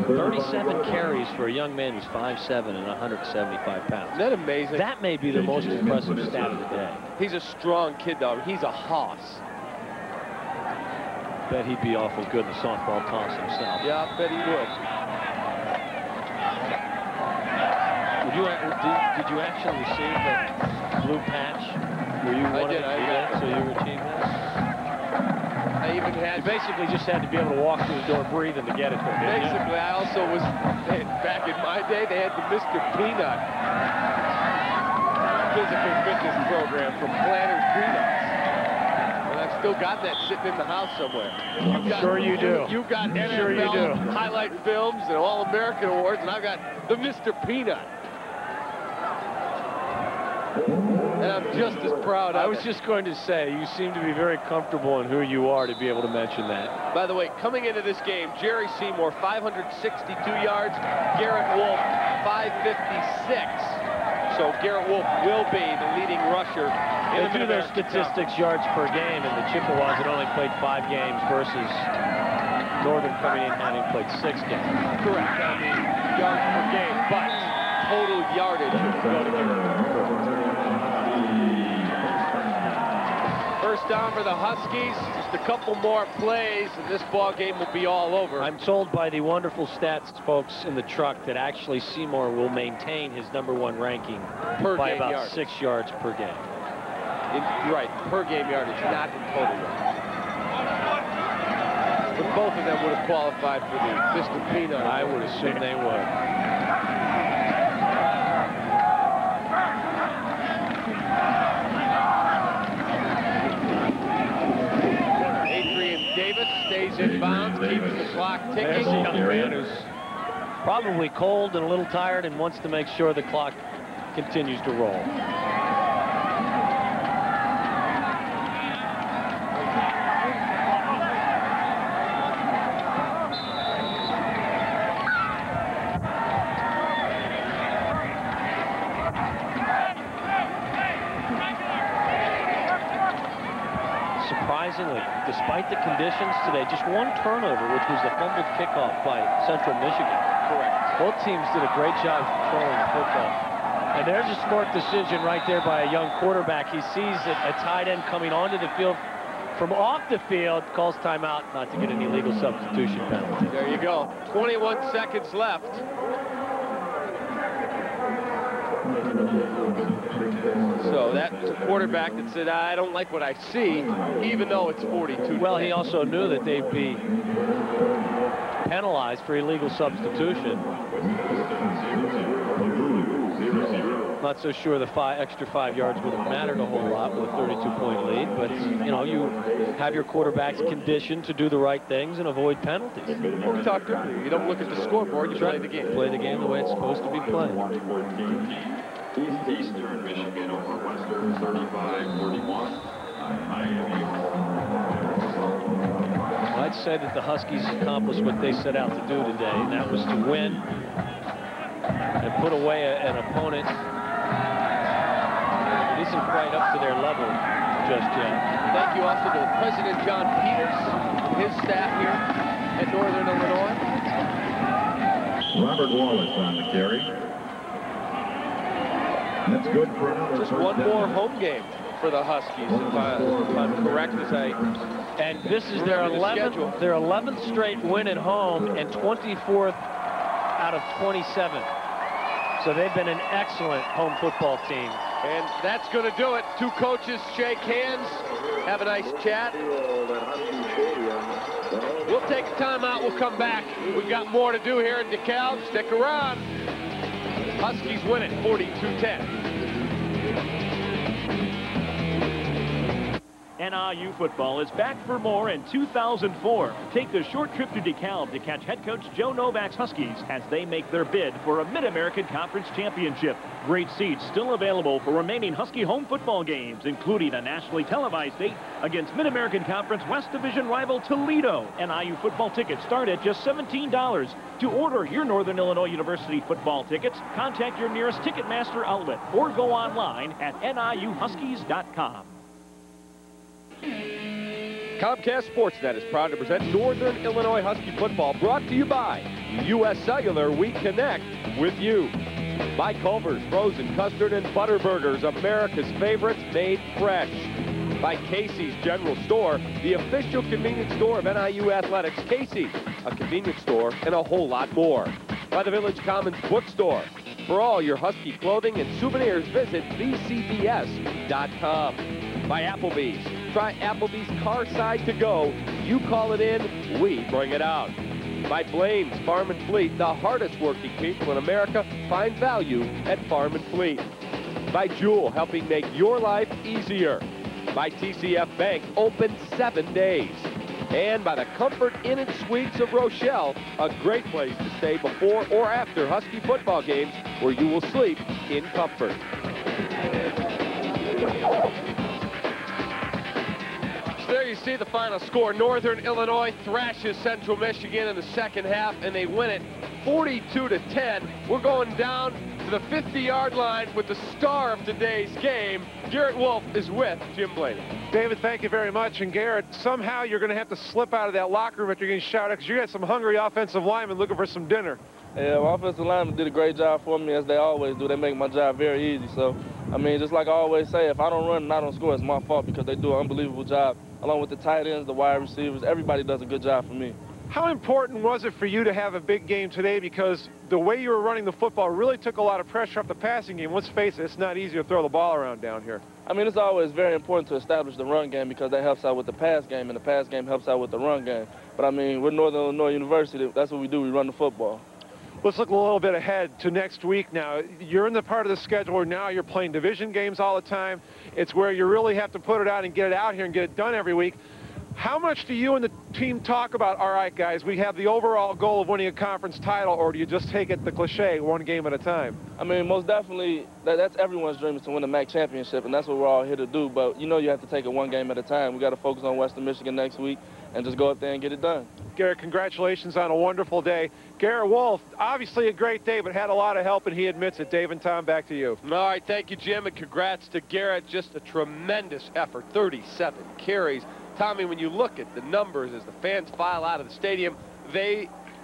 37 carries for a young man who's 5'7" and 175 pounds. Isn't that amazing? That may be the most impressive stat of the day. He's a strong kid, though. He's a hoss. Bet he'd be awful good in the softball toss himself. Yeah, I bet he would. Did you actually receive that blue patch? Were you one of the so you received that? I even had... You basically just had to be able to walk through the door breathing to get it. Basically, I also was... Back in my day, they had the Mr. Peanut physical fitness program from Planters Peanuts. And I've still got that sitting in the house somewhere. Sure you do. You've got NFL sure you do. highlight films and All-American awards, and I've got the Mr. Peanut. And I'm just as proud of it. I was just going to say, you seem to be very comfortable in who you are to be able to mention that. By the way, coming into this game, Jerry Seymour, 562 yards. Garrett Wolf, 556. So Garrett Wolf will be the leading rusher in They do their statistics yards per game, and the Chippewas had only played 5 games versus Northern coming in having played 6 games. Correct. I mean, yards per game, but total yardage will go to Garrett. First down for the Huskies. Just a couple more plays, and this ball game will be all over. I'm told by the wonderful stats folks in the truck that actually Seymour will maintain his #1 ranking by about yardage. 6 yards per game. You're right, per game yardage, not in total yards. But both of them would have qualified for the Mr. Peanut. I would assume they would. Davis stays in bounds, keeps the clock ticking. There's a young man who's probably cold and a little tired and wants to make sure the clock continues to roll. Surprisingly, despite the conditions today, just 1 turnover, which was the fumbled kickoff by Central Michigan. Correct. Both teams did a great job controlling the football. And there's a smart decision right there by a young quarterback. He sees a tight end coming onto the field from off the field, calls timeout not to get an illegal substitution penalty. There you go. 21 seconds left. So that's a quarterback that said, I don't like what I see, even though it's 42. Well, he also knew that they'd be penalized for illegal substitution. Not so sure the extra 5 yards would have mattered a whole lot with a 32-point lead, but, you know, you have your quarterbacks conditioned to do the right things and avoid penalties. Well, we talked earlier. You don't look at the scoreboard, you play the game. Play the game the way it's supposed to be played. Eastern Michigan over Western 35-31. I'd say that the Huskies accomplished what they set out to do today, and that was to win and put away an opponent that isn't quite up to their level just yet. Thank you also to President John Peters and his staff here at Northern Illinois. Robert Wallace on the carry. That's good for another. Just one more home game for the Huskies, if I'm correct as I... And this is their 11th straight win at home and 24th out of 27. So they've been an excellent home football team And that's going to do it. Two coaches shake hands, have a nice chat. We'll take a timeout. We'll come back. We've got more to do here in DeKalb. Stick around. Huskies win it 42-10. NIU football is back for more in 2004. Take the short trip to DeKalb to catch head coach Joe Novak's Huskies as they make their bid for a Mid-American Conference Championship. Great seats still available for remaining Husky home football games, including a nationally televised date against Mid-American Conference West Division rival Toledo. NIU football tickets start at just $17. To order your Northern Illinois University football tickets, contact your nearest Ticketmaster outlet or go online at niuhuskies.com. Comcast Sportsnet is proud to present Northern Illinois Husky football, brought to you by U.S. Cellular. We connect with you. By Culver's Frozen Custard and Butter Burgers, America's favorites made fresh. By Casey's General Store, the official convenience store of NIU Athletics. Casey's, a convenience store and a whole lot more. By the Village Commons Bookstore. For all your Husky clothing and souvenirs, visit vcbs.com. By Applebee's. Try Applebee's Car Side to Go. You call it in, we bring it out. By Blaine's Farm and Fleet, the hardest working people in America find value at Farm and Fleet. By Jewel, helping make your life easier. By TCF Bank, open 7 days. And by the Comfort Inn and Suites of Rochelle, a great place to stay before or after Husky football games where you will sleep in comfort. There you see the final score. Northern Illinois thrashes Central Michigan in the second half, and they win it 42-10. We're going down to the 50-yard line with the star of today's game. Garrett Wolf is with Jim Blaney. David, thank you very much. And Garrett, somehow you're going to have to slip out of that locker room after you're getting shouted, because you got some hungry offensive linemen looking for some dinner. Yeah, my offensive linemen did a great job for me, as they always do. They make my job very easy. So, I mean, just like I always say, if I don't run and I don't score, it's my fault, because they do an unbelievable job. Along with the tight ends, the wide receivers, everybody does a good job for me. How important was it for you to have a big game today? Because the way you were running the football really took a lot of pressure off the passing game. Let's face it, it's not easy to throw the ball around down here. I mean, it's always very important to establish the run game, because that helps out with the pass game, and the pass game helps out with the run game. But, I mean, with Northern Illinois University, that's what we do. We run the football. Let's look a little bit ahead to next week now. You're in the part of the schedule where now you're playing division games all the time. It's where you really have to put it out and get it out here and get it done every week. How much do you and the team talk about, all right, guys, we have the overall goal of winning a conference title, or do you just take it the cliche, one game at a time? I mean, most definitely, that's everyone's dream, is to win the MAC championship, and that's what we're all here to do. But, you know, you have to take it one game at a time. We got to focus on Western Michigan next week and just go up there and get it done. Garrett, congratulations on a wonderful day. Garrett Wolf, obviously a great day, but had a lot of help, and he admits it. Dave and Tom, back to you. All right, thank you, Jim, and congrats to Garrett. Just a tremendous effort, 37 carries. Tommy, when you look at the numbers as the fans file out of the stadium,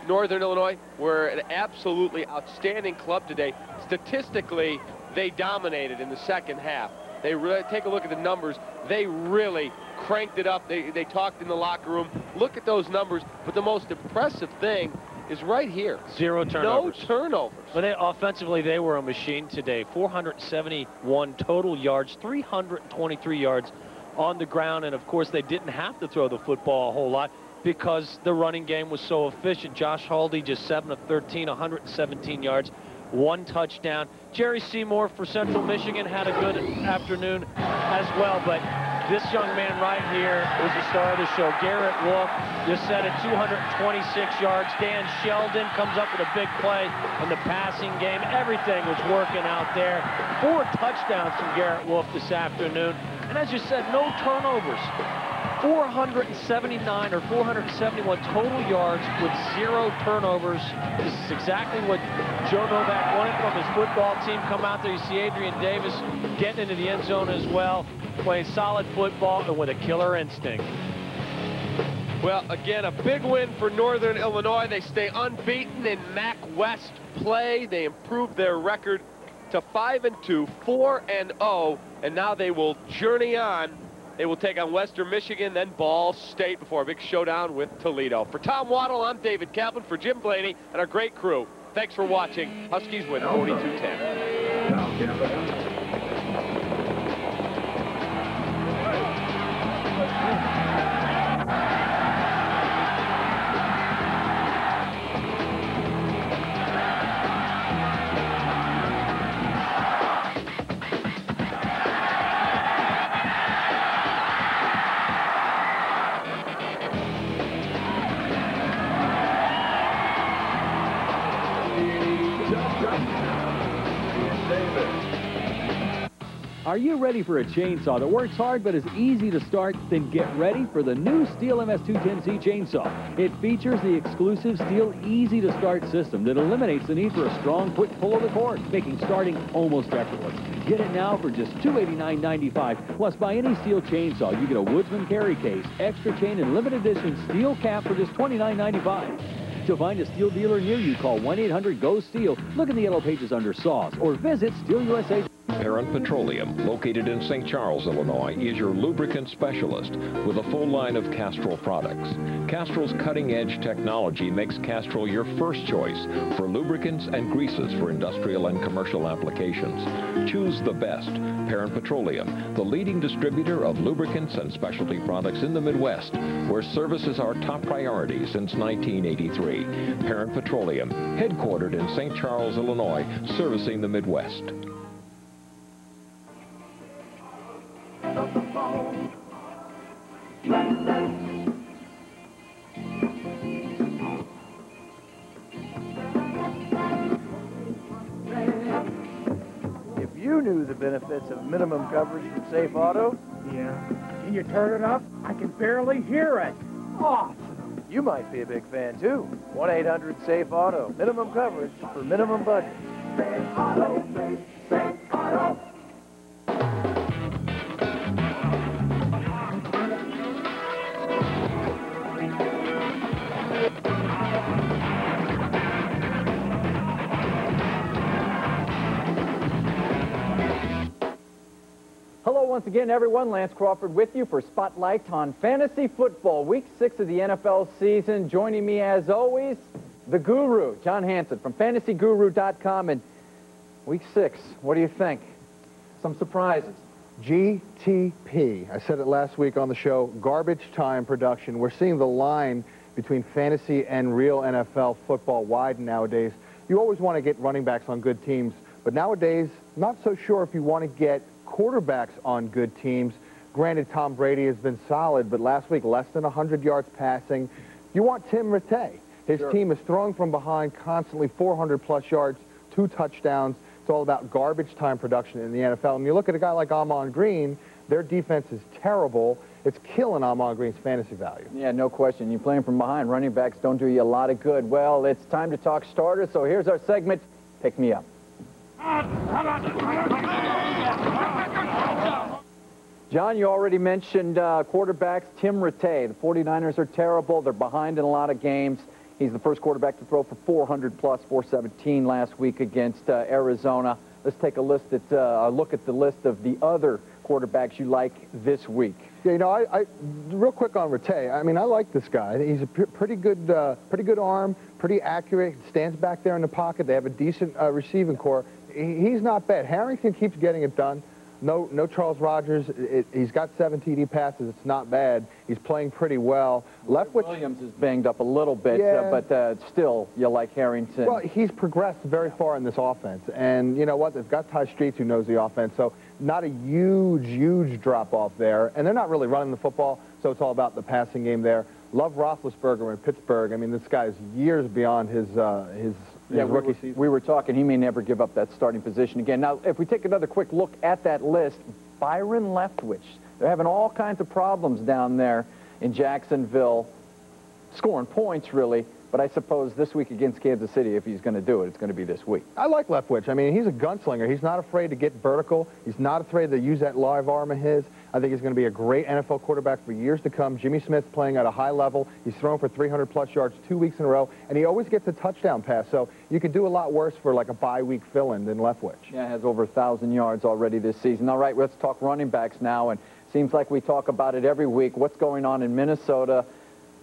Northern Illinois, were an absolutely outstanding club today. Statistically, they dominated in the second half. They really, take a look at the numbers, they really cranked it up. They talked in the locker room. Look at those numbers, but the most impressive thing is right here. 0 turnovers. No turnovers. But offensively, they were a machine today. 471 total yards, 323 yards on the ground, and of course they didn't have to throw the football a whole lot because the running game was so efficient. Josh Haldy just 7 of 13, 117 yards, 1 touchdown. Jerry Seymour for Central Michigan had a good afternoon as well, but this young man right here was the star of the show. Garrett Wolf just set it 226 yards. Dan Sheldon comes up with a big play in the passing game. Everything was working out there. 4 touchdowns from Garrett Wolf this afternoon. And as you said, no turnovers. 479 or 471 total yards with 0 turnovers. This is exactly what Joe Novak wanted from his football team. Come out there, you see Adrian Davis getting into the end zone as well, playing solid football and with a killer instinct. Well, again, a big win for Northern Illinois. They stay unbeaten in MAC West play. They improve their record to 5-2, 4-0, and now they will journey on. They will take on Western Michigan, then Ball State before a big showdown with Toledo. For Tom Waddle, I'm David Kaplan. For Jim Blaney and our great crew, thanks for watching. Huskies win 42-10. Are you ready for a chainsaw that works hard but is easy to start? Then get ready for the new Steel MS210C chainsaw. It features the exclusive Steel Easy to Start system that eliminates the need for a strong, quick pull of the cord, making starting almost effortless. Get it now for just $289.95. Plus, buy any Steel chainsaw, you get a Woodsman carry case, extra chain, and limited edition steel cap for just $29.95. To find a Steel dealer near you, call 1-800-GO-STEEL. Look in the yellow pages under Saws or visit SteelUSA. Parent Petroleum, located in St. Charles, Illinois, is your lubricant specialist with a full line of Castrol products. Castrol's cutting-edge technology makes Castrol your first choice for lubricants and greases for industrial and commercial applications. Choose the best. Parent Petroleum, the leading distributor of lubricants and specialty products in the Midwest, where service is our top priority since 1983. Parent Petroleum, headquartered in St. Charles, Illinois, servicing the Midwest. If you knew the benefits of minimum coverage from Safe Auto, yeah. Can you turn it up? I can barely hear it. Awesome. You might be a big fan too. 1-800-SAFE-AUTO. Minimum coverage for minimum budget. Safe Auto, Safe Auto. Hello once again, everyone. Lance Crawford with you for Spotlight on Fantasy Football, Week 6 of the NFL season. Joining me, as always, the guru, John Hansen from FantasyGuru.com. And Week 6, what do you think? Some surprises. GTP. I said it last week on the show, garbage time production. We're seeing the line between fantasy and real NFL football widen nowadays. You always want to get running backs on good teams, but nowadays, not so sure if you want to get quarterbacks on good teams. Granted, Tom Brady has been solid, but last week, less than 100 yards passing. You want Tim Rattay. His team is throwing from behind constantly, 400-plus yards, 2 touchdowns. It's all about garbage time production in the NFL. And you look at a guy like Ahman Green, their defense is terrible. It's killing Ahman Green's fantasy value. Yeah, no question. You play him from behind. Running backs don't do you a lot of good. Well, it's time to talk starters, so here's our segment, Pick Me Up. John, you already mentioned quarterbacks. Tim Rattay. The 49ers are terrible. They're behind in a lot of games. He's the first quarterback to throw for 400-plus, 417 last week against Arizona. Let's take a look at the list of the other quarterbacks you like this week. Yeah, you know, I real quick on Rattay. I mean, I like this guy. He's a pretty good arm, pretty accurate. Stands back there in the pocket. They have a decent receiving core. He's not bad. Harrington keeps getting it done. No Charles Rogers. He's got 7 TD passes. It's not bad. He's playing pretty well. Williams is banged up a little bit, yeah. But still, you like Harrington. Well, he's progressed very far in this offense. And you know what? They've got Ty Streets who knows the offense. So not a huge drop-off there. And they're not really running the football, so it's all about the passing game there. Love Roethlisberger in Pittsburgh. I mean, this guy's years beyond his rookie season. We were talking, he may never give up that starting position again. Now, if we take another quick look at that list, Byron Leftwich. They're having all kinds of problems down there in Jacksonville, scoring points, really. But I suppose this week against Kansas City, if he's going to do it, it's going to be this week. I like Leftwich. I mean, he's a gunslinger. He's not afraid to get vertical. He's not afraid to use that live arm of his. I think he's going to be a great NFL quarterback for years to come. Jimmy Smith's playing at a high level. He's thrown for 300-plus yards 2 weeks in a row, and he always gets a touchdown pass. So you could do a lot worse for like a bye-week fill-in than Leftwich. Yeah, has over 1,000 yards already this season. All right, let's talk running backs now, and seems like we talk about it every week. What's going on in Minnesota?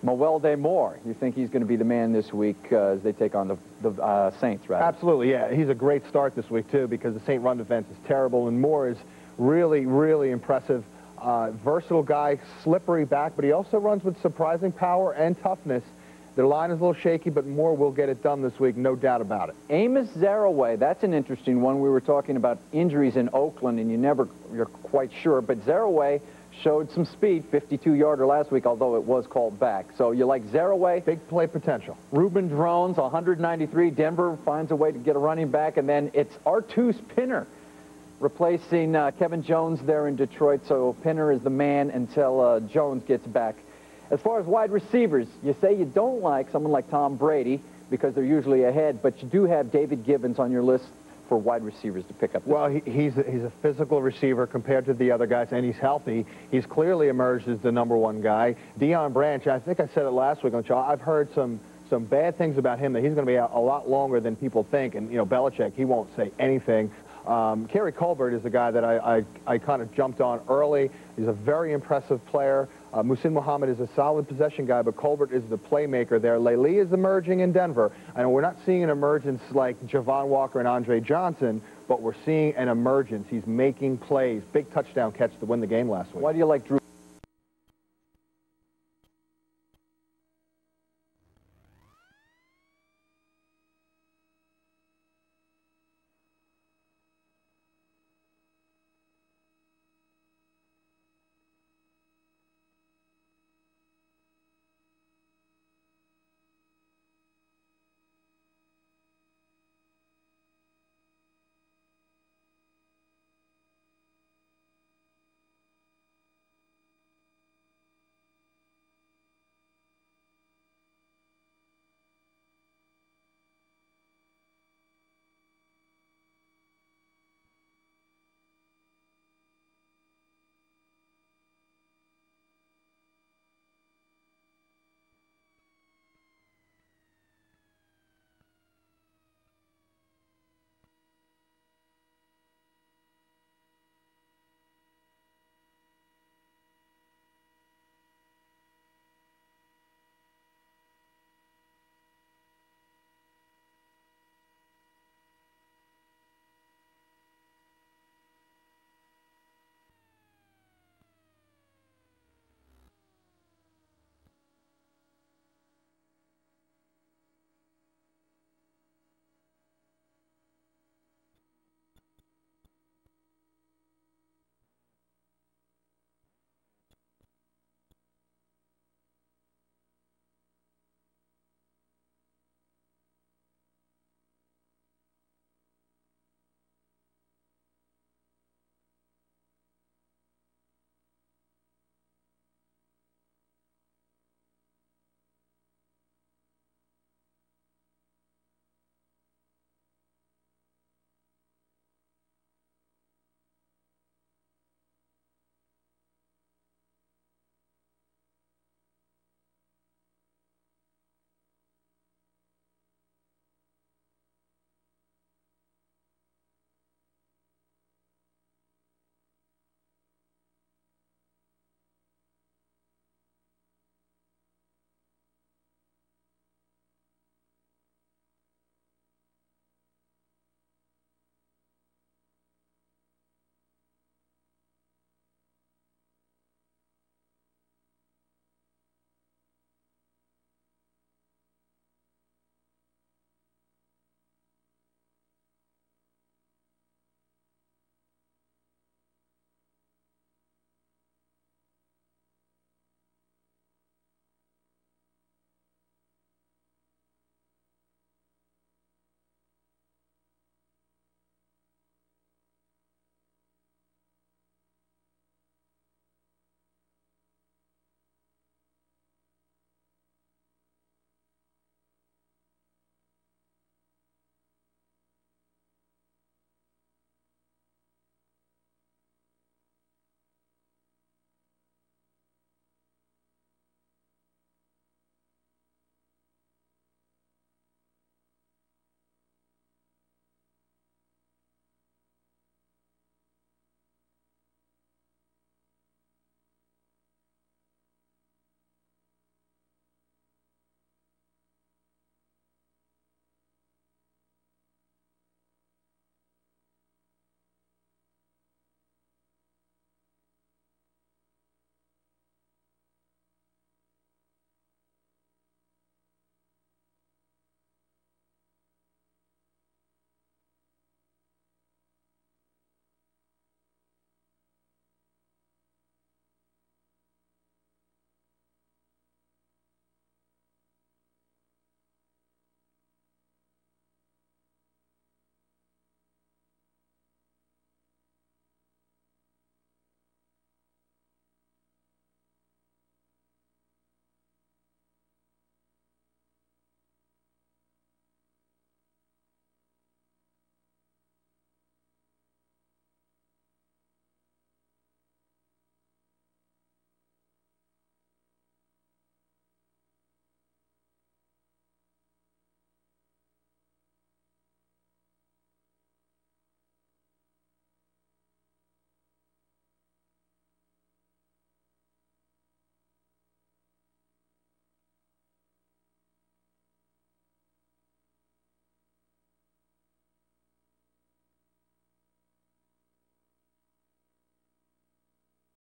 Mewelde Moore, you think he's going to be the man this week as they take on the Saints, right? Absolutely, yeah. He's a great start this week, too, because the Saint run defense is terrible, and Moore is really impressive. Versatile guy, slippery back, but he also runs with surprising power and toughness. Their line is a little shaky, but Moore will get it done this week, no doubt about it. Amos Zaraway, that's an interesting one. We were talking about injuries in Oakland, and you're quite sure, but Zaraway showed some speed, 52-yarder last week, although it was called back. So you like Zaraway? Big play potential. Ruben Drones, 193. Denver finds a way to get a running back, and then it's R2's Pinner. replacing Kevin Jones there in Detroit, so Pinner is the man until Jones gets back. As far as wide receivers, you say you don't like someone like Tom Brady because they're usually ahead, but you do have David Gibbons on your list for wide receivers to pick up. Well, he's a physical receiver compared to the other guys, and he's healthy. He's clearly emerged as the #1 guy. Deion Branch, I think I said it last week on the show, I've heard some bad things about him, that he's going to be out a lot longer than people think. And, you know, Belichick, he won't say anything. Kerry Colbert is the guy that I kind of jumped on early. He's a very impressive player. Muhsin Muhammad is a solid possession guy, but Colbert is the playmaker there. Laley is emerging in Denver. I know we're not seeing an emergence like Javon Walker and Andre Johnson, but we're seeing an emergence. He's making plays. Big touchdown catch to win the game last week. Why do you like Drew